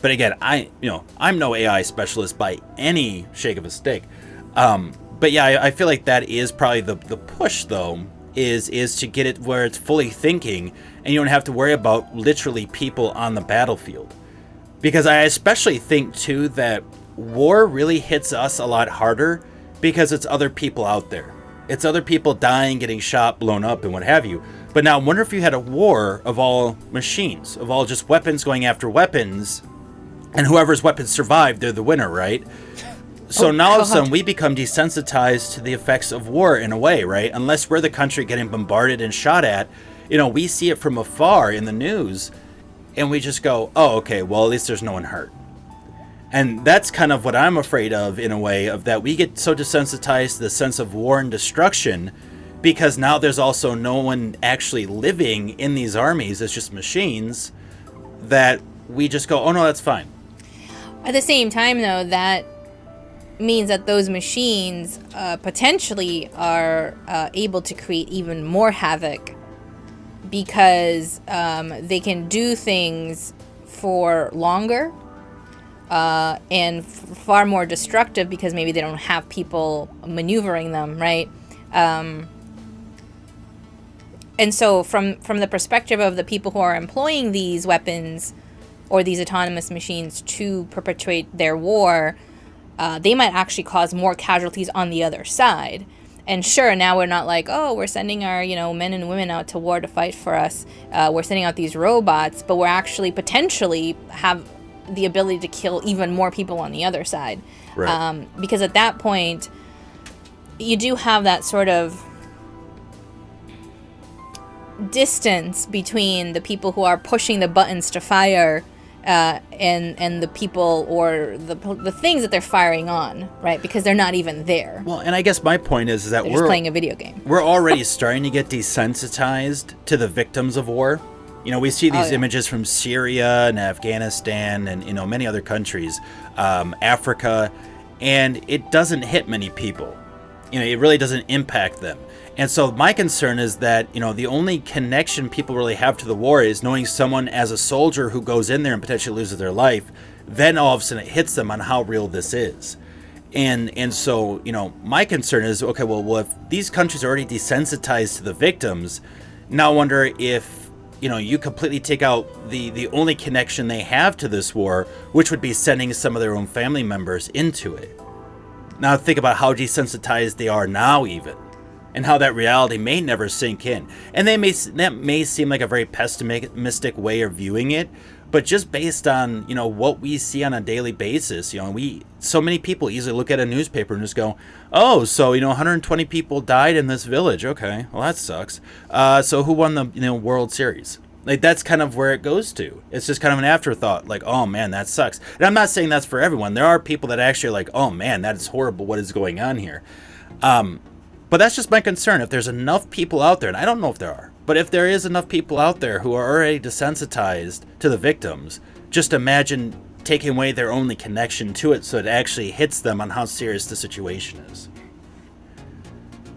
But again, I'm no AI specialist by any shake of a stick. But yeah, I feel like that is probably the push, though, is to get it where it's fully thinking and you don't have to worry about literally people on the battlefield. Because I especially think, too, that war really hits us a lot harder because it's other people out there. It's other people dying, getting shot, blown up, and what have you. But now, I wonder if you had a war of all machines, of all just weapons going after weapons, and whoever's weapons survive, they're the winner, right? So now all of a sudden, we become desensitized to the effects of war in a way, right? Unless we're the country getting bombarded and shot at, we see it from afar in the news, and we just go, oh, okay, well, at least there's no one hurt. And that's kind of what I'm afraid of, in a way, of that we get so desensitized to the sense of war and destruction because now there's also no one actually living in these armies. It's just machines that we just go, oh, no, that's fine. At the same time, though, that means that those machines potentially are able to create even more havoc because they can do things for longer. And far more destructive because maybe they don't have people maneuvering them, right? And so from the perspective of the people who are employing these weapons or these autonomous machines to perpetuate their war, they might actually cause more casualties on the other side. And sure, now we're not like, oh, we're sending our, men and women out to war to fight for us. We're sending out these robots, but we're actually potentially have the ability to kill even more people on the other side. Right. Because at that point, you do have that sort of distance between the people who are pushing the buttons to fire and the people or the things that they're firing on, right? Because they're not even there. Well, and I guess my point is that they're just playing a video game. We're already starting to get desensitized to the victims of war. We see these images from Syria and Afghanistan and, many other countries, Africa, and it doesn't hit many people. It really doesn't impact them. And so my concern is that, the only connection people really have to the war is knowing someone as a soldier who goes in there and potentially loses their life. Then all of a sudden it hits them on how real this is. And so, my concern is, okay, well, if these countries are already desensitized to the victims, now I wonder if you completely take out the only connection they have to this war, which would be sending some of their own family members into it. Now think about how desensitized they are now even, and how that reality may never sink in. And that may seem like a very pessimistic way of viewing it, but just based on, what we see on a daily basis, so many people easily look at a newspaper and just go, oh, so, 120 people died in this village. Okay, well, that sucks. So who won the, World Series? Like, that's kind of where it goes to. It's just kind of an afterthought. Like, oh, man, that sucks. And I'm not saying that's for everyone. There are people that actually are like, oh, man, that is horrible. What is going on here? But that's just my concern. If there's enough people out there, and I don't know if there are, but if there is enough people out there who are already desensitized to the victims, just imagine taking away their only connection to it so it actually hits them on how serious the situation is.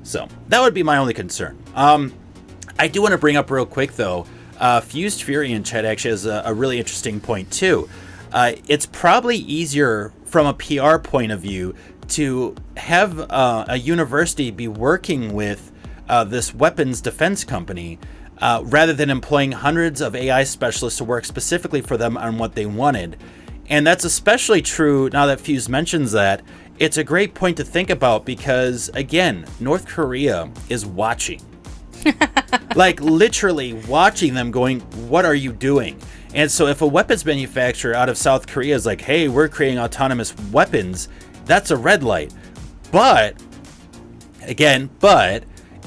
So that would be my only concern. I do want to bring up real quick, though, Fused Fury in chat actually has a really interesting point, too. It's probably easier from a PR point of view to have a university be working with this weapons defense company rather than employing hundreds of AI specialists to work specifically for them on what they wanted. And that's especially true now that Fuse mentions that. It's a great point to think about because, again, North Korea is watching. Like, literally watching them going, what are you doing? And so if a weapons manufacturer out of South Korea is like, hey, we're creating autonomous weapons, that's a red light. But, again,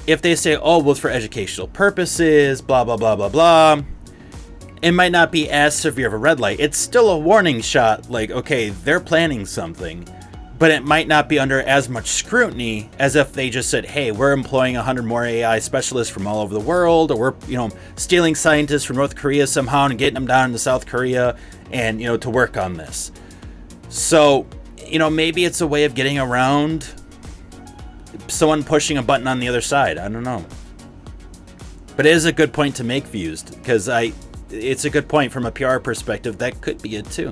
if they say, oh, well, it's for educational purposes, blah, blah, blah, blah, blah, it might not be as severe of a red light. It's still a warning shot, like, okay, they're planning something, but it might not be under as much scrutiny as if they just said, hey, we're employing 100 more AI specialists from all over the world, or we're, stealing scientists from North Korea somehow and getting them down to South Korea and, to work on this. So, maybe it's a way of getting around someone pushing a button on the other side. I don't know. But it is a good point to make, Fused, because it's a good point from a PR perspective. That could be it too.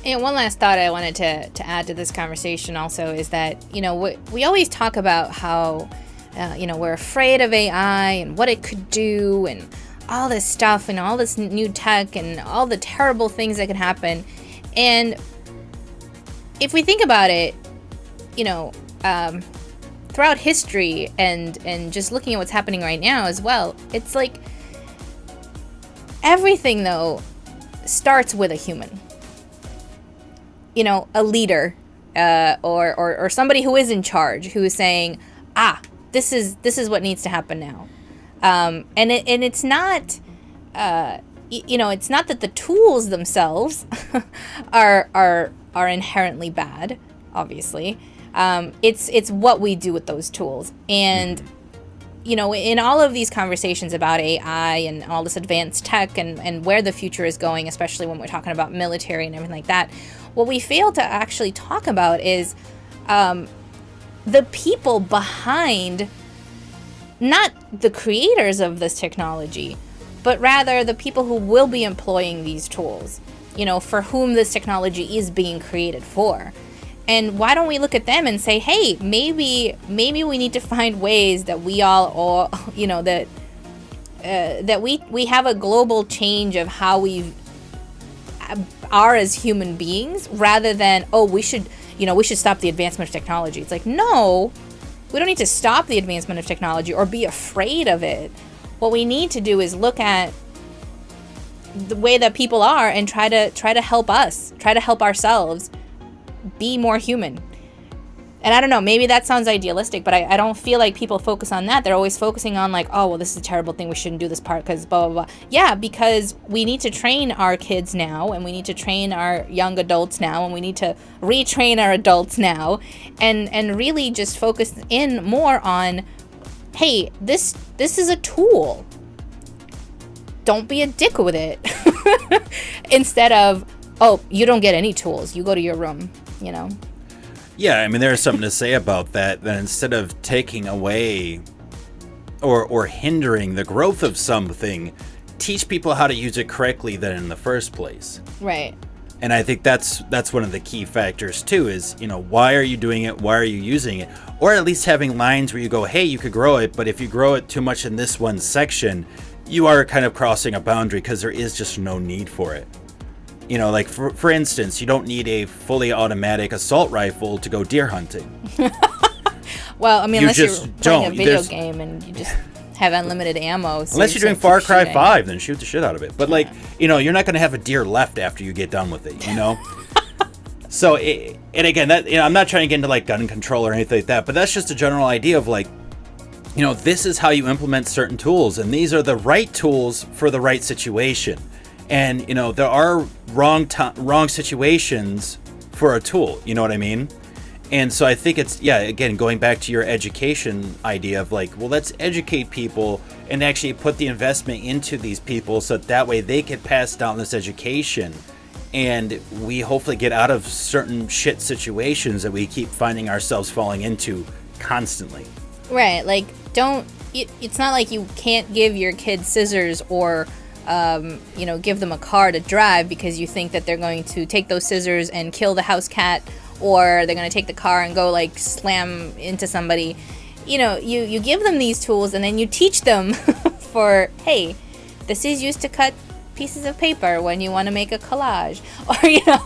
And one last thought I wanted to add to this conversation also is that, we always talk about how, we're afraid of AI and what it could do and all this stuff and all this new tech and all the terrible things that could happen. And if we think about it, throughout history and just looking at what's happening right now as well, it's like everything, though, starts with a human. A leader or somebody who is in charge, who is saying, this is what needs to happen now. And it's not, it's not that the tools themselves are inherently bad, obviously. It's what we do with those tools. And, in all of these conversations about AI and all this advanced tech and where the future is going, especially when we're talking about military and everything like that, what we fail to actually talk about is the people behind, not the creators of this technology, but rather the people who will be employing these tools, for whom this technology is being created for. And why don't we look at them and say, hey, maybe we need to find ways that we all that we have a global change of how we are as human beings, rather than, we should stop the advancement of technology. It's like, no, we don't need to stop the advancement of technology or be afraid of it. What we need to do is look at the way that people are and try to help ourselves be more human. And I don't know, maybe that sounds idealistic, but I don't feel like people focus on that. They're always focusing on like, oh, well, this is a terrible thing, we shouldn't do this part because blah, blah, blah. Yeah, because we need to train our kids now, and we need to train our young adults now, and we need to retrain our adults now, and really just focus in more on, hey, this is a tool. Don't be a dick with it. Instead of, oh, you don't get any tools, you go to your room, Yeah, I mean, there's something to say about that instead of taking away or hindering the growth of something, teach people how to use it correctly then in the first place. Right. And I think that's one of the key factors too, is, why are you doing it? Why are you using it? Or at least having lines where you go, hey, you could grow it, but if you grow it too much in this one section, you are kind of crossing a boundary because there is just no need for it. Like for instance, you don't need a fully automatic assault rifle to go deer hunting. Well, I mean, unless you're playing a video game and you just have unlimited ammo. So unless you're doing Far Cry 5, then shoot the shit out of it. But you're not going to have a deer left after you get done with it, So, and again, that I'm not trying to get into like gun control or anything like that, but that's just a general idea of like, this is how you implement certain tools, and these are the right tools for the right situation. And, there are wrong situations for a tool, you know what I mean? And so I think it's, again, going back to your education idea of like, well, let's educate people and actually put the investment into these people so that way they can pass down this education. And we hopefully get out of certain shit situations that we keep finding ourselves falling into constantly. Right. Like, it's not like you can't give your kids scissors or, give them a car to drive because you think that they're going to take those scissors and kill the house cat, or they're going to take the car and go like slam into somebody. You give them these tools and then you teach them for, hey, this is used to cut pieces of paper when you want to make a collage, or,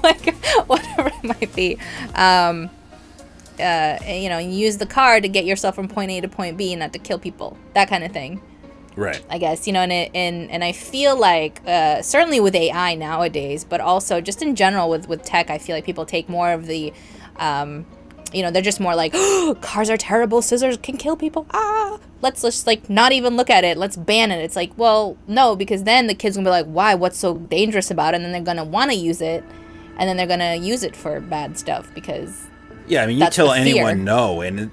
like whatever it might be. Use the car to get yourself from point A to point B, not to kill people, that kind of thing. Right. I guess, and I feel like, certainly with AI nowadays, but also just in general with tech, I feel like people take more of the, they're just more like, oh, cars are terrible, scissors can kill people, let's just like not even look at it, let's ban it. It's like, well, no, because then the kids will be like, why, what's so dangerous about it? And then they're going to want to use it, and then they're going to use it for bad stuff because... Yeah, I mean, you tell anyone no, and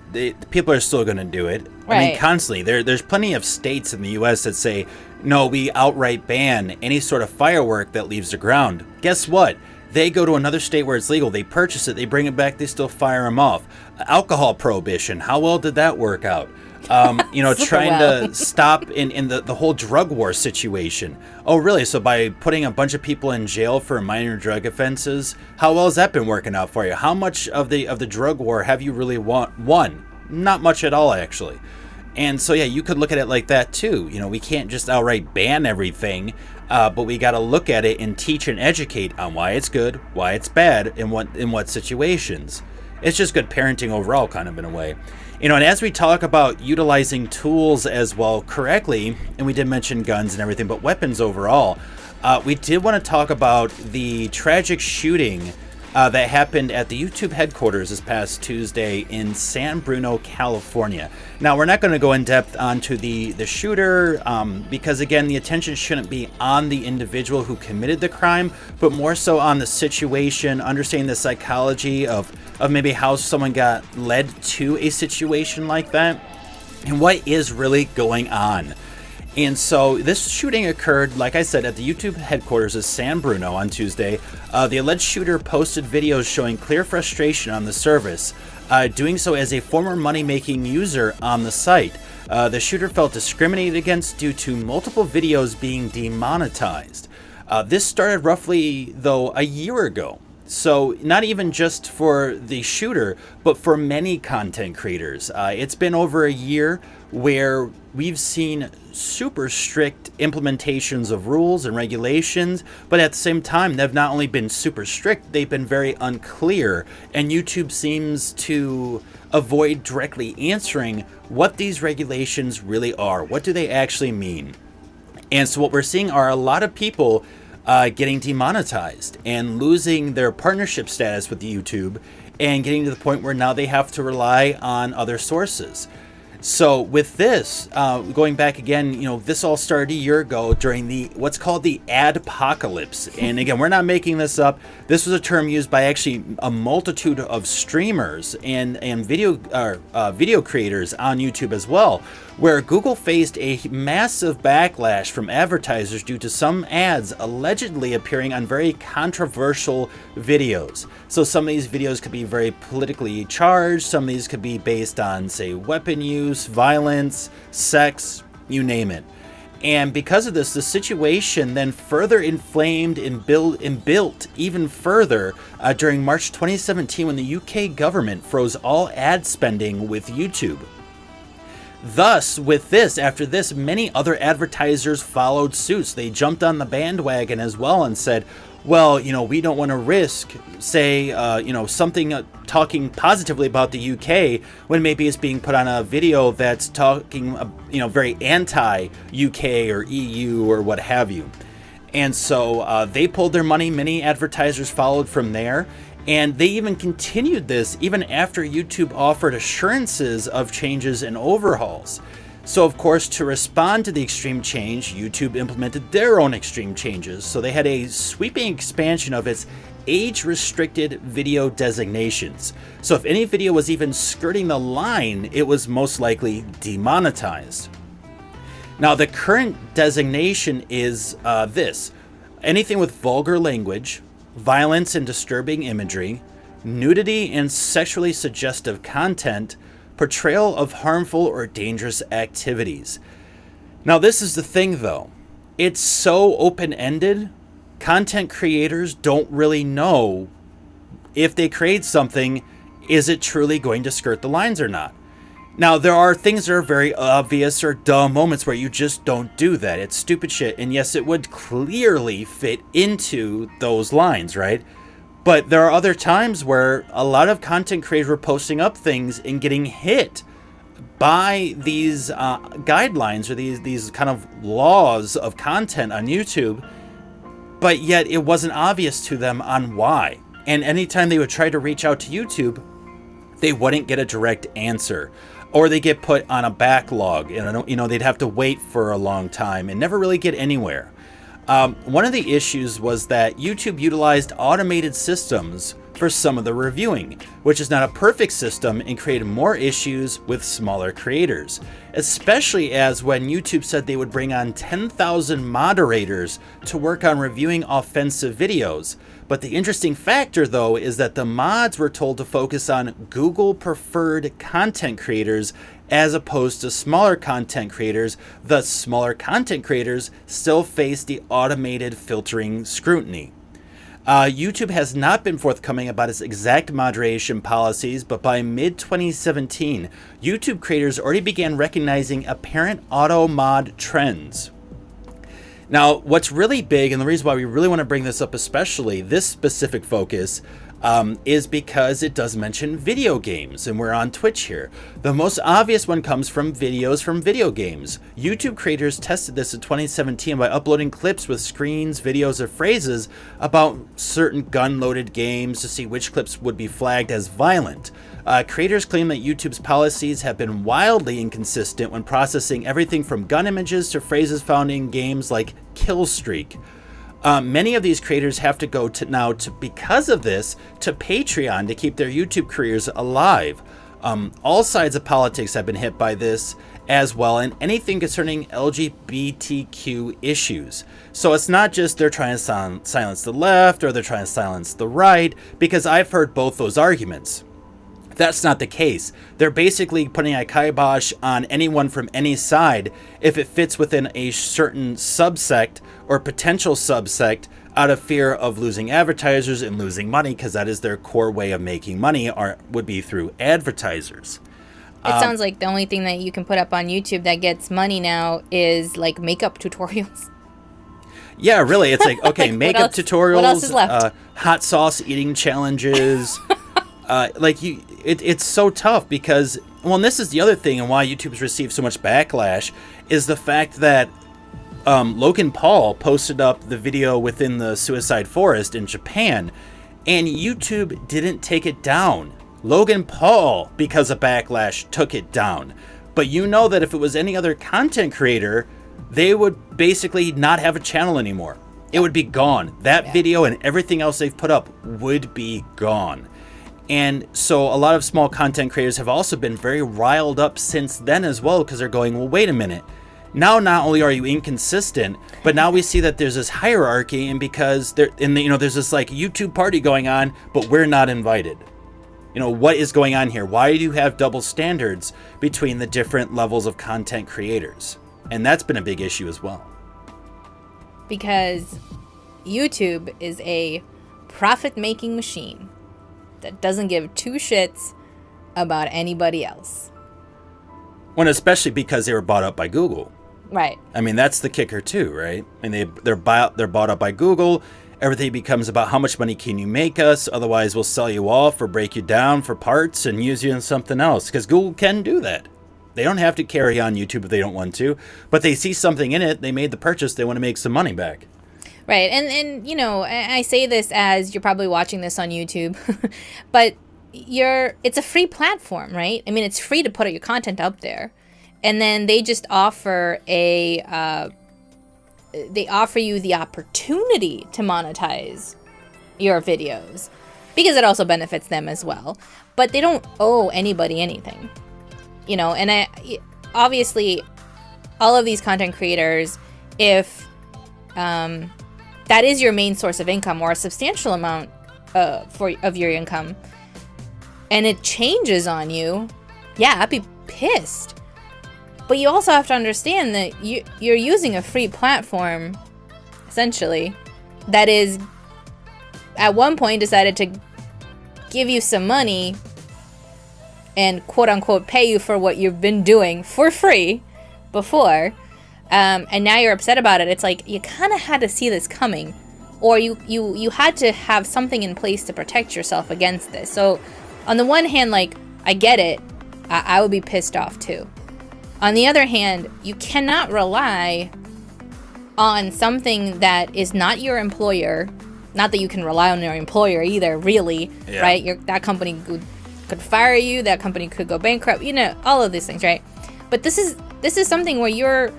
people are still going to do it. Right. I mean, constantly. There's plenty of states in the U.S. that say, no, we outright ban any sort of firework that leaves the ground. Guess what? They go to another state where it's legal. They purchase it. They bring it back. They still fire them off. Alcohol prohibition. How well did that work out? Trying to stop in the whole drug war situation. Oh, really? So by putting a bunch of people in jail for minor drug offenses, how well has that been working out for you? How much of the drug war have you really won? Not much at all, actually. And so, you could look at it like that, too. We can't just outright ban everything, but we got to look at it and teach and educate on why it's good, why it's bad, in what situations. It's just good parenting overall, kind of, in a way. And as we talk about utilizing tools as well correctly, and we did mention guns and everything, but weapons overall, we did want to talk about the tragic shooting that happened at the YouTube headquarters this past Tuesday in San Bruno, California. Now, we're not going to go in depth onto the shooter because, again, the attention shouldn't be on the individual who committed the crime, but more so on the situation, understanding the psychology of maybe how someone got led to a situation like that and what is really going on. And so this shooting occurred, like I said, at the YouTube headquarters of San Bruno on Tuesday. The alleged shooter posted videos showing clear frustration on the service, doing so as a former money-making user on the site. The shooter felt discriminated against due to multiple videos being demonetized. This started roughly, though, a year ago. So not even just for the shooter, but for many content creators. It's been over a year where we've seen super strict implementations of rules and regulations, but at the same time, they've not only been super strict, they've been very unclear, and YouTube seems to avoid directly answering what these regulations really are. What do they actually mean? And so what we're seeing are a lot of people getting demonetized and losing their partnership status with YouTube and getting to the point where now they have to rely on other sources. So with this, going back again, this all started a year ago during what's called the adpocalypse. And again, we're not making this up. This was a term used by actually a multitude of streamers and video creators on YouTube as well, where Google faced a massive backlash from advertisers due to some ads allegedly appearing on very controversial videos. So some of these videos could be very politically charged, some of these could be based on, say, weapon use, violence, sex, you name it. And because of this, the situation then further inflamed and built even further during March 2017 when the UK government froze all ad spending with YouTube. Thus, after this, many other advertisers followed suit. They jumped on the bandwagon as well and said, well, we don't want to risk, say, something talking positively about the UK when maybe it's being put on a video that's talking, very anti-UK or EU or what have you. And so they pulled their money. Many advertisers followed from there. And they even continued this even after YouTube offered assurances of changes and overhauls. So, of course, to respond to the extreme change, YouTube implemented their own extreme changes. So they had a sweeping expansion of its age-restricted video designations. So if any video was even skirting the line, it was most likely demonetized. Now, the current designation is this: anything with vulgar language, violence and disturbing imagery, nudity and sexually suggestive content, portrayal of harmful or dangerous activities. Now, this is the thing, though. It's so open-ended, content creators don't really know if they create something, is it truly going to skirt the lines or not? Now, there are things that are very obvious or dumb moments where you just don't do that. It's stupid shit, and yes, it would clearly fit into those lines, right? But there are other times where a lot of content creators were posting up things and getting hit by these guidelines or these kind of laws of content on YouTube, but yet it wasn't obvious to them on why. And anytime they would try to reach out to YouTube, they wouldn't get a direct answer, or they get put on a backlog, and they'd have to wait for a long time and never really get anywhere. One of the issues was that YouTube utilized automated systems for some of the reviewing, which is not a perfect system and created more issues with smaller creators, especially as when YouTube said they would bring on 10,000 moderators to work on reviewing offensive videos. But the interesting factor, though, is that the mods were told to focus on Google preferred content creators as opposed to smaller content creators. Thus, smaller content creators still face the automated filtering scrutiny. YouTube has not been forthcoming about its exact moderation policies, but by mid-2017, YouTube creators already began recognizing apparent auto-mod trends. Now, what's really big, and the reason why we really want to bring this up, especially this specific focus, is because it does mention video games, and we're on Twitch here. The most obvious one comes from videos from video games. YouTube creators tested this in 2017 by uploading clips with screens, videos, or phrases about certain gun-loaded games to see which clips would be flagged as violent. Creators claim that YouTube's policies have been wildly inconsistent when processing everything from gun images to phrases found in games like Kill Streak. Many of these creators have to go because of this, to Patreon to keep their YouTube careers alive. All sides of politics have been hit by this as well, and anything concerning LGBTQ issues. So it's not just they're trying to silence the left or they're trying to silence the right, because I've heard both those arguments. That's not the case. They're basically putting a kibosh on anyone from any side if it fits within a certain subsect or potential subsect, out of fear of losing advertisers and losing money, because that is their core way of making money, would be through advertisers. It sounds like the only thing that you can put up on YouTube that gets money now is like makeup tutorials. Yeah, really. It's like, okay, like, makeup tutorials, what else is left? Hot sauce eating challenges. It's so tough because, well, and this is the other thing and why YouTube's received so much backlash, is the fact that Logan Paul posted up the video within the suicide forest in Japan, and YouTube didn't take it down. Logan Paul, because of backlash, took it down. But you know that if it was any other content creator, they would basically not have a channel anymore. It would be gone. That video and everything else they've put up would be gone. And so a lot of small content creators have also been very riled up since then as well, because they're going, well, wait a minute. Now, not only are you inconsistent, but now we see that there's this hierarchy, and because there's this like YouTube party going on, but we're not invited. What is going on here? Why do you have double standards between the different levels of content creators? And that's been a big issue as well. Because YouTube is a profit-making machine that doesn't give two shits about anybody else. Well, especially because they were bought up by Google. Right. I mean, that's the kicker too, right? And they're bought up by Google. Everything becomes about how much money can you make us, otherwise we'll sell you off or break you down for parts and use you in something else, because Google can do that. They don't have to carry on YouTube if they don't want to, but they see something in it, they made the purchase, they want to make some money back. Right, and I say this as you're probably watching this on YouTube, but it's a free platform, right? I mean, it's free to put your content up there. and then they just offer they offer you the opportunity to monetize your videos, because it also benefits them as well. But they don't owe anybody anything, you know. And obviously, all of these content creators, if that is your main source of income, or a substantial amount of your income, and it changes on you, yeah, I'd be pissed. But you also have to understand that you're using a free platform, essentially, that is at one point decided to give you some money and quote unquote pay you for what you've been doing for free before, and now you're upset about it. It's like, you kind of had to see this coming, or you had to have something in place to protect yourself against this. So on the one hand, like, I get it, I would be pissed off too. On the other hand, you cannot rely on something that is not your employer. Not that you can rely on your employer either, really, yeah. Right? That company could fire you. That company could go bankrupt. You know, all of these things, right? But this is something where you're,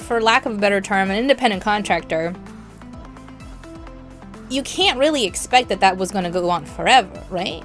for lack of a better term, an independent contractor. You can't really expect that was going to go on forever, right?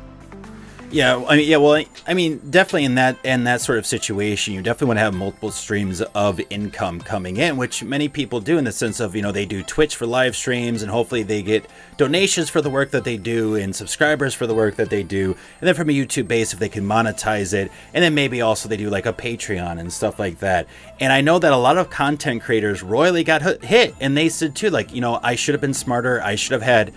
Yeah, I mean, definitely in that sort of situation, you definitely want to have multiple streams of income coming in, which many people do, in the sense of, you know, they do Twitch for live streams, and hopefully they get donations for the work that they do and subscribers for the work that they do, and then from a YouTube base, if they can monetize it, and then maybe also they do like a Patreon and stuff like that. And I know that a lot of content creators royally got hit, and they said too, like, you know, I should have been smarter. I should have had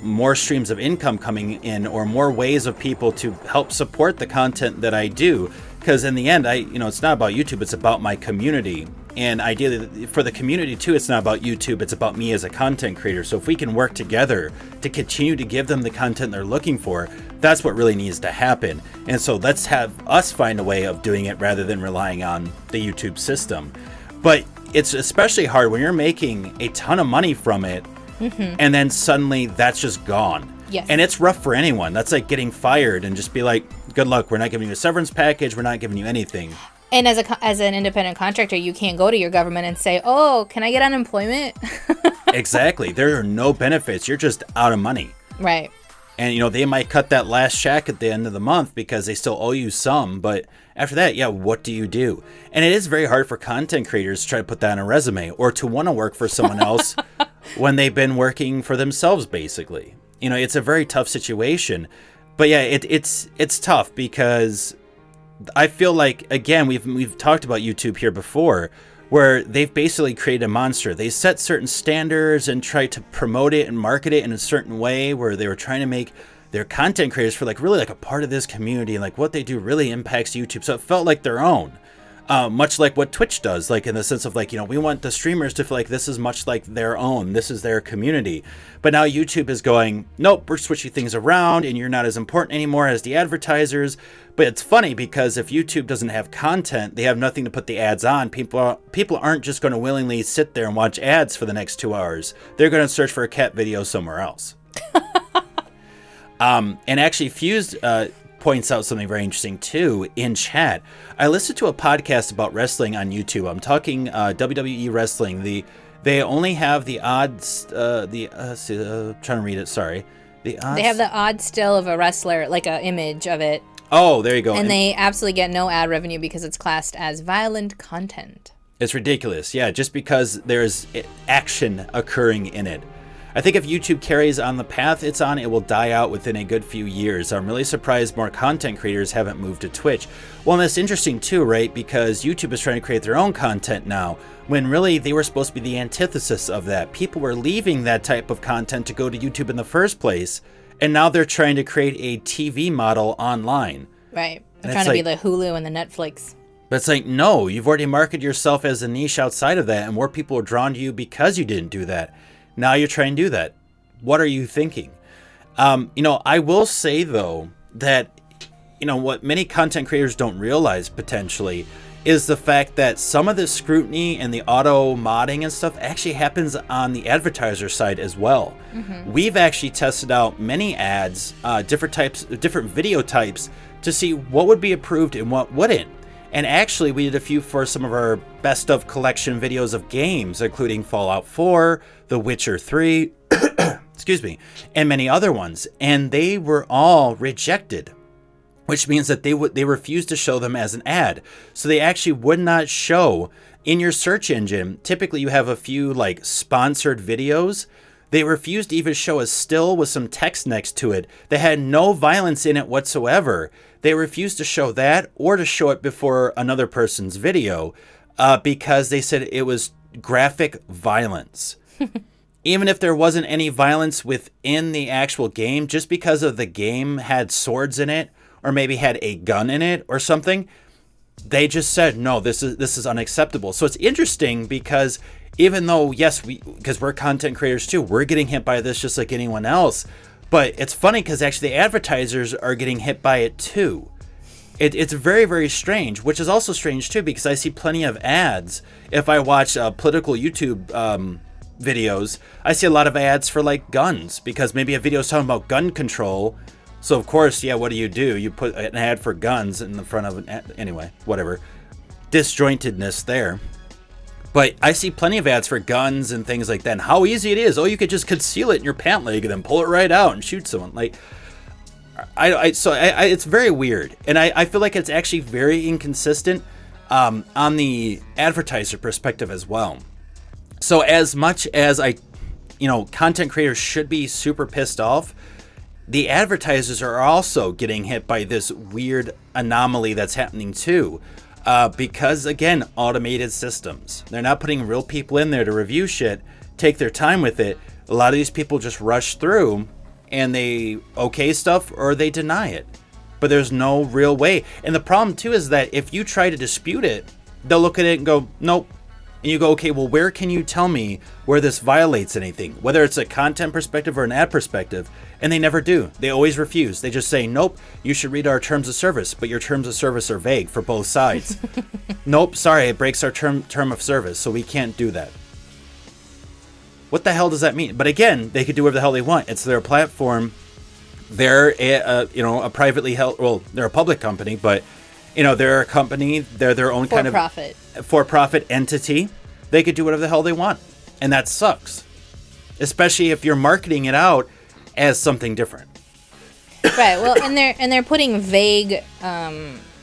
more streams of income coming in, or more ways of people to help support the content that I do. Because in the end, it's not about YouTube, it's about my community. And ideally for the community too, it's not about YouTube, it's about me as a content creator. So if we can work together to continue to give them the content they're looking for, that's what really needs to happen. And so let's have us find a way of doing it rather than relying on the YouTube system. But it's especially hard when you're making a ton of money from it, and then suddenly that's just gone. Yes. And it's rough for anyone. That's like getting fired and just be like, good luck. We're not giving you a severance package. We're not giving you anything. And as an independent contractor, you can't go to your government and say, oh, can I get unemployment? Exactly. There are no benefits. You're just out of money. Right. And, you know, they might cut that last check at the end of the month because they still owe you some. But after that, yeah, what do you do? And it is very hard for content creators to try to put that on a resume, or to want to work for someone else when they've been working for themselves, basically. You know, it's a very tough situation. But yeah, it's tough, because I feel like, again, we've talked about YouTube here before, where they've basically created a monster. They set certain standards and try to promote it and market it in a certain way, where they were trying to make their content creators feel like really like a part of this community, and like what they do really impacts YouTube. So it felt like their own, much like what Twitch does, like in the sense of like, you know, we want the streamers to feel like this is much like their own, this is their community. But now YouTube is going, nope, we're switching things around, and you're not as important anymore as the advertisers. But it's funny, because if YouTube doesn't have content, they have nothing to put the ads on. People aren't just going to willingly sit there and watch ads for the next 2 hours. They're going to search for a cat video somewhere else. And actually, Fused points out something very interesting too in chat. I listened to a podcast about wrestling on YouTube. I'm talking WWE wrestling. They only have the odds. Trying to read it. Sorry, the odds. They have the odd still of a wrestler, like an image of it. Oh, there you go. And they absolutely get no ad revenue because it's classed as violent content. It's ridiculous. Yeah, just because there's action occurring in it. I think if YouTube carries on the path it's on, it will die out within a good few years. I'm really surprised more content creators haven't moved to Twitch. Well, and that's interesting too, right? Because YouTube is trying to create their own content now, when really they were supposed to be the antithesis of that. People were leaving that type of content to go to YouTube in the first place, and now they're trying to create a TV model online. Right. They're trying to be the Hulu and the Netflix. But it's like, no, you've already marketed yourself as a niche outside of that, and more people are drawn to you because you didn't do that. Now you're trying to do that. What are you thinking? I will say, though, that, what many content creators don't realize potentially is the fact that some of the scrutiny and the auto modding and stuff actually happens on the advertiser side as well. Mm-hmm. We've actually tested out many ads, different video types, to see what would be approved and what wouldn't. And actually, we did a few for some of our best of collection videos of games, including Fallout 4, The Witcher 3, excuse me, and many other ones. And they were all rejected, which means that they refused to show them as an ad. So they actually would not show in your search engine. Typically, you have a few like sponsored videos. They refused to even show a still with some text next to it that had no violence in it whatsoever. They refused to show that or to show it before another person's video because they said it was graphic violence. Even if there wasn't any violence within the actual game, just because of the game had swords in it or maybe had a gun in it or something, they just said, no, this is unacceptable. So it's interesting because even though, yes, because we're content creators too, we're getting hit by this just like anyone else. But it's funny because actually the advertisers are getting hit by it too. It's very, very strange, which is also strange too because I see plenty of ads. If I watch political YouTube videos, I see a lot of ads for like guns because maybe a video is talking about gun control. So of course, yeah, what do? You put an ad for guns in the front of an ad. Anyway, whatever. Disjointedness there. But I see plenty of ads for guns and things like that. And how easy it is. Oh, you could just conceal it in your pant leg and then pull it right out and shoot someone. Like, it's very weird. And I feel like it's actually very inconsistent on the advertiser perspective as well. So as much as content creators should be super pissed off, the advertisers are also getting hit by this weird anomaly that's happening too. Because, again, automated systems. They're not putting real people in there to review shit, take their time with it. A lot of these people just rush through and they okay stuff or they deny it. But there's no real way. And the problem, too, is that if you try to dispute it, they'll look at it and go, nope. And you go, okay, well, where can you tell me where this violates anything? Whether it's a content perspective or an ad perspective. And they never do. They always refuse. They just say, nope, you should read our terms of service. But your terms of service are vague for both sides. Nope, sorry, it breaks our term of service, so we can't do that. What the hell does that mean? But again, they could do whatever the hell they want. It's their platform. They're a privately held, well, they're a public company, but they're a company. They're their own kind of for-profit entity. They could do whatever the hell they want. And that sucks. Especially if you're marketing it out as something different. Right. Well, and they're putting vague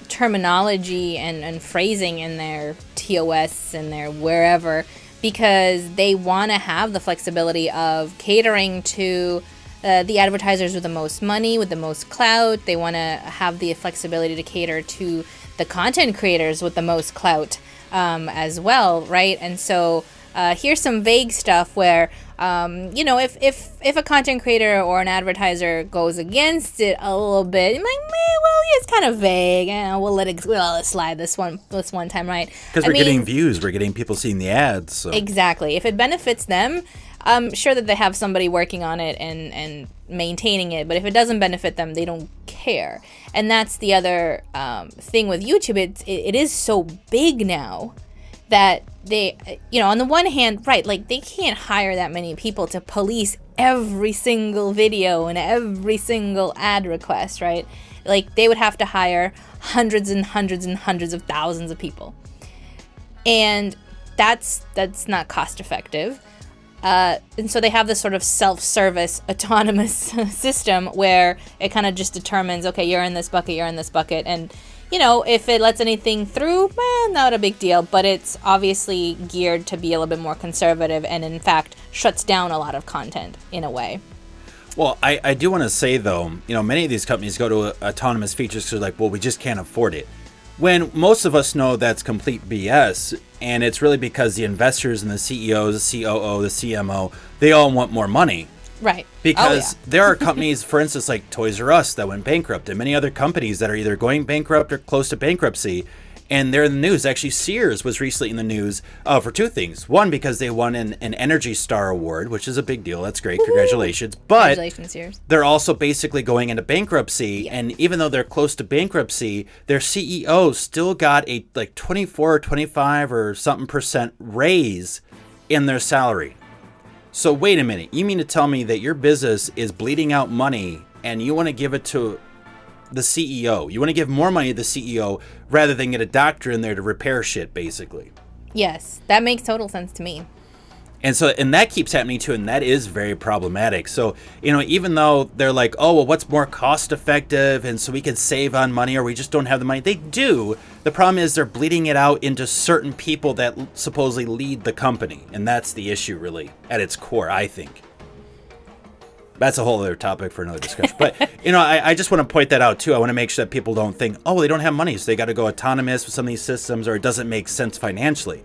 terminology and phrasing in their TOS and their wherever because they want to have the flexibility of catering to the advertisers with the most money, with the most clout. They want to have the flexibility to cater to the content creators with the most clout as well, right? And so here's some vague stuff where, if a content creator or an advertiser goes against it a little bit, I'm like, well, it's kind of vague. We'll let it slide this one time, right? Because we're getting views, we're getting people seeing the ads. So. Exactly. If it benefits them, I'm sure that they have somebody working on it and maintaining it. But if it doesn't benefit them, they don't care. And that's the other thing with YouTube. It is so big now that they, on the one hand, right, like they can't hire that many people to police every single video and every single ad request, right? Like they would have to hire hundreds and hundreds and hundreds of thousands of people. And that's not cost effective. And so they have this sort of self-service autonomous system where it kind of just determines, okay, you're in this bucket. And, if it lets anything through, not a big deal. But it's obviously geared to be a little bit more conservative and, in fact, shuts down a lot of content in a way. Well, I do want to say, though, many of these companies go to autonomous features because they're like, well, we just can't afford it. When most of us know that's complete BS, and it's really because the investors and the CEOs, the COO, the CMO, they all want more money. Right. Because there are companies, for instance, like Toys R Us that went bankrupt, and many other companies that are either going bankrupt or close to bankruptcy, and they're in the news. Actually, Sears was recently in the news for two things. One, because they won an Energy Star Award, which is a big deal. That's great. Woo-hoo! Congratulations. But congratulations, Sears. They're also basically going into bankruptcy. Yeah. And even though they're close to bankruptcy, their CEO still got a 24 or 25 or something % raise in their salary. So wait a minute. You mean to tell me that your business is bleeding out money and you want to give it to the CEO. You want to give more money to the CEO rather than get a doctor in there to repair shit, basically. Yes, that makes total sense to me. And that keeps happening too, and that is very problematic. So, even though they're like, oh, well, what's more cost effective, and so we can save on money, or we just don't have the money, they do. The problem is they're bleeding it out into certain people that supposedly lead the company, and that's the issue, really, at its core, I think. That's a whole other topic for another discussion. But, I just want to point that out, too. I want to make sure that people don't think, oh, they don't have money, so they got to go autonomous with some of these systems, or it doesn't make sense financially.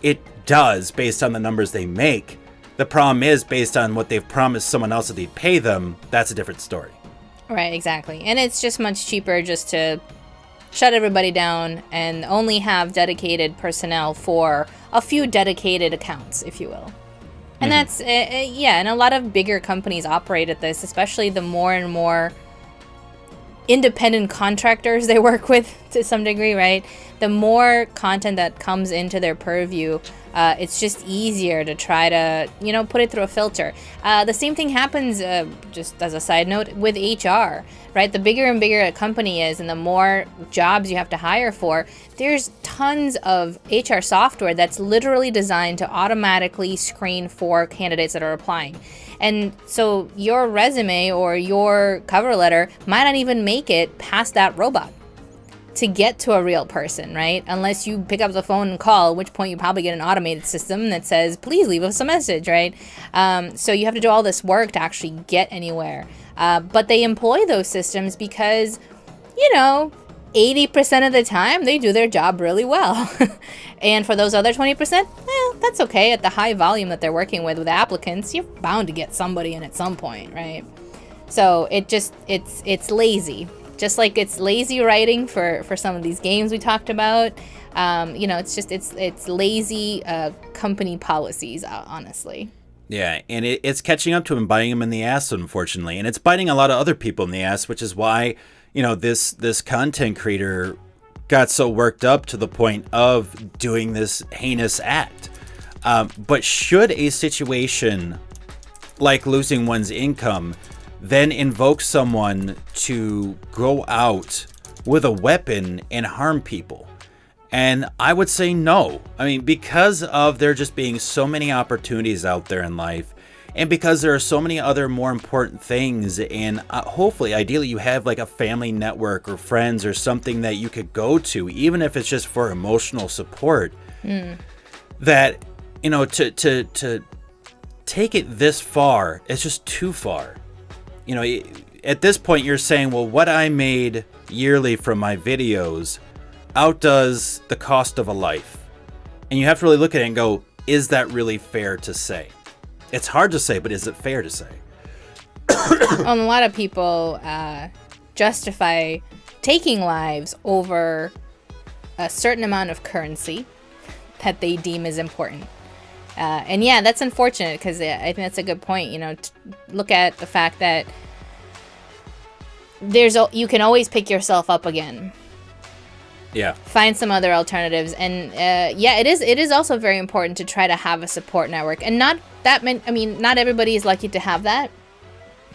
It does, based on the numbers they make. The problem is, based on what they've promised someone else that they'd pay them, that's a different story. Right, exactly. And it's just much cheaper just to shut everybody down and only have dedicated personnel for a few dedicated accounts, if you will. And that's, and a lot of bigger companies operate at this, especially the more and more independent contractors they work with to some degree, right? The more content that comes into their purview, it's just easier to try to, put it through a filter. The same thing happens, just as a side note, with HR, right? The bigger and bigger a company is and the more jobs you have to hire for, there's tons of HR software that's literally designed to automatically screen for candidates that are applying. And so your resume or your cover letter might not even make it past that robot to get to a real person, right? Unless you pick up the phone and call, at which point you probably get an automated system that says, please leave us a message, right? So you have to do all this work to actually get anywhere. But they employ those systems because, 80% of the time they do their job really well. And for those other 20%, that's okay. At the high volume that they're working with applicants, you're bound to get somebody in at some point, right? So it's lazy. Just like it's lazy writing for some of these games we talked about. It's lazy company policies, honestly. Yeah, and it's catching up to them, biting them in the ass, unfortunately. And it's biting a lot of other people in the ass, which is why, this content creator got so worked up to the point of doing this heinous act. But should a situation like losing one's income then invoke someone to go out with a weapon and harm people? And I would say no. I mean, because of there just being so many opportunities out there in life, and because there are so many other more important things, and hopefully, ideally, you have like a family network or friends or something that you could go to, even if it's just for emotional support, that, to take it this far, it's just too far. At this point, you're saying, well, what I made yearly from my videos outdoes the cost of a life. And you have to really look at it and go, is that really fair to say? It's hard to say, but is it fair to say? A lot of people justify taking lives over a certain amount of currency that they deem is important. And yeah, that's unfortunate because I think that's a good point. Look at the fact that you can always pick yourself up again. Yeah. Find some other alternatives, and it is also very important to try to have a support network, and not everybody is lucky to have that.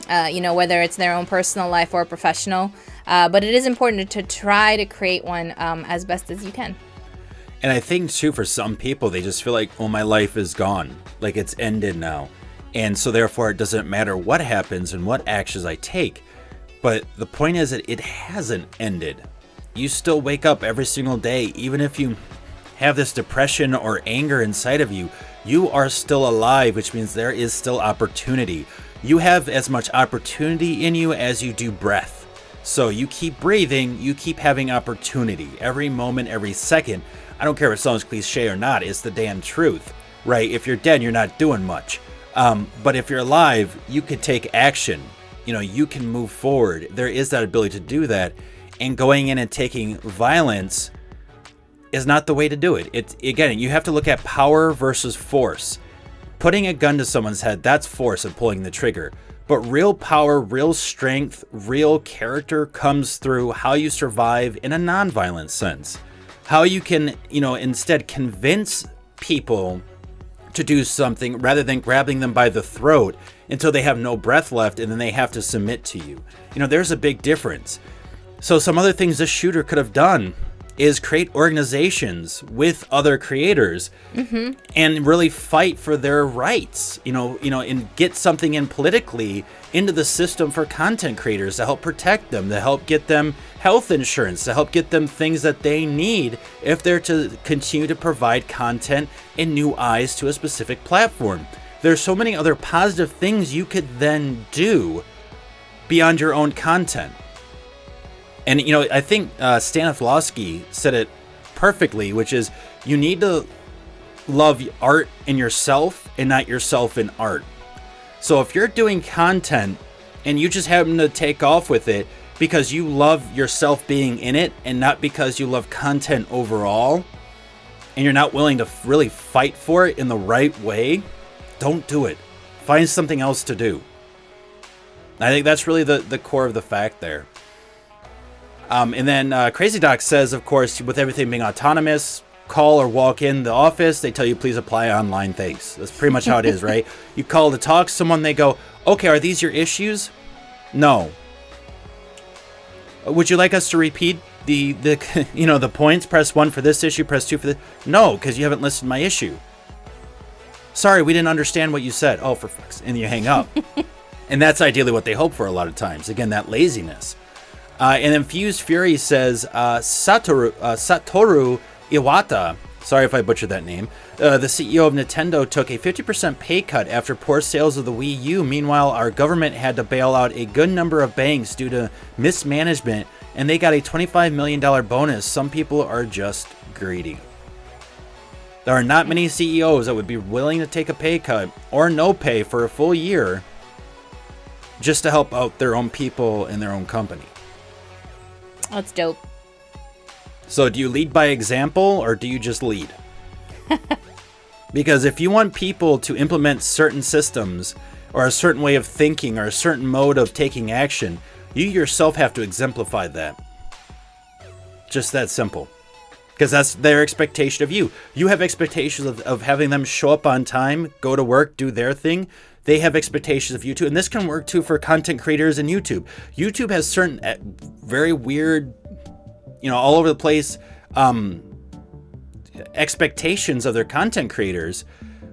Whether it's their own personal life or professional, but it is important to try to create one as best as you can. And I think, too, for some people, they just feel like, oh, my life is gone. Like, it's ended now. And so, therefore, it doesn't matter what happens and what actions I take. But the point is that it hasn't ended. You still wake up every single day. Even if you have this depression or anger inside of you, you are still alive, which means there is still opportunity. You have as much opportunity in you as you do breath. So you keep breathing, you keep having opportunity. Every moment, every second. I don't care if it sounds cliche or not, it's the damn truth, right? If you're dead, you're not doing much. But if you're alive, you can take action. You can move forward. There is that ability to do that. And going in and taking violence is not the way to do it. Again, you have to look at power versus force. Putting a gun to someone's head, that's force and pulling the trigger. But real power, real strength, real character comes through how you survive in a non-violent sense. How you can, instead convince people to do something rather than grabbing them by the throat until they have no breath left and then they have to submit to you. There's a big difference. So some other things this shooter could have done is create organizations with other creators and really fight for their rights, and get something in politically into the system for content creators to help protect them, to help get them health insurance, to help get them things that they need if they're to continue to provide content and new eyes to a specific platform. There's so many other positive things you could then do beyond your own content. And, I think Stanislavski said it perfectly, which is you need to love art in yourself and not yourself in art. So if you're doing content and you just happen to take off with it because you love yourself being in it and not because you love content overall, and you're not willing to really fight for it in the right way, don't do it. Find something else to do. I think that's really the core of the fact there. And then Crazy Doc says, of course, with everything being autonomous, call or walk in the office, they tell you, please apply online, thanks. That's pretty much how it is, right? You call to talk to someone, they go, okay, are these your issues? No. Would you like us to repeat the points? Press 1 for this issue, press 2 for this. No, because you haven't listed my issue. Sorry, we didn't understand what you said. Oh, for fuck's sake. And you hang up. And that's ideally what they hope for a lot of times. Again, that laziness. And then Fused Fury says, Satoru Iwata, sorry if I butchered that name, the CEO of Nintendo took a 50% pay cut after poor sales of the Wii U. Meanwhile, our government had to bail out a good number of banks due to mismanagement, and they got a $25 million bonus. Some people are just greedy. There are not many CEOs that would be willing to take a pay cut or no pay for a full year just to help out their own people and their own company. That's dope. So do you lead by example or do you just lead? Because if you want people to implement certain systems or a certain way of thinking or a certain mode of taking action, you yourself have to exemplify that. Just that simple. Because that's their expectation of you. You have expectations of having them show up on time, go to work, do their thing. They have expectations of you too. And this can work too for content creators in YouTube. YouTube has certain very weird, all over the place expectations of their content creators.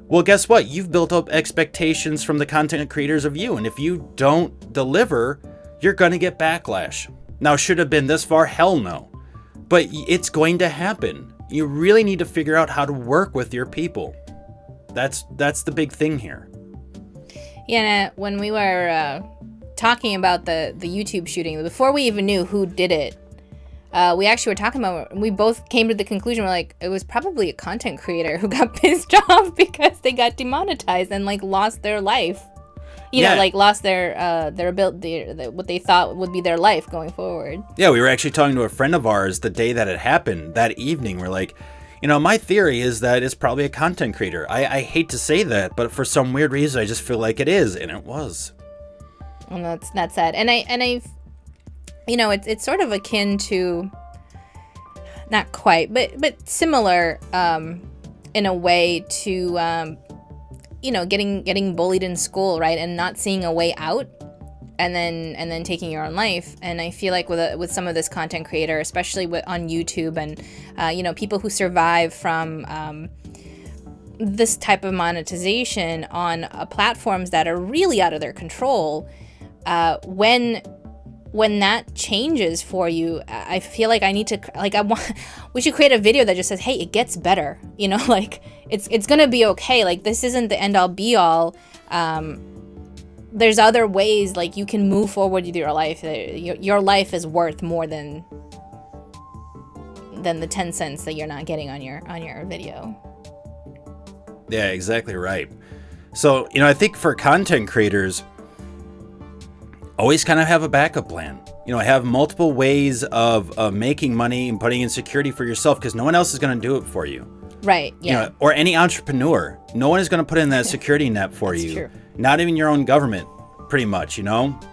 Well, guess what? You've built up expectations from the content creators of you. And if you don't deliver, you're going to get backlash. Now, should it have been this far? Hell no. But it's going to happen. You really need to figure out how to work with your people. That's the big thing here. Yeah, when we were talking about the YouTube shooting, before we even knew who did it, we actually were talking about, we both came to the conclusion, we're like, it was probably a content creator who got pissed off because they got demonetized and lost their life. Lost their ability, what they thought would be their life going forward. Yeah, we were actually talking to a friend of ours the day that it happened, that evening. We're like, my theory is that it's probably a content creator. I hate to say that, but for some weird reason, I just feel like it is, and it was. And that's sad. And I it's sort of akin to, not quite, but similar, in a way to, getting bullied in school, right, and not seeing a way out, and then taking your own life. And I feel like with some of this content creator, especially on YouTube, and people who survive from this type of monetization on platforms that are really out of their control, when that changes for you, I feel like I need to, we should create a video that just says, hey, it gets better, it's gonna be okay, this isn't the end all be all. There's other ways, you can move forward with your life. Your life is worth more than the 10 cents that you're not getting on your video. Yeah, exactly right. So, I think for content creators, always kind of have a backup plan. Have multiple ways of making money and putting in security for yourself, because no one else is going to do it for you. Right, yeah. Or any entrepreneur. No one is going to put in that security net for That's you. True. Not even your own government, pretty much,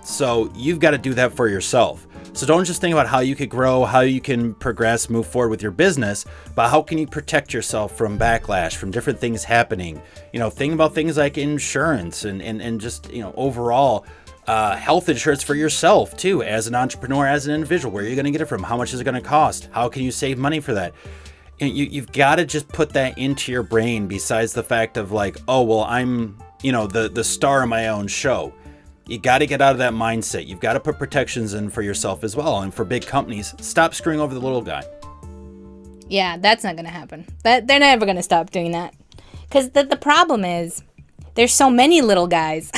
So you've got to do that for yourself. So don't just think about how you could grow, how you can progress, move forward with your business, but how can you protect yourself from backlash, from different things happening? Think about things like insurance and just, overall, health insurance for yourself too, as an entrepreneur, as an individual. Where are you going to get it from? How much is it going to cost? How can you save money for that? And you've got to just put that into your brain, besides the fact of like, oh, well, I'm, the star of my own show. You got to get out of that mindset. You've got to put protections in for yourself as well. And for big companies, stop screwing over the little guy. Yeah, that's not going to happen. They're never going to stop doing that. Because the problem is, there's so many little guys.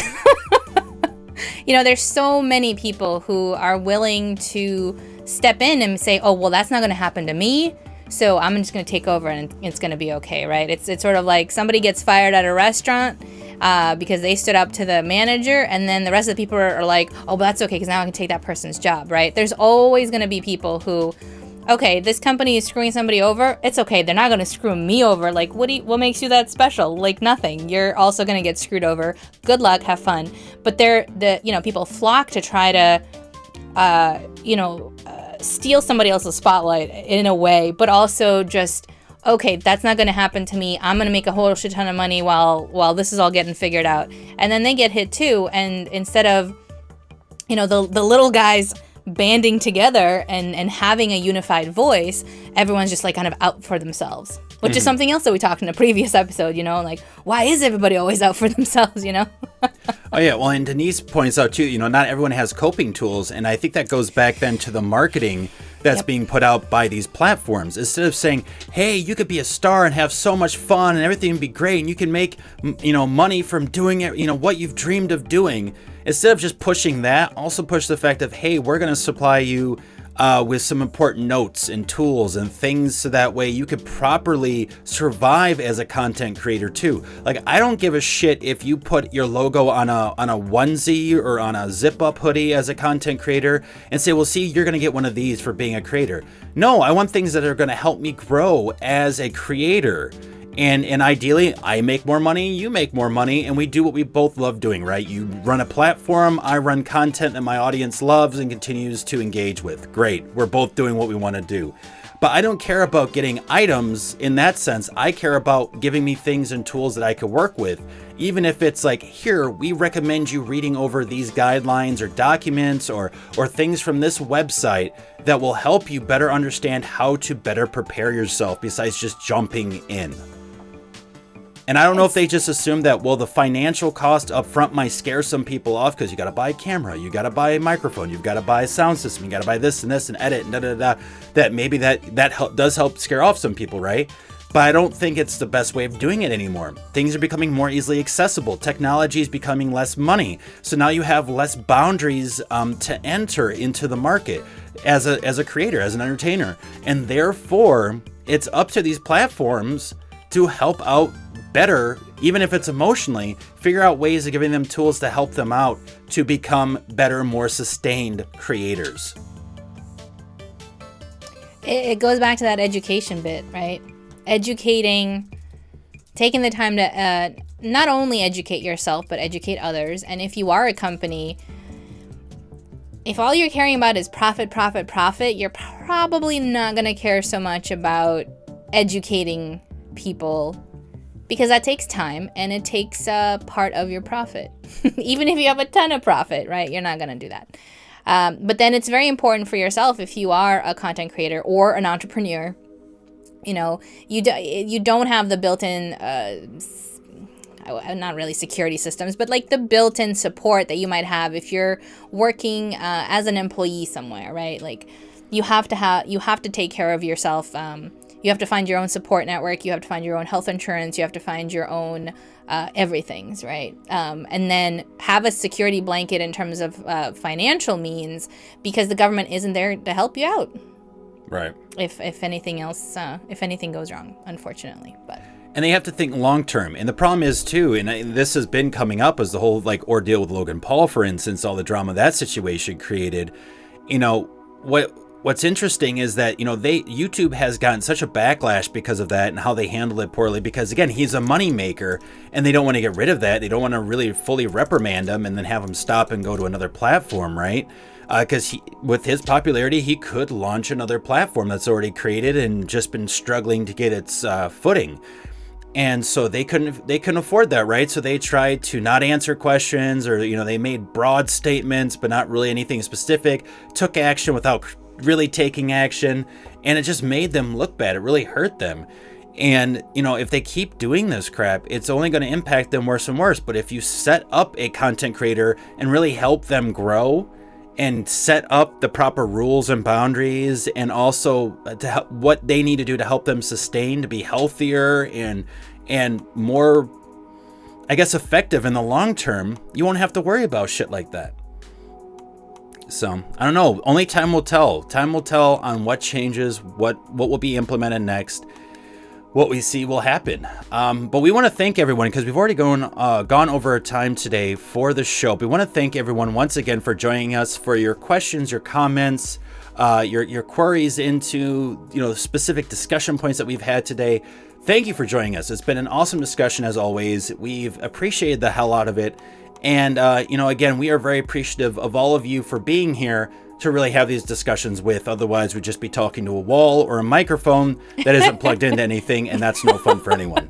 There's so many people who are willing to step in and say, oh, well, that's not going to happen to me, so I'm just going to take over and it's going to be okay, right? It's sort of like somebody gets fired at a restaurant because they stood up to the manager, and then the rest of the people are like, oh, but that's okay because now I can take that person's job, right? There's always going to be people who, okay, this company is screwing somebody over. It's okay. They're not going to screw me over. Like, what makes you that special? Like, nothing. You're also going to get screwed over. Good luck. Have fun. But people flock to try to, steal somebody else's spotlight in a way, but also just, okay, that's not going to happen to me. I'm going to make a whole shit ton of money while this is all getting figured out. And then they get hit too. And instead of, the little guys banding together and having a unified voice, everyone's just like kind of out for themselves, which is something else that we talked in a previous episode, like, why is everybody always out for themselves, Oh yeah, well, and Denise points out too, not everyone has coping tools, and I think that goes back then to the marketing that's being put out by these platforms. Instead of saying, hey, you could be a star and have so much fun and everything would be great and you can make, money from doing it, what you've dreamed of doing. Instead of just pushing that, also push the fact of, hey, we're going to supply you with some important notes and tools and things so that way you could properly survive as a content creator too. Like, I don't give a shit if you put your logo on a onesie or on a zip up hoodie as a content creator and say, well, see, you're going to get one of these for being a creator. No, I want things that are going to help me grow as a creator. And ideally, I make more money, you make more money, and we do what we both love doing, right? You run a platform, I run content that my audience loves and continues to engage with. Great, we're both doing what we want to do. But I don't care about getting items in that sense. I care about giving me things and tools that I could work with. Even if it's like, here, we recommend you reading over these guidelines or documents or things from this website that will help you better understand how to better prepare yourself besides just jumping in. And I don't know if they just assume that, well, the financial cost up front might scare some people off because you got to buy a camera, you got to buy a microphone, you've got to buy a sound system, you got to buy this and this and edit and da-da-da. That maybe that does help scare off some people, right? But I don't think it's the best way of doing it anymore. Things are becoming more easily accessible. Technology is becoming less money. So now you have less boundaries to enter into the market as a creator, as an entertainer. And therefore, it's up to these platforms to help out better, even if it's emotionally, figure out ways of giving them tools to help them out to become better, more sustained creators. It goes back to that education bit, right? Educating, taking the time to not only educate yourself, but educate others. And if you are a company, if all you're caring about is profit, you're probably not going to care so much about educating people, because that takes time and it takes part of your profit. Even if you have a ton of profit, right? You're not going to do that. But then it's very important for yourself, if you are a content creator or an entrepreneur, you don't have the built-in, not really security systems, but like the built-in support that you might have if you're working as an employee somewhere, right? Like you have to take care of yourself. You have to find your own support network. You have to find your own health insurance. You have to find your own everythings, right? And then have a security blanket in terms of financial means, because the government isn't there to help you out. Right. If anything else, if anything goes wrong, unfortunately. And they have to think long term. And the problem is too, and this has been coming up as the whole ordeal with Logan Paul, for instance, all the drama that situation created. What's interesting is that, YouTube has gotten such a backlash because of that and how they handle it poorly, because again, he's a money maker and they don't want to get rid of that. They don't want to really fully reprimand him and then have him stop and go to another platform, right? Because with his popularity, he could launch another platform that's already created and just been struggling to get its footing. And so they couldn't afford that, right? So they tried to not answer questions, or they made broad statements but not really anything specific, took action without really taking action, and it just made them look bad. It really hurt them. And if they keep doing this crap, it's only going to impact them worse and worse. But if you set up a content creator and really help them grow and set up the proper rules and boundaries, and also what they need to do to help them sustain, to be healthier and more, I guess, effective in the long term, you won't have to worry about shit like that. So I don't know. Only time will tell. Time will tell on what changes, what will be implemented next. What we see will happen. But we want to thank everyone, because we've already gone over time today for the show. But we want to thank everyone once again for joining us, for your questions, your comments, your queries into specific discussion points that we've had today. Thank you for joining us. It's been an awesome discussion as always. We've appreciated the hell out of it. And again, we are very appreciative of all of you for being here to really have these discussions with. Otherwise, we'd just be talking to a wall or a microphone that isn't plugged into anything, and that's no fun for anyone.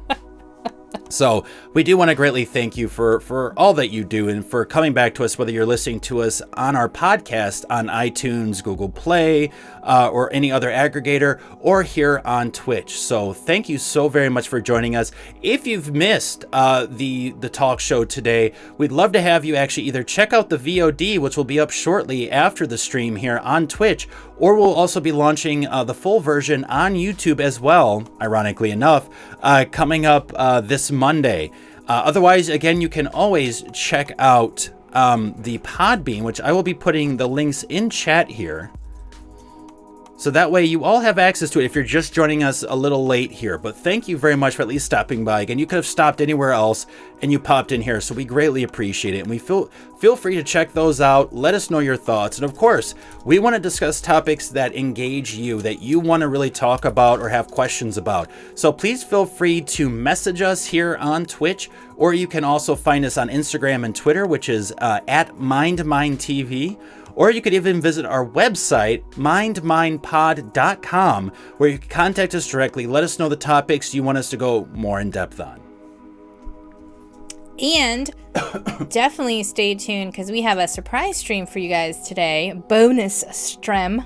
So we do want to greatly thank you for all that you do, and for coming back to us, whether you're listening to us on our podcast on iTunes, Google Play, or any other aggregator, or here on Twitch. So thank you so very much for joining us. If you've missed the talk show today, we'd love to have you actually either check out the VOD, which will be up shortly after the stream here on Twitch, or we'll also be launching the full version on YouTube as well, ironically enough, coming up this Monday. Otherwise, again, you can always check out the Podbean, which I will be putting the links in chat here. So that way you all have access to it if you're just joining us a little late here. But thank you very much for at least stopping by. Again, you could have stopped anywhere else and you popped in here, so we greatly appreciate it. And we feel free to check those out. Let us know your thoughts. And of course, we want to discuss topics that engage you, that you want to really talk about or have questions about. So please feel free to message us here on Twitch, or you can also find us on Instagram and Twitter, which is at MindMineTV. Or you could even visit our website, mindminepod.com, where you can contact us directly. Let us know the topics you want us to go more in depth on. And definitely stay tuned, because we have a surprise stream for you guys today. Bonus stream.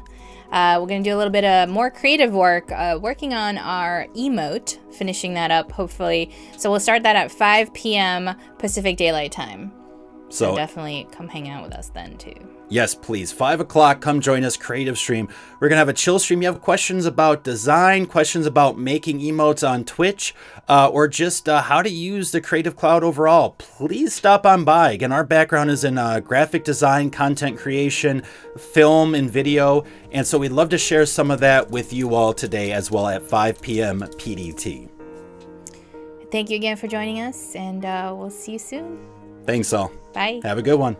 We're going to do a little bit of more creative work, working on our emote, finishing that up, hopefully. So we'll start that at 5 p.m. Pacific Daylight Time. So definitely come hang out with us then, too. Yes, please. 5 o'clock, come join us, creative stream. We're going to have a chill stream. You have questions about design, questions about making emotes on Twitch, or just how to use the Creative Cloud overall, please stop on by. Again, our background is in graphic design, content creation, film, and video. And so we'd love to share some of that with you all today as well at 5 p.m. PDT. Thank you again for joining us, and we'll see you soon. Thanks all. Bye. Have a good one.